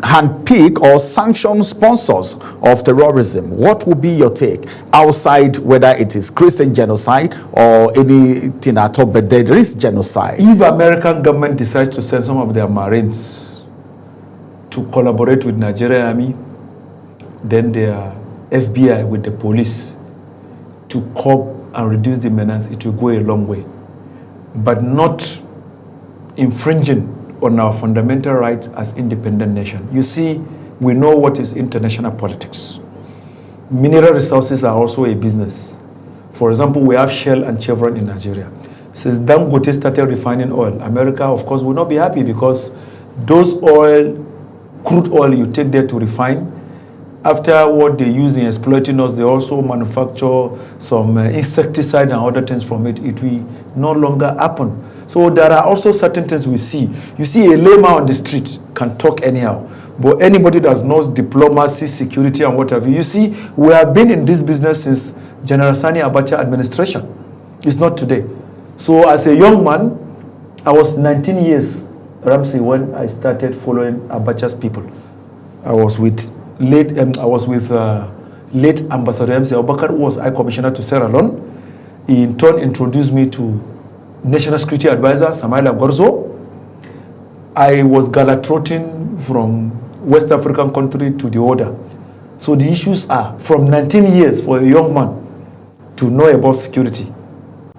handpick or sanction sponsors of terrorism, what would be your take outside whether it is Christian genocide or anything at all, but there is genocide? If American government decides to send some of their Marines to collaborate with Nigerian army, then their FBI with the police to curb and reduce the menace, it will go a long way. But not infringing on our fundamental rights as independent nation. You see, we know what is international politics. Mineral resources are also a business. For example, we have Shell and Chevron in Nigeria. Since Dangote started refining oil, America, of course, will not be happy because those crude oil you take there to refine, after what they use in exploiting us, they also manufacture some insecticide and other things from it. It will no longer happen. So there are also certain things we see. You see a layman on the street can talk anyhow. But anybody that knows diplomacy, security, and what have you, you see, we have been in this business since General Sani Abacha administration. It's not today. So as a young man, I was 19 years, Ramsey, when I started following Abacha's people. I was with late Ambassador M.C. Abubakar, who was High Commissioner to Sierra Leone. He in turn introduced me to National Security Advisor Samaila Gorzo. I was galactroting from West African country to the order. So the issues are from 19 years for a young man to know about security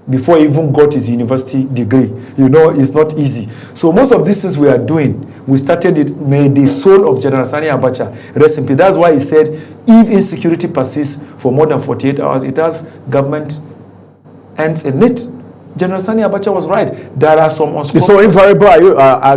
before he even got his university degree. You know, it's not easy. So most of these things we are doing, we started it. May the soul of General Sani Abacha rest in peace. That's why he said, if insecurity persists for more than 48 hours, it has government ends in it. General Sani Abacha was right. There are some so invariable.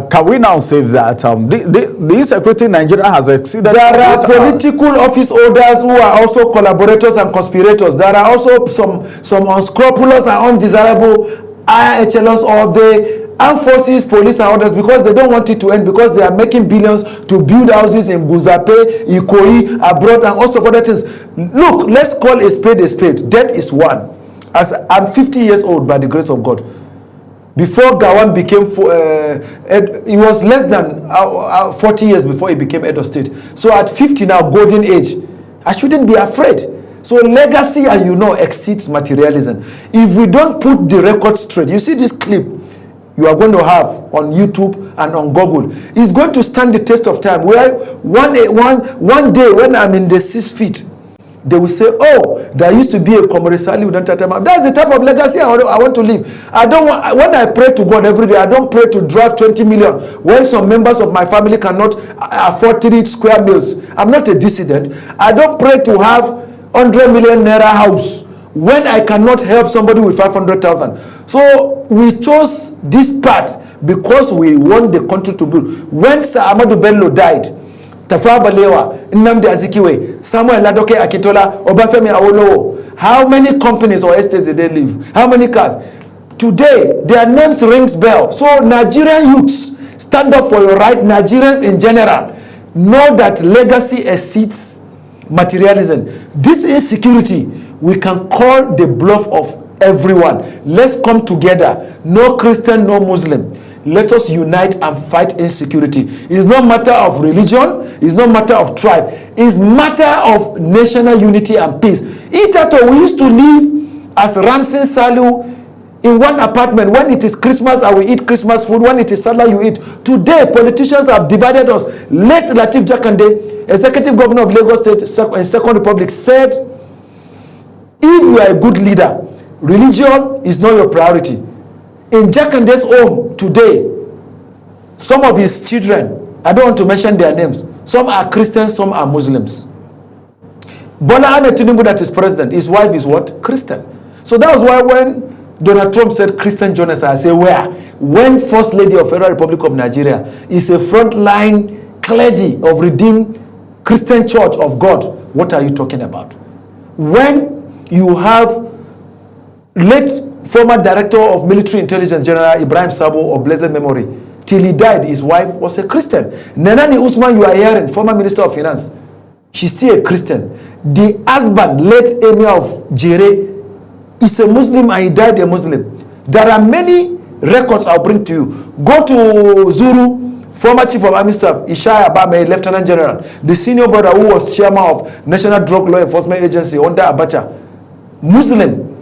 Can we now say that the insecurity in Nigeria has exceeded? There are political office holders who are also collaborators and conspirators. There are also some unscrupulous and undesirable IHLs of the armed forces, police and others, because they don't want it to end, because they are making billions to build houses in Guzape, Ikoyi, abroad, and all sorts of other things. Look, let's call a spade a spade. Death is one. As I'm 50 years old by the grace of God. Before Gawan became, he was less than 40 years before he became head of state. So at 50 now, golden age, I shouldn't be afraid. So legacy, and exceeds materialism. If we don't put the record straight, you see this clip you are going to have on YouTube and on Google, it's going to stand the test of time. Where one day when I'm in the 6 feet, they will say, oh, there used to be a Comrade Saliu. That's the type of legacy I want to live. When I pray to God every day, I don't pray to drive 20 million when some members of my family cannot afford 3 square meals. I'm not a dissident. I don't pray to have 100 million naira house when I cannot help somebody with 500,000. So we chose this path because we want the country to build. When Sir Ahmadu Bello died, Tafawa Balewa, Nnamdi Azikiwe, Samuel Ladoke Akintola, Obafemi Awolowo, how many companies or estates did they leave? How many cars? Today, their names rings bell. So Nigerian youths, stand up for your right. Nigerians in general know that legacy exceeds materialism. This insecurity, we can call the bluff of everyone. Let's come together. No Christian, no Muslim. Let us unite and fight insecurity. It's not matter of religion. It's not matter of tribe. It's matter of national unity and peace. Itato, we used to live as Ramsin Salu in one apartment. When it is Christmas, I will eat Christmas food. When it is Salah, you eat. Today, politicians have divided us. Late Lateef Jakande, Executive Governor of Lagos State and Second Republic, said, if you are a good leader, religion is not your priority. In Jakande's home today, some of his children, I don't want to mention their names, some are Christians, some are Muslims. Bola Ahmed Tinubu, that is president, his wife is what? Christian. So that was why when Donald Trump said Christian genocide, I say where? When First Lady of Federal Republic of Nigeria is a frontline clergy of Redeemed Christian Church of God, what are you talking about? When you have late former Director of Military Intelligence, General Ibrahim Sabo of blessed memory, till he died, his wife was a Christian. Nenani Usman, you are hearing, former Minister of Finance, she's still a Christian. The husband, late Emir of Jere, is a Muslim and he died a Muslim. There are many records I'll bring to you. Go to Zuru, former Chief of Army Staff, Ishaya Abame, Lieutenant General, the senior brother who was chairman of National Drug Law Enforcement Agency under Abacha, Muslim.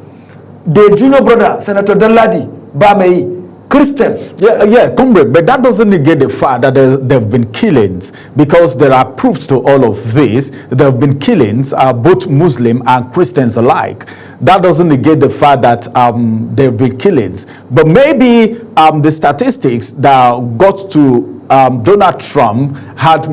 The junior brother, Senator Danladi Bamei, Christian. Yeah, comrade, but that doesn't negate the fact that there have been killings, because there are proofs to all of this. There have been killings, both Muslim and Christians alike. That doesn't negate the fact that there have been killings. But maybe the statistics that got to Donald Trump had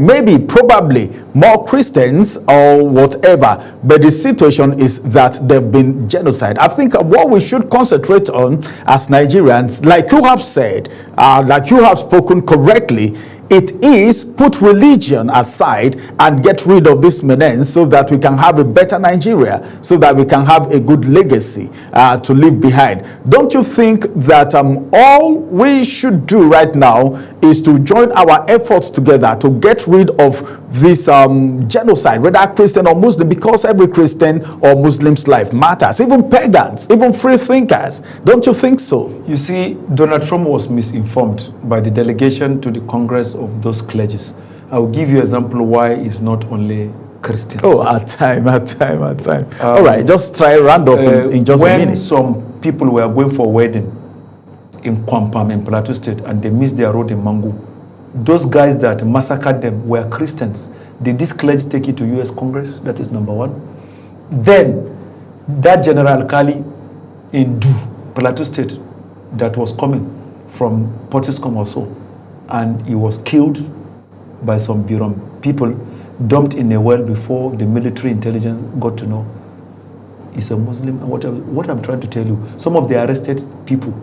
probably more Christians or whatever, but the situation is that there have been genocide. I think what we should concentrate on as Nigerians, like you have said, like you have spoken correctly, it is put religion aside and get rid of this menace so that we can have a better Nigeria, so that we can have a good legacy to leave behind. Don't you think that all we should do right now is to join our efforts together to get rid of this genocide, whether Christian or Muslim, because every Christian or Muslim's life matters, even pagans, even free thinkers. Don't you think so? You see, Donald Trump was misinformed by the delegation to the Congress of those clergies. I will give you an example why it's not only Christians. Oh, at time. All right, just try round up in just a minute. When some people were going for a wedding in Kwampam in Plateau State and they missed their road in Mangu, those guys that massacred them were Christians. Did this clergy take it to U.S. Congress? That is number one. Then, that General Kali in Du, Plateau State, that was coming from Pottiscom also, and he was killed by some Birom people, dumped in a well before the military intelligence got to know he's a Muslim. And what I'm trying to tell you, some of the arrested people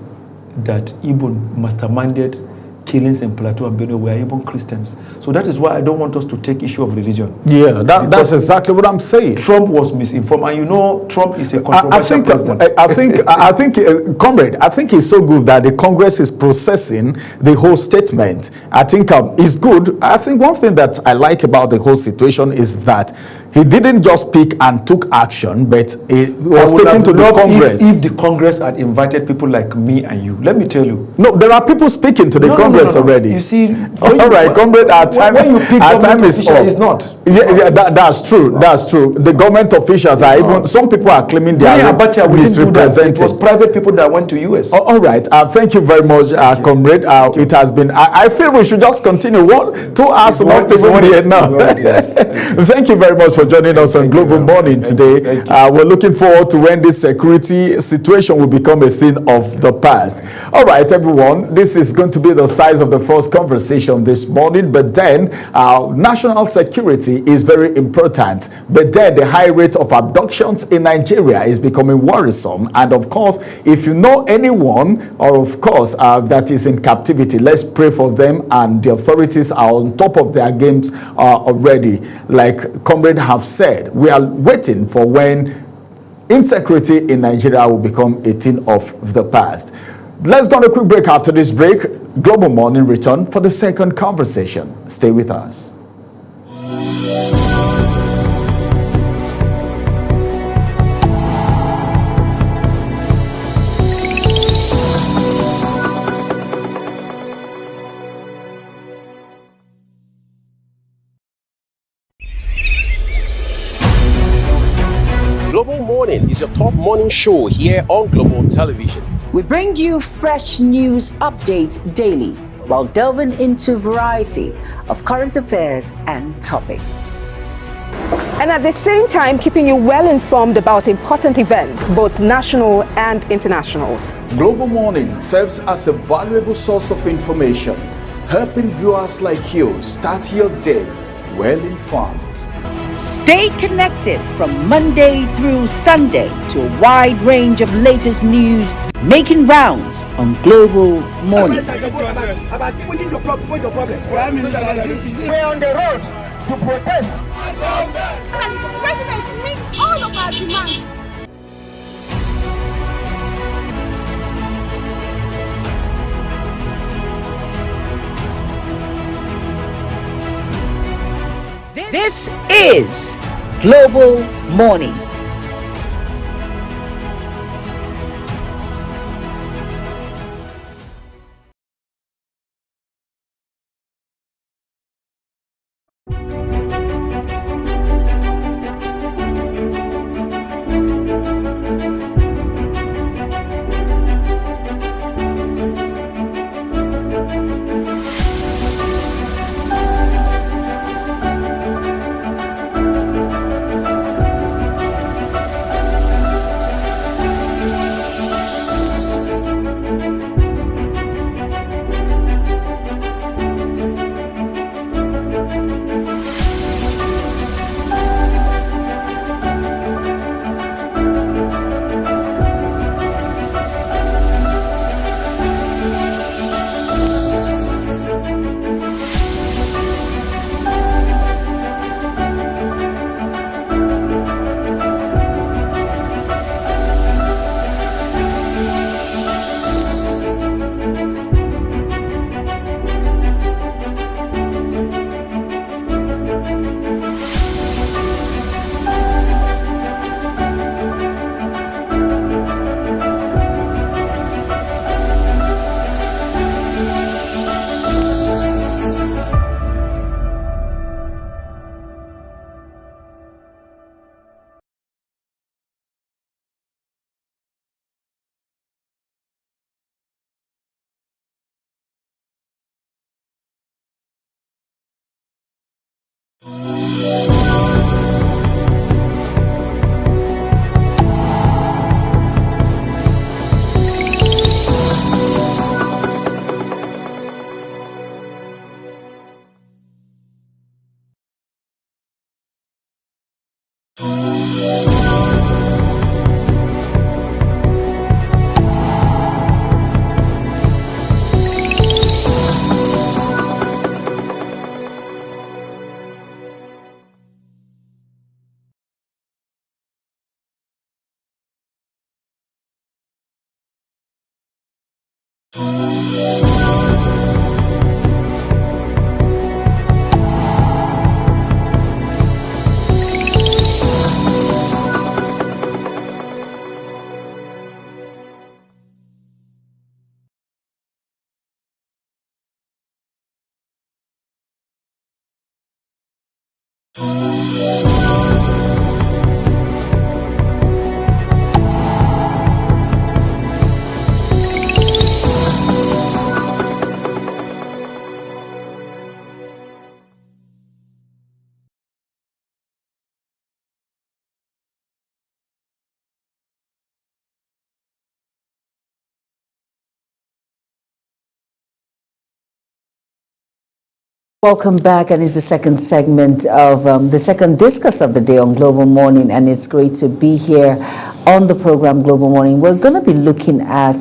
that even masterminded killings in Plateau and Benue were even Christians. So that is why I don't want us to take issue of religion. Yeah, that's exactly what I'm saying. Trump was misinformed, and you know Trump is a controversial president. I think, comrade, I think it's so good that the Congress is processing the whole statement. I think it's good. I think one thing that I like about the whole situation is that he didn't just speak and took action, but it was taken to the Congress. If the Congress had invited people like me and you, let me tell you. No, there are people speaking to the Congress already. You see, all right, comrade, our time is up. Is not. Yeah, that's true. That's true. The government officials are even, some people are claiming they are misrepresented. It was private people that went to US. All right. Thank you very much, comrade. It has been, I feel we should just continue. 2 hours not even here now. Thank you very much for joining us on Global Morning today. We're looking forward to when this security situation will become a thing of the past. All right, everyone, this is going to be the size of the first conversation this morning, but then national security is very important. But then the high rate of abductions in Nigeria is becoming worrisome. And of course, if you know anyone, or of course, that is in captivity, let's pray for them, and the authorities are on top of their games already. Like Comrade have said, we are waiting for when insecurity in Nigeria will become a thing of the past. Let's go on a quick break. After this break, Global Morning return for the second conversation. Stay with us. Global Morning is your top morning show here on Global Television. We bring you fresh news updates daily while delving into a variety of current affairs and topics. And at the same time, keeping you well informed about important events, both national and international. Global Morning serves as a valuable source of information, helping viewers like you start your day well informed. Stay connected from Monday through Sunday to a wide range of latest news making rounds on Global Morning. We're on the road to protest. And the president meets all of our demands. This is Global Morning. Welcome back, and it's the second segment of the second discuss of the day on Global Morning, and it's great to be here on the program Global Morning. We're going to be looking at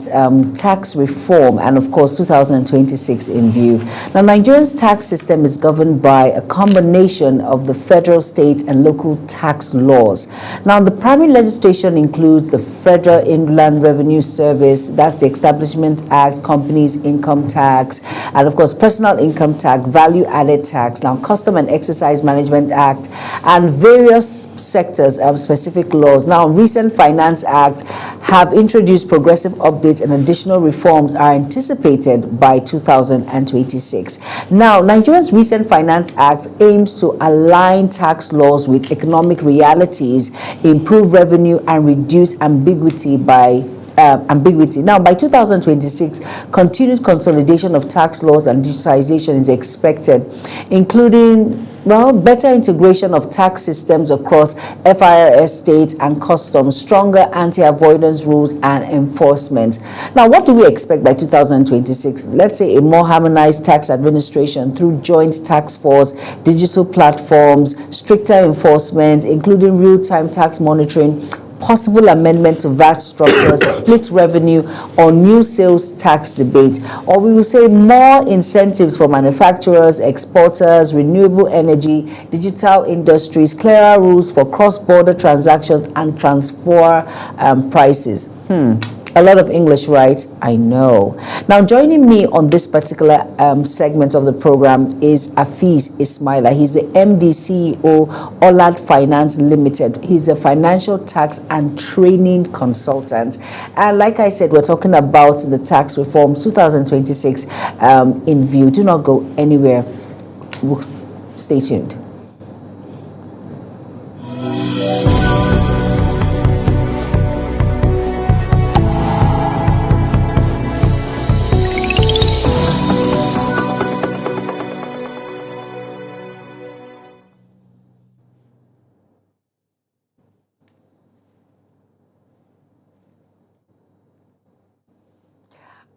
tax reform and, of course, 2026 in view. Now, Nigeria's tax system is governed by a combination of the federal, state, and local tax laws. Now, the primary legislation includes the Federal Inland Revenue Service, that's the Establishment Act, Companies Income Tax, and, of course, Personal Income Tax, Value-Added Tax, now Custom and Excise Management Act, and various sectors of specific laws. Now, recent Finance Act have introduced progressive updates, and additional reforms are anticipated by 2026. Now, Nigeria's recent Finance Act aims to align tax laws with economic realities, improve revenue, and reduce ambiguity. Now, by 2026, continued consolidation of tax laws and digitization is expected, including, well, better integration of tax systems across FIRS, state, and customs, stronger anti-avoidance rules and enforcement. Now, what do we expect by 2026? Let's say a more harmonized tax administration through joint tax force, digital platforms, stricter enforcement, including real-time tax monitoring, possible amendment to VAT structures, split revenue, or new sales tax debate. Or we will say more incentives for manufacturers, exporters, renewable energy, digital industries, clearer rules for cross-border transactions, and transfer prices. A lot of English, right? I know. Now, joining me on this particular segment of the program is Afeez Ismaila. He's the MD CEO, Ollad Finance Limited. He's a financial tax and training consultant. And like I said, we're talking about the tax reform 2026 in view. Do not go anywhere. Stay tuned.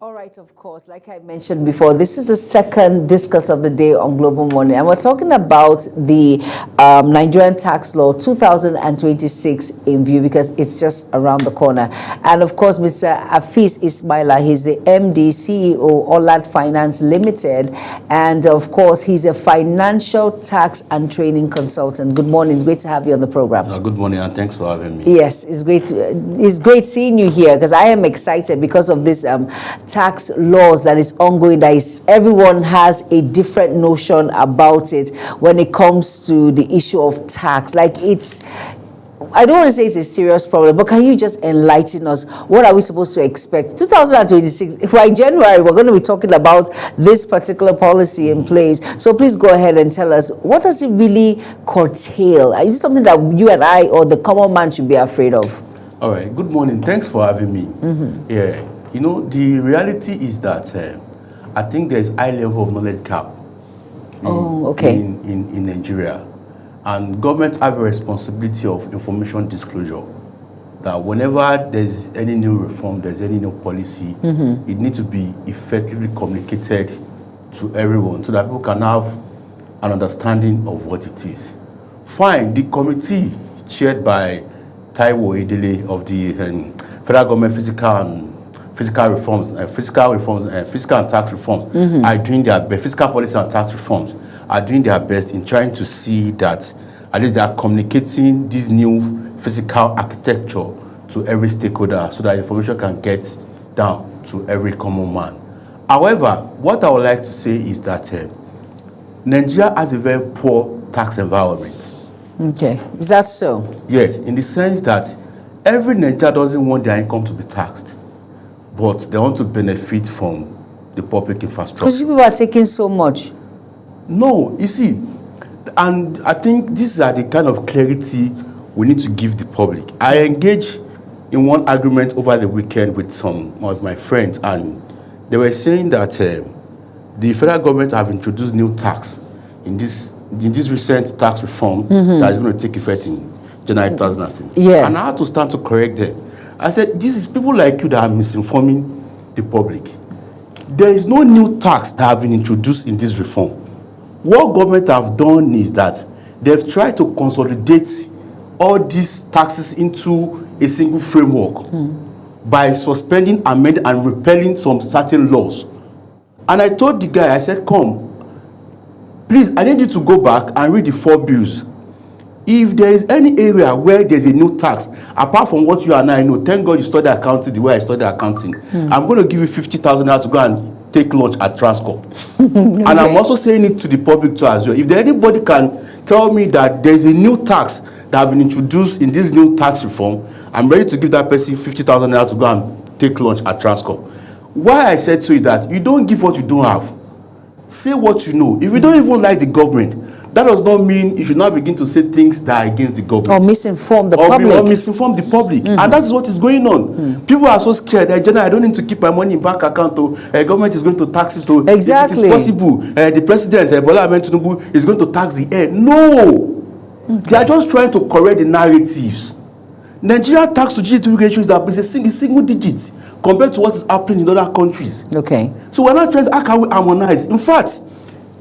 All right, of course, like I mentioned before, this is the second discuss of the day on Global Morning, and we're talking about the Nigerian tax law 2026 in view, because it's just around the corner. And of course, Mr. Afeez Ismaila, he's the MD, CEO, Ollad Finance Limited, and of course, he's a financial tax and training consultant. Good morning, it's great to have you on the program. Good morning, and thanks for having me. Yes, it's great seeing you here, because I am excited because of this tax laws that is ongoing. That is, everyone has a different notion about it when it comes to the issue of tax. Like, it's, I don't want to say it's a serious problem, but can you just enlighten us? What are we supposed to expect? 2026, if we're in January, we're going to be talking about this particular policy in place. So please go ahead and tell us, what does it really curtail? Is it something that you and I or the common man should be afraid of? All right, good morning. Thanks for having me. Yeah, you know, the reality is that I think there's high level of knowledge gap in Nigeria. And government have a responsibility of information disclosure. That whenever there's any new reform, there's any new policy, it needs to be effectively communicated to everyone so that people can have an understanding of what it is. Fine, the committee chaired by Taiwo Edele of the Federal Government Fiscal and tax reforms are doing their best. Fiscal policy and tax reforms are doing their best in trying to see that at least they are communicating this new fiscal architecture to every stakeholder so that information can get down to every common man. However, what I would like to say is that Nigeria has a very poor tax environment. Okay, is that so? Yes, in the sense that every Nigerian doesn't want their income to be taxed, but they want to benefit from the public infrastructure. Because people are taking so much. No, you see, and I think these are the kind of clarity we need to give the public. I engaged in one argument over the weekend with some of my friends, and they were saying that the federal government have introduced new tax in this recent tax reform that is going to take effect in January 2006. Yes. And I had to stand to correct them. I said, this is people like you that are misinforming the public. There is no new tax that have been introduced in this reform. What government have done is that they've tried to consolidate all these taxes into a single framework by suspending, amending, and repealing some certain laws. And I told the guy, I said, come, please, I need you to go back and read the 4 bills. If there is any area where there's a new tax, apart from what you and I know, thank God you studied accounting the way I studied accounting, I'm going to give you 50,000 to go and take lunch at Transcorp. And I'm also saying it to the public too as well. If there anybody can tell me that there's a new tax that have been introduced in this new tax reform, I'm ready to give that person 50,000 to go and take lunch at Transcorp. Why I said so is that you don't give what you don't have. Say what you know. If you don't even like the government, that does not mean you should not begin to say things that are against the government. Or misinform the public. Or misinform the public. And that is what is going on. People are so scared. I don't need to keep my money in bank account. Government is going to tax it. Exactly. It is possible. The president, Bola Ahmed Tinubu, is going to tax the air. No. They are just trying to correct the narratives. Nigeria tax to GDP ratio is a single digit compared to what is happening in other countries. Okay. So we're not trying to, how can we harmonize? In fact,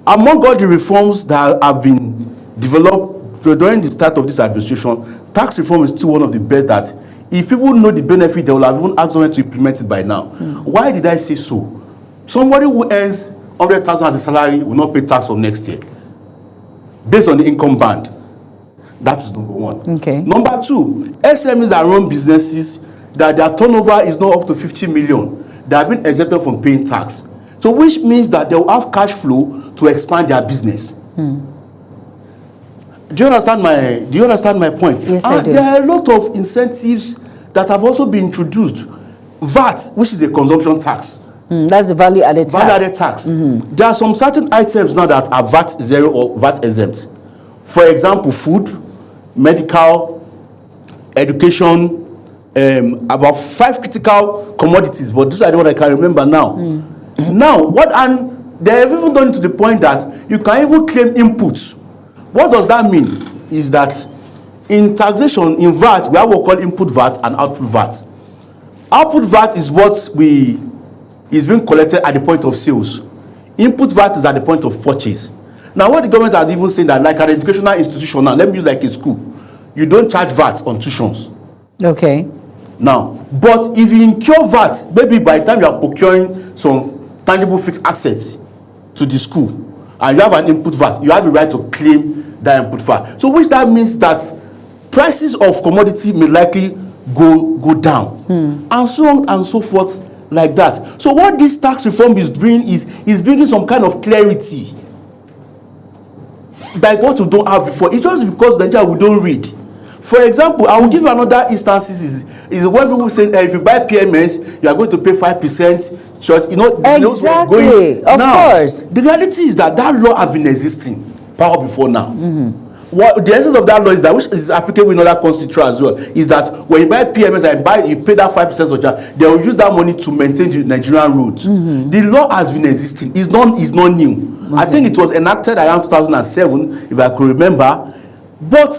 among all the reforms that have been developed during the start of this administration, tax reform is still one of the best that if people know the benefit, they will have even asked them to implement it by now. Why did I say so? Somebody who earns 100,000 as a salary will not pay tax for next year, based on the income band. That is number one. Okay. Number two, SMEs that run businesses that their turnover is not up to 50 million. They have been exempted from paying tax. So which means that they will have cash flow to expand their business. Do you understand my point? Yes, I do. There are a lot of incentives that have also been introduced. VAT, which is a consumption tax. That's the value added tax. Value added tax. There are some certain items now that are VAT zero or VAT exempt. For example, food, medical, education, about 5 critical commodities, but those are the ones I can remember now. Now, and they have even done it to the point that you can even claim inputs. What does that mean? Is that in taxation, in VAT, we have what we call input VAT and output VAT. Output VAT is what is being collected at the point of sales. Input VAT is at the point of purchase. Now, what the government has even said that, like an educational institution, now let me use like a school, you don't charge VAT on tuitions. Okay. Now, but if you incur VAT, maybe by the time you are procuring some tangible fixed assets to the school, and you have an input VAT, you have the right to claim that input VAT. So, which that means that prices of commodity may likely go down, and so on and so forth, like that. So, what this tax reform is doing is bringing some kind of clarity. Like what we don't have before. It's just because Nigeria we don't read. For example, I will give you another instances is when people say if you buy PMS, you are going to pay 5% short. Exactly. Of course. The reality is that law has been existing before now. What the essence of that law is that, which is applicable in other constitutions as well, is that when you buy PMS and you pay that 5% surcharge, they will use that money to maintain the Nigerian roads. The law has been existing. It's not new. I think it was enacted around 2007, if I could remember. But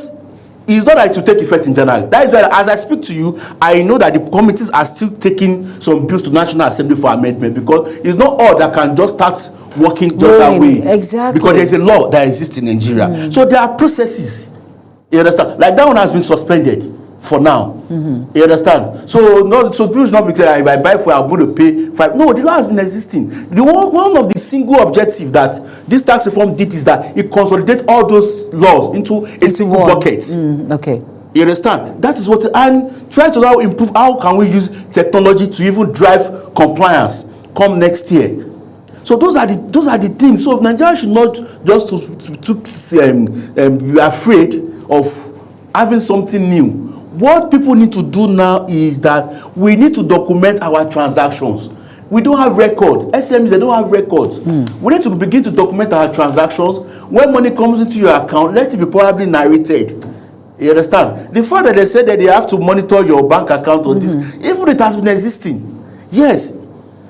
it's not like to take effect in January. That is why, as I speak to you, I know that the committees are still taking some bills to National Assembly for amendment, because it's not all that can just start working just that way. Exactly. Because there's a law that exists in Nigeria. So there are processes. You understand? Like that one has been suspended for now. You understand? So people should not be saying, if I buy for, I'm going to pay 5. No, the law has been existing. One of the single objectives that this tax reform did is that it consolidates all those laws into a single bucket. Okay. You understand? That is what, and try to now improve how can we use technology to even drive compliance come next year. So those are the things. So Nigeria should not just be afraid of having something new. What people need to do now is that we need to document our transactions. We don't have records. SMEs, they don't have records. We need to begin to document our transactions. When money comes into your account, let it be probably narrated. You understand? The fact that they said that they have to monitor your bank account or this, even it has been existing. Yes.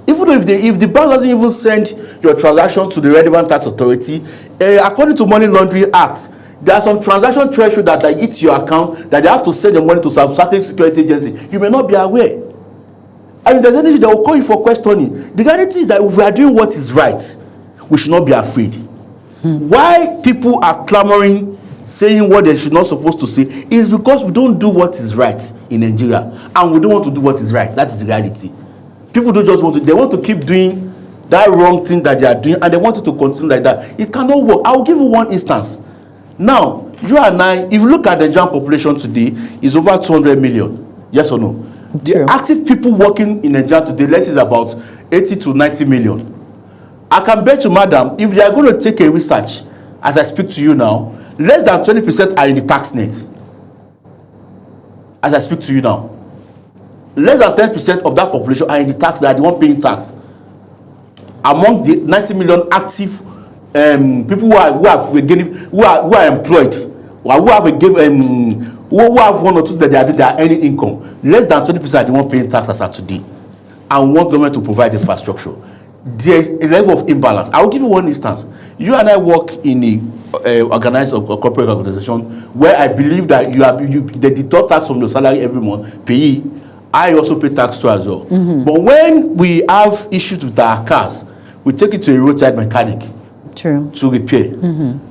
Even though if the bank doesn't even send your transaction to the relevant tax authority, according to Money Laundering Act, there are some transaction threshold that hit your account that they have to send the money to some certain security agency. You may not be aware. And if there's any issue, they will call you for questioning. The reality is that if we are doing what is right, we should not be afraid. Why people are clamoring, saying what they should not supposed to say, is because we don't do what is right in Nigeria, and we don't want to do what is right. That is the reality. People don't just want to, they want to keep doing that wrong thing that they are doing, and they want it to continue like that. It cannot work. I will give you one instance. Now, you and I, if you look at the Nigerian population today, is over 200 million. Yes or no? The active people working in Nigeria today, let's say, is about 80 to 90 million. I can bet you, madam, if they are going to take a research, as I speak to you now, less than 20% are in the tax net. As I speak to you now, less than 10% of that population are in the tax, they are the one paying tax. Among the 90 million active people who are employed, who have one or two that they are earning income, less than 20% are the one paying tax as of today, and want government to provide infrastructure. There is a level of imbalance. I will give you one instance. You and I work in a organized or corporate organization where I believe that they deduct tax from your salary every month, pay. I also pay tax too as well. But when we have issues with our cars, we take it to a roadside mechanic to repair.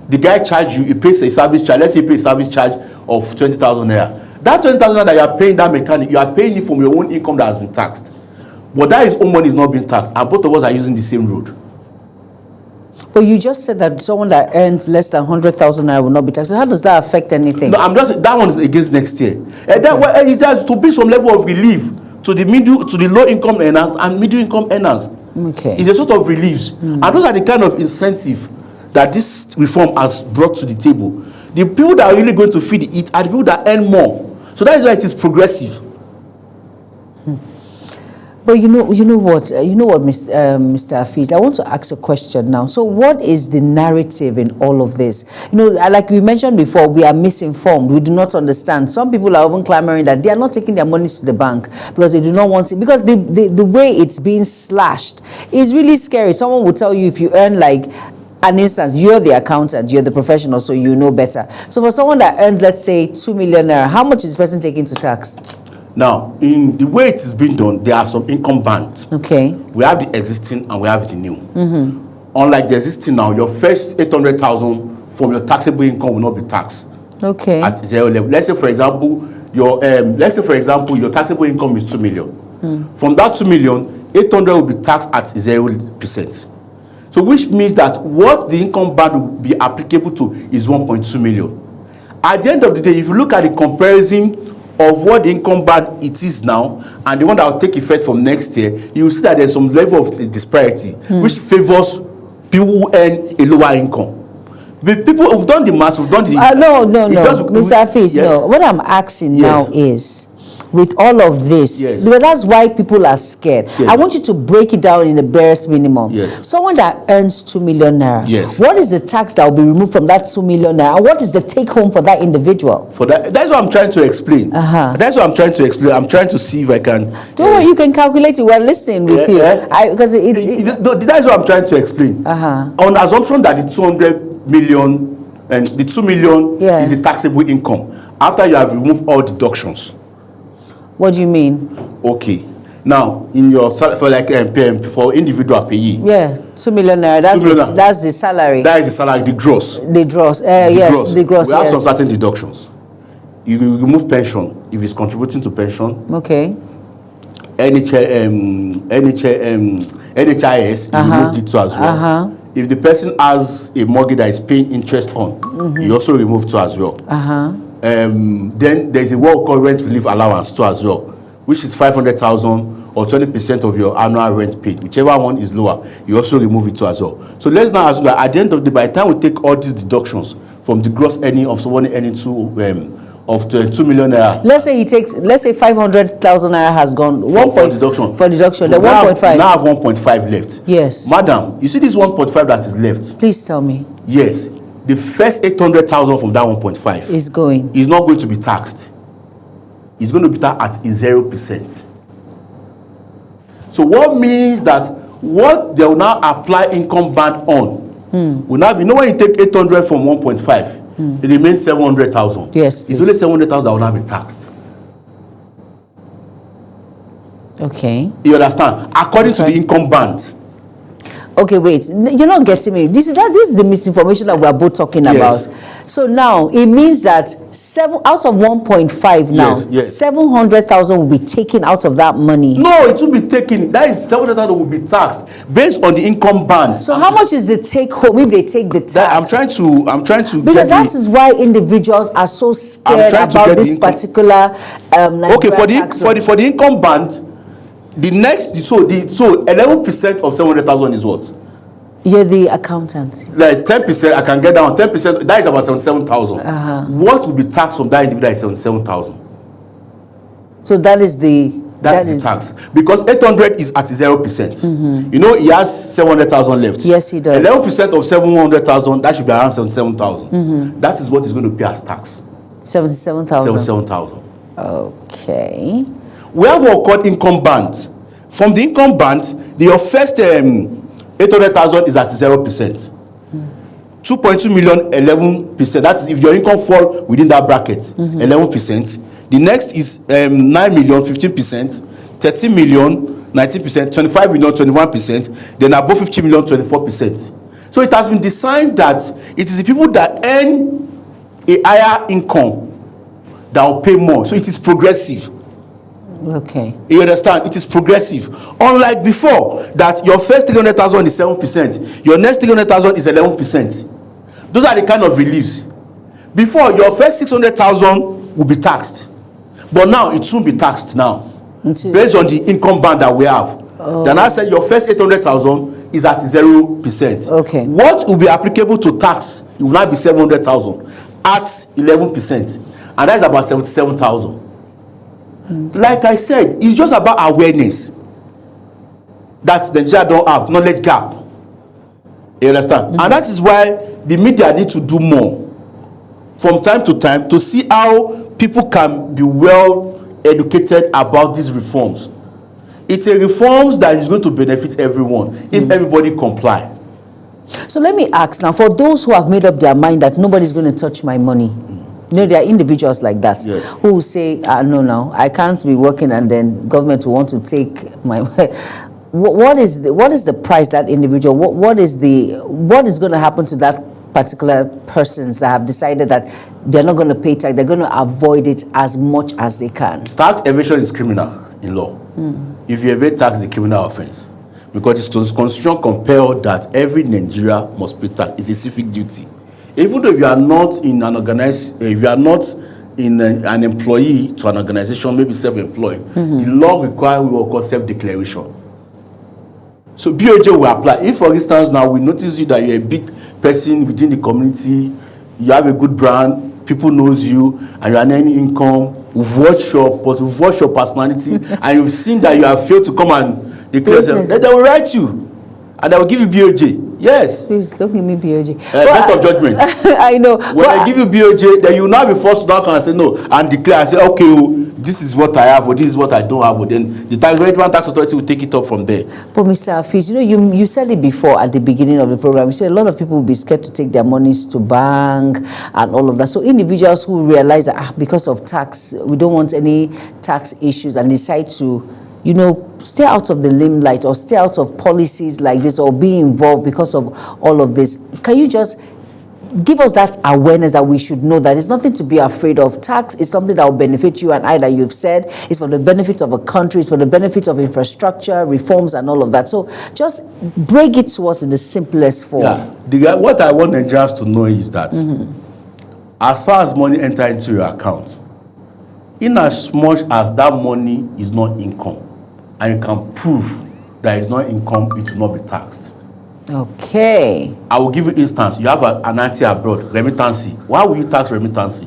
The guy charge you, he pays a service charge. Let's say he pays a service charge of 20,000 naira. That 20,000 naira that you are paying that mechanic, you are paying it from your own income that has been taxed. But that his own money is not being taxed, and both of us are using the same road. But you just said that someone that earns less than 100,000 naira will not be taxed. So how does that affect anything? No, that one is against next year. And that is there to be some level of relief to the low income earners and middle income earners. Okay. It's a sort of relief. And those are the kind of incentive that this reform has brought to the table. The people that are really going to feed it are the people that earn more. So that is why it is progressive. But you know what, Mr. Afeez, I want to ask a question now. So what is the narrative in all of this? Like we mentioned before, we are misinformed. We do not understand. Some people are even clamoring that they are not taking their money to the bank because they do not want it. Because the way it's being slashed is really scary. Someone will tell you if you earn like an instance, you're the accountant, you're the professional, so you know better. So for someone that earned, let's say, 2 million naira, how much is this person taking to tax? Now, in the way it is being done, there are some income bands. Okay. We have the existing and we have the new. Unlike the existing now, your first 800,000 from your taxable income will not be taxed. Okay. At zero level. Let's say, for example, your taxable income is 2 million. From that 2 million, 800 will be taxed at 0%. So, which means that what the income band will be applicable to is 1.2 million. At the end of the day, if you look at the comparison of what the income band it is now and the one that will take effect from next year, you will see that there's some level of disparity which favors people who earn a lower income. But people who've done the math, who've done the no, Mr. Afeez, yes. No. What I'm asking now is, with all of this, because that's why people are scared. I want you to break it down in the barest minimum. Someone that earns 2 million naira, what is the tax that will be removed from that 2 million naira? And what is the take home for that individual? That's what I'm trying to explain. That's what I'm trying to explain. I'm trying to see if I can. Don't worry, you can calculate it. We're listening with you. Because that's what I'm trying to explain. On assumption that the 200 million and the 2 million is the taxable income after you have removed all deductions. What do you mean? Okay. Now, in your for individual payee. 2 million naira. That's the salary. That is the salary, the gross. The gross. The gross. We have some certain deductions. You remove pension if it's contributing to pension. Okay. NHIS, you remove it too as well. If the person has a mortgage that is paying interest on, you also remove too as well. Then there's a what we call rent relief allowance too as well, which is 500,000 or 20% of your annual rent paid. Whichever one is lower, you also remove it too as well. So let's now assume that at the end of the day, by the time we take all these deductions from the gross earning of someone earning of 2 million naira. Let's say 500,000 naira has gone. For deduction. For deduction, the 1.5. Now have 1.5 left. Yes. Madam, you see this 1.5 that is left? Please tell me. Yes. The first 800,000 from that 1.5 is not going to be taxed. It's going to be taxed at 0%. So what means that what they will now apply income band on will now be, when you take 800 from 1.5, it remains 700,000. Yes, please. It's only 700,000 that will now be taxed. Okay. You understand? According to the income band. Okay, wait. You're not getting me. This is the misinformation that we're both talking about. So now it means that 7 out of 1.5 now, 700,000 will be taken out of that money. No, it will be taken. That is 700,000 will be taxed based on the income band. So how much is the take home if they take the tax? I'm trying to because that is why individuals are so scared about this particular okay, for the income band. The next, so 11% of 700,000 is what? You're the accountant. Like 10%, I can get down 10%. That is about 77,000. What will be taxed from that individual is 77,000. So that is the tax because 800 is at 0%. You know he has 700,000 left. Yes, he does. 11% of 700,000, that should be around 77,000. That is what is going to pay as tax. 77,000. 77,000. Okay. We have what called income band. From the income band, your first 800,000 is at 0%. 2.2 million, 11%. That is if your income fall within that bracket, 11%. The next is 9 million, 15%. 13 million, 19%. 25 million, 21%. Then above 50 million, 24%. So it has been designed that it is the people that earn a higher income that will pay more. So it is progressive. Okay. You understand? It is progressive. Unlike before, that your first 300,000 is 7%, your next 300,000 is 11%. Those are the kind of reliefs. Before, your first 600,000 will be taxed, but now it won't be taxed now, based on the income band that we have. Then I said your first 800,000 is at 0%. Okay. What will be applicable to tax? It will not be 700,000 at 11%, and that is about 77,000. Like I said, it's just about awareness that Nigeria don't have, knowledge gap. You understand? And that is why the media need to do more from time to time to see how people can be well educated about these reforms. It's a reforms that is going to benefit everyone if everybody comply. So let me ask now, for those who have made up their mind that nobody's going to touch my money, you know, there are individuals like that who will say, no, I can't be working, and then government will want to take my. What is the price that individual? What is going to happen to that particular persons that have decided that they're not going to pay tax? They're going to avoid it as much as they can. Tax evasion is criminal in law. If you evade tax, it's a criminal offense because the constitution compelled that every Nigeria must pay tax. It's a civic duty. Even though if you are not in an organized, if you are not in an employee to an organization, maybe self-employed, the law requires what we call self-declaration. So BOJ will apply. If, for instance, now we notice you that you're a big person within the community, you have a good brand, people knows you, and you are earning income, we've watched your personality, and you've seen that you have failed to come and declare them, then they will write you, and they will give you BOJ. Yes. Please don't give me BOJ. Best of judgment. I know. When I give you BOJ, then you will now be forced to now come and say no and declare and say, okay, this is what I have, or this is what I don't have, or then the tax authority will take it up from there. But Mr. Hafiz, you said it before at the beginning of the program. You said a lot of people will be scared to take their monies to bank and all of that. So individuals who realize that because of tax, we don't want any tax issues and decide to, stay out of the limelight or stay out of policies like this or be involved because of all of this. Can you just give us that awareness that we should know that it's nothing to be afraid of? Tax is something that will benefit you and I, that you've said. It's for the benefit of a country. It's for the benefit of infrastructure, reforms, and all of that. So just break it to us in the simplest form. Yeah. What I want Nigerians to know is that as far as money enters into your account, In as much as that money is not income, and you can prove that it's not income, it will not be taxed. Okay. I will give you instance. You have an auntie abroad, remittance. Why will you tax remittance?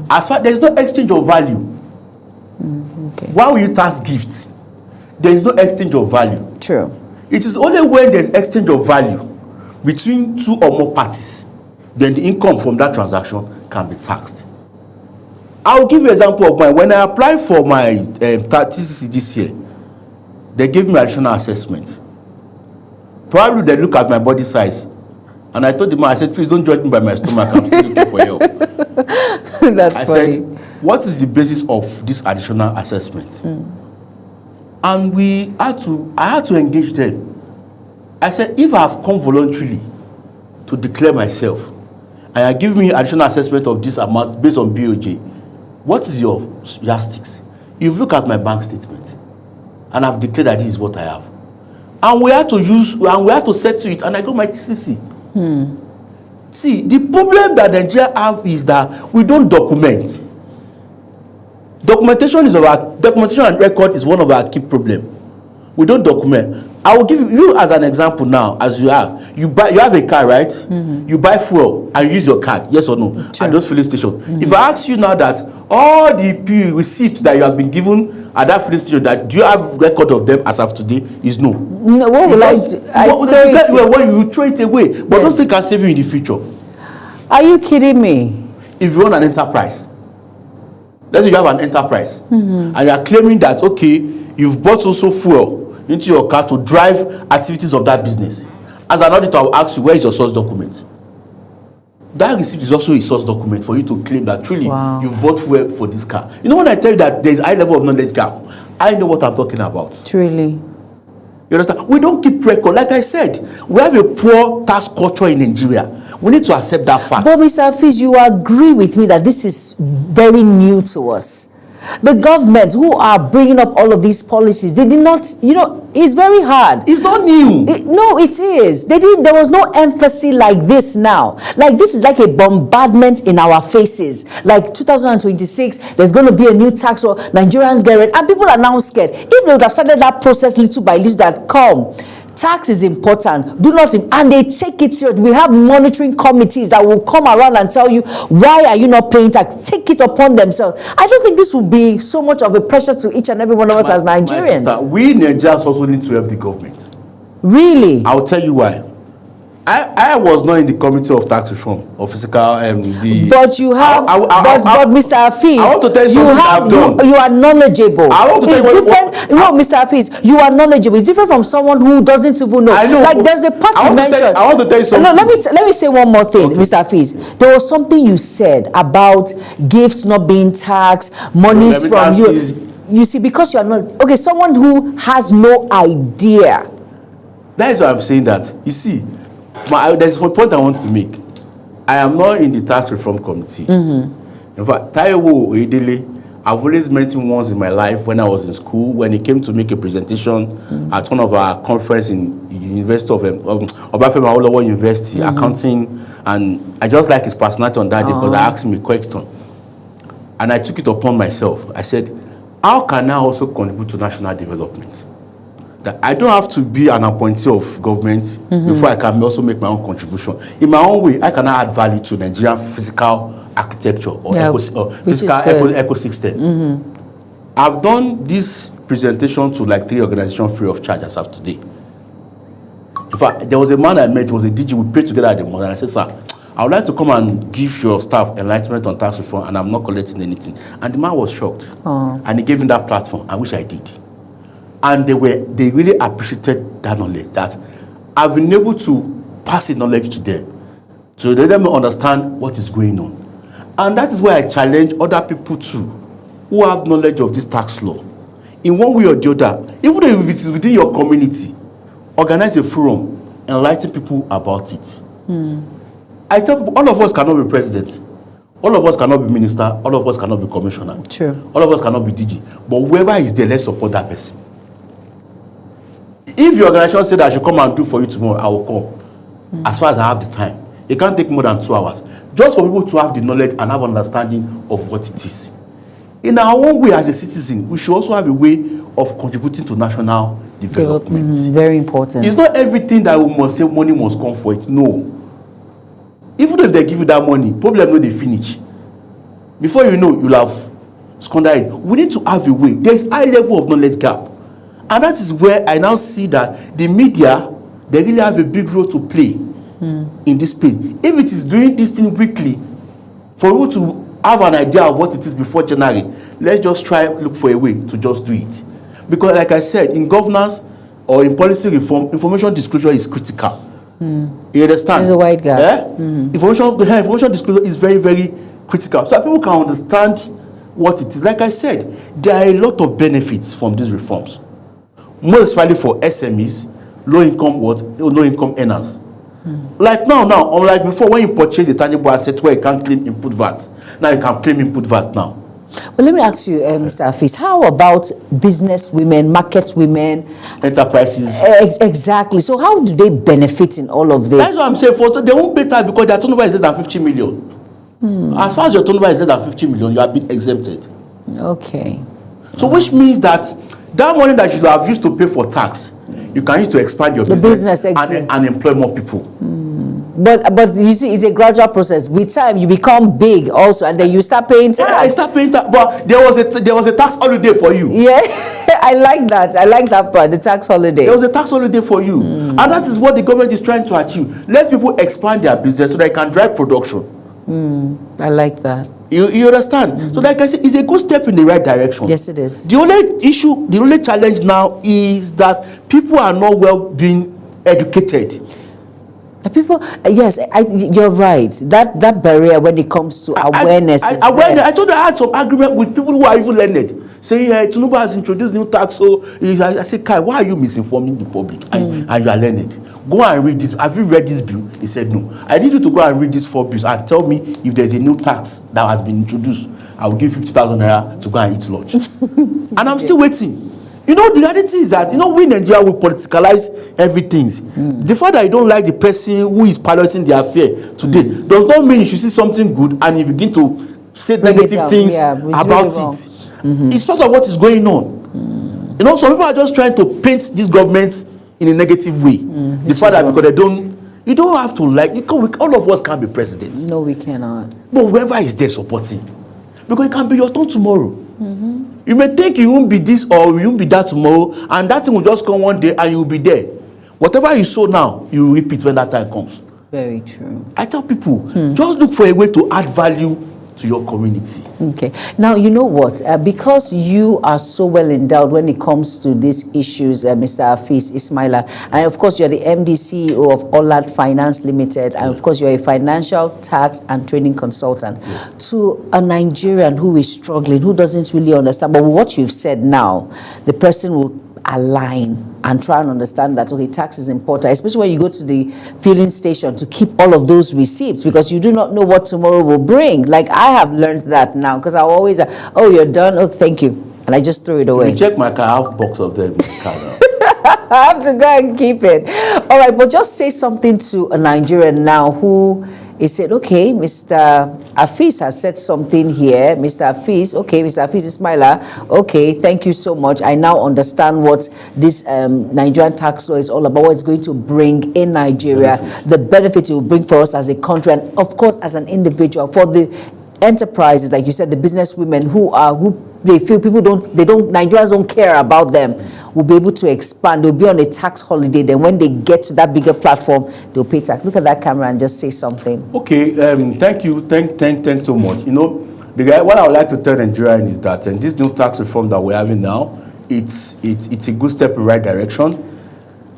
As far there is no exchange of value. Okay. Why will you tax gifts? There is no exchange of value. True. It is only when there's exchange of value between two or more parties, then the income from that transaction can be taxed. I'll give you an example of mine. When I applied for my TCC this year, they gave me additional assessment. Probably they look at my body size, and I told the man, I said, please don't judge me by my stomach. I'm still looking for help. That's I funny. said, what is the basis of this additional assessment? And I had to engage them. I said, if I have come voluntarily to declare myself, and you give me additional assessment of this amount based on BOJ, what is your yardsticks? You've looked at my bank statement, and I've declared that this is what I have. And we had to settle it, and I got my TCC. See, the problem that Nigeria have is that we don't document. Documentation and record is one of our key problems. We don't document. I will give you as an example now, as you have. You have a car, right? You buy fuel and you use your card, yes or no, at those filling stations. If I ask you now that all the receipts that you have been given at that filling station, that do you have record of them as of today? Is no. No, what will I do? When you throw it away, but those things can save you in the future. Are you kidding me? If you own an enterprise, let's say you have an enterprise, and you are claiming that, okay, you've bought also fuel into your car to drive activities of that business. As an auditor, I will ask you, where is your source document? That receipt is also a source document for you to claim that truly you've bought fuel for this car. You know, when I tell you that there's a high level of knowledge gap, I know what I'm talking about. Truly. You understand? We don't keep record. Like I said, we have a poor tax culture in Nigeria. We need to accept that fact. But Mr. Hafiz, you agree with me that this is very new to us. The government who are bringing up all of these policies, they did not, it's very hard. It's not new. No, it is. There was no emphasis like this now. Like this is like a bombardment in our faces. Like 2026, there's going to be a new tax or Nigerians get it. And people are now scared. If they would have started that process little by little, that come. Tax is important. Do not, and they take it serious. We have monitoring committees that will come around and tell you, why are you not paying tax? Take it upon themselves. I don't think this will be so much of a pressure to each and every one of us as Nigerians. Sister, we Nigerians also need to help the government. Really? I'll tell you why. I was not in the committee of tax reform or fiscal But you have, but Mr. Hafiz, I want to tell you something I've done. You are knowledgeable. I want to tell you different. No, Mr. Hafiz, you are knowledgeable. It's different from someone who doesn't even know. I know. Like there's a part you mentioned. I want to tell you something. No, let me say one more thing, okay. Mr. Hafiz. There was something you said about gifts not being taxed, monies from you. You see, because you are not okay. Someone who has no idea. That is why I'm saying that. You see. There's a point I want to make. I am not in the tax reform committee. In fact, Taiwo Oedele, I've always met him once in my life when I was in school, when he came to make a presentation at one of our conference in the University of Obafemi Awolowo University, accounting, and I just like his personality on that day because I asked him a question. And I took it upon myself. I said, how can I also contribute to national development? That I don't have to be an appointee of government before I can also make my own contribution. In my own way, I can add value to Nigerian physical architecture or physical ecosystem. I've done this presentation to like 3 organizations free of charge as of today. In fact, there was a man I met, he was a DG, we prayed together at the morning, and I said, sir, I would like to come and give your staff enlightenment on tax reform, and I'm not collecting anything. And the man was shocked. And he gave me that platform, I wish I did. And they really appreciated that knowledge, that I've been able to pass the knowledge to them, to let them understand what is going on. And that is why I challenge other people too, who have knowledge of this tax law. In one way or the other, even if it is within your community, organize a forum, enlighten people about it. I tell people, all of us cannot be president. All of us cannot be minister. All of us cannot be commissioner. True. All of us cannot be DG. But whoever is there, let's support that person. If your organization said I should come and do for you tomorrow, I will come. As far as I have the time. It can't take more than 2 hours. Just for people to have the knowledge and have understanding of what it is. in our own way as a citizen, we should also have a way of contributing to national development. Very important. It's not everything that we must say money must come for it. No. Even if they give you that money, problem no they finish. Before you know, you'll have squandered it. We need to have a way. There's high level of knowledge gap. And that is where I now see that the media, they really have a big role to play in this space. If it is doing this thing weekly, for you to have an idea of what it is before January, let's just try look for a way to just do it. Because like I said, in governance or in policy reform, information disclosure is critical. You understand? There's a wide gap. Information disclosure is very, very critical. So people can understand what it is. Like I said, there are a lot of benefits from these reforms. Most especially for SMEs, low income earners. Like now, unlike before, when you purchase a tangible asset where you can't claim input VAT, now you can claim input VAT now. But let me ask you, Mr. Afeez, how about business women, market women, enterprises? Exactly. So how do they benefit in all of this? That's what I'm saying. For they won't pay tax because their turnover is less than 50 million. As far as your turnover is less than 50 million, you have been exempted. Okay. So which means that money that you have used to pay for tax, you can use to expand your business and employ more people. But you see, it's a gradual process. With time, you become big also, and then you start paying tax. Yeah, I start paying tax. But there was a tax holiday for you. Yeah, I like that. I like that part, the tax holiday. There was a tax holiday for you. And that is what the government is trying to achieve. Let people expand their business so they can drive production. I like that. You understand? So like I said, it's a good step in the right direction. Yes, it is. The only challenge now is that people are not well being educated. People, yes, you're right. That barrier when it comes to awareness is awareness. I told you I had some argument with people who are even learned. Saying, Tinubu has introduced new tax, so I said, Kai, why are you misinforming the public? And you are learned. Go and read this. Have you read this bill? He said, no. I need you to go and read these 4 bills and tell me if there's a new tax that has been introduced. I will give 50,000 naira to go and eat lunch. And I'm still waiting. You know, the reality is that, we in Nigeria will politicalize everything. The fact that you don't like the person who is piloting the affair today does not mean you should see something good and you begin to say negative things about it. It's part of what is going on. Some people are just trying to paint this government in a negative way. The fact that because you don't have to like, all of us can be presidents. No, we cannot. But whoever is there supporting, because it can be your turn tomorrow. You may think you won't be this or you won't be that tomorrow, and that thing will just come one day and you will be there. Whatever you sow now, you will repeat when that time comes. Very true. I tell people, just look for a way to add value to your community. Okay. Now, you know what? Because you are so well endowed when it comes to these issues, Mr. Afeez Ismaila, and of course, you're the MD CEO of Ollad Finance Limited, and of course, you're a financial tax and training consultant. To a Nigerian who is struggling, who doesn't really understand, but what you've said now, the person will align and try and understand that, okay, tax is important, especially when you go to the filling station to keep all of those receipts, because you do not know what tomorrow will bring. Like, I have learned that now, because I always, oh, you're done, oh, thank you, and I just throw it away. You check my car, I have a box of them. I have to go and keep it. All right, but just say something to a Nigerian now who is said, okay, Mr. Afeez has said something here. Mr. Afeez, okay, Mr. Afeez Ismaila, okay, thank you so much. I now understand what this Nigerian tax law is all about, what it's going to bring in Nigeria, the benefit it will bring for us as a country, and of course, as an individual, for the enterprises, like you said, the business women who they feel Nigerians don't care about them, will be able to expand. They'll be on a tax holiday. Then when they get to that bigger platform, they'll pay tax. Look at that camera and just say something. Okay, thank you. Thanks so much. What I would like to tell Nigerians is that this new tax reform that we're having now, it's a good step in the right direction.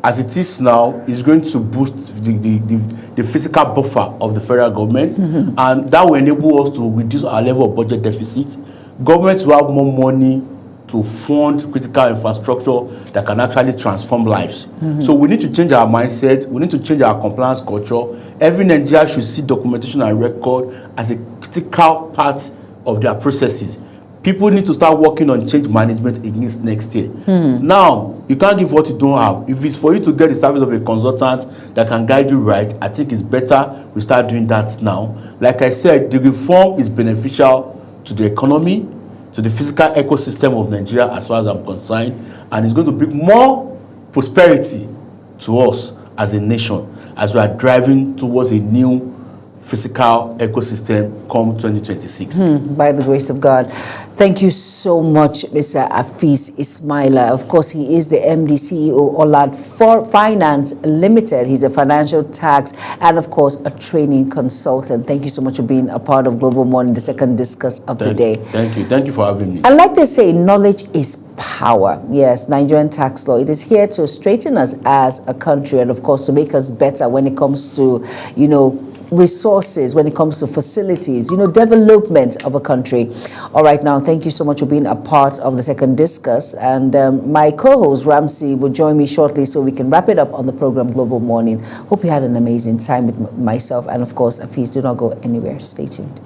As it is now, it's going to boost the fiscal buffer of the federal government, and that will enable us to reduce our level of budget deficit. Governments will have more money to fund critical infrastructure that can actually transform lives. So we need to change our mindset. We need to change our compliance culture. Every Nigerian should see documentation and record as a critical part of their processes. People need to start working on change management against next year. Now, you can't give what you don't have. If it's for you to get the service of a consultant that can guide you right, I think it's better we start doing that now. Like I said, the reform is beneficial to the economy, to the physical ecosystem of Nigeria as far as I'm concerned, and it's going to bring more prosperity to us as a nation as we are driving towards a new physical ecosystem come 2026. By the grace of God. Thank you so much, Mr. Afeez Ismaila. Of course, he is the MD CEO Olad Finance Limited. He's a financial tax and, of course, a training consultant. Thank you so much for being a part of Global Morning, the second discuss of the day. Thank you. Thank you for having me. And like they say, knowledge is power. Yes, Nigerian tax law. It is here to straighten us as a country and, of course, to make us better when it comes to, resources, when it comes to facilities, development of a country. All right, now, thank you so much for being a part of the second discuss. And my co-host, Ramsey, will join me shortly so we can wrap it up on the program Global Morning. Hope you had an amazing time with myself. And, of course, Afeez, do not go anywhere. Stay tuned.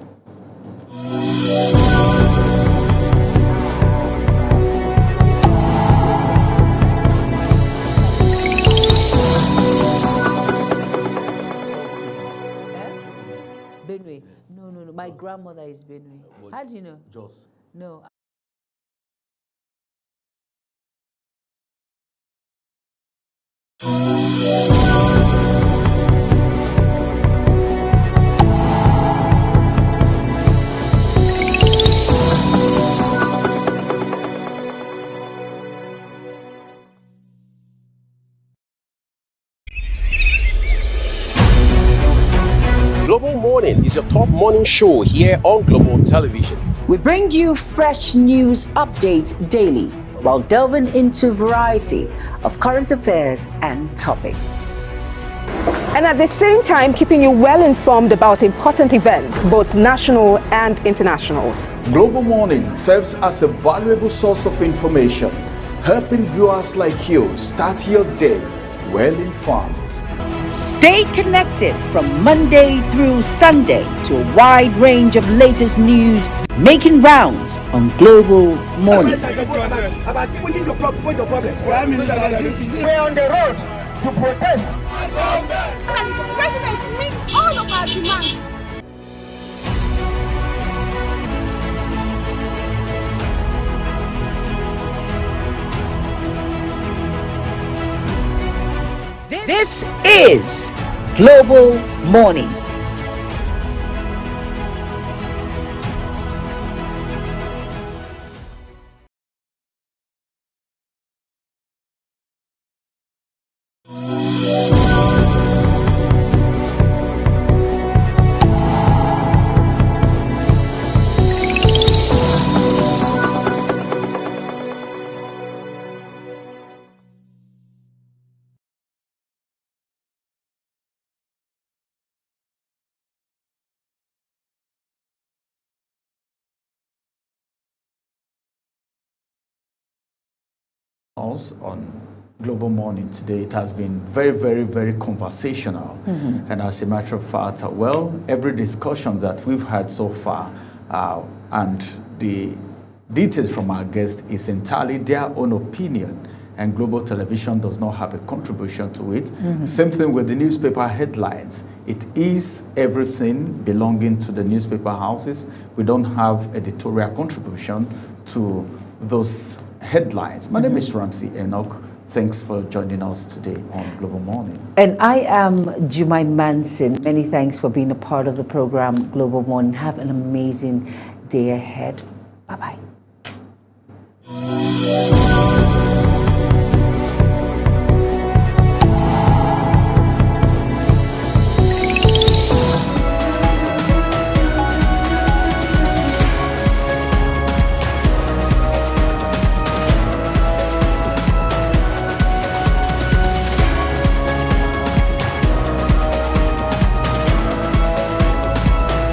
Benue. No. My grandmother is Benue. How do you know? Jos. No. Global Morning is your top morning show here on Global Television. We bring you fresh news updates daily while delving into a variety of current affairs and topics. And at the same time, keeping you well informed about important events, both national and international. Global Morning serves as a valuable source of information, helping viewers like you start your day well informed. Stay connected from Monday through Sunday to a wide range of latest news making rounds on Global Morning. We're on the road to protest. And the president meets all of our demands. This is Global Morning. On Global Morning today, it has been very, very, very conversational. And as a matter of fact, every discussion that we've had so far and the details from our guests is entirely their own opinion, and Global Television does not have a contribution to it. Same thing with the newspaper headlines. It is everything belonging to the newspaper houses. We don't have editorial contribution to those headlines. My name is Ramsey Enoch. Thanks for joining us today on Global Morning. And I am Jumai Manson. Many thanks for being a part of the program Global Morning. Have an amazing day ahead. Bye-bye.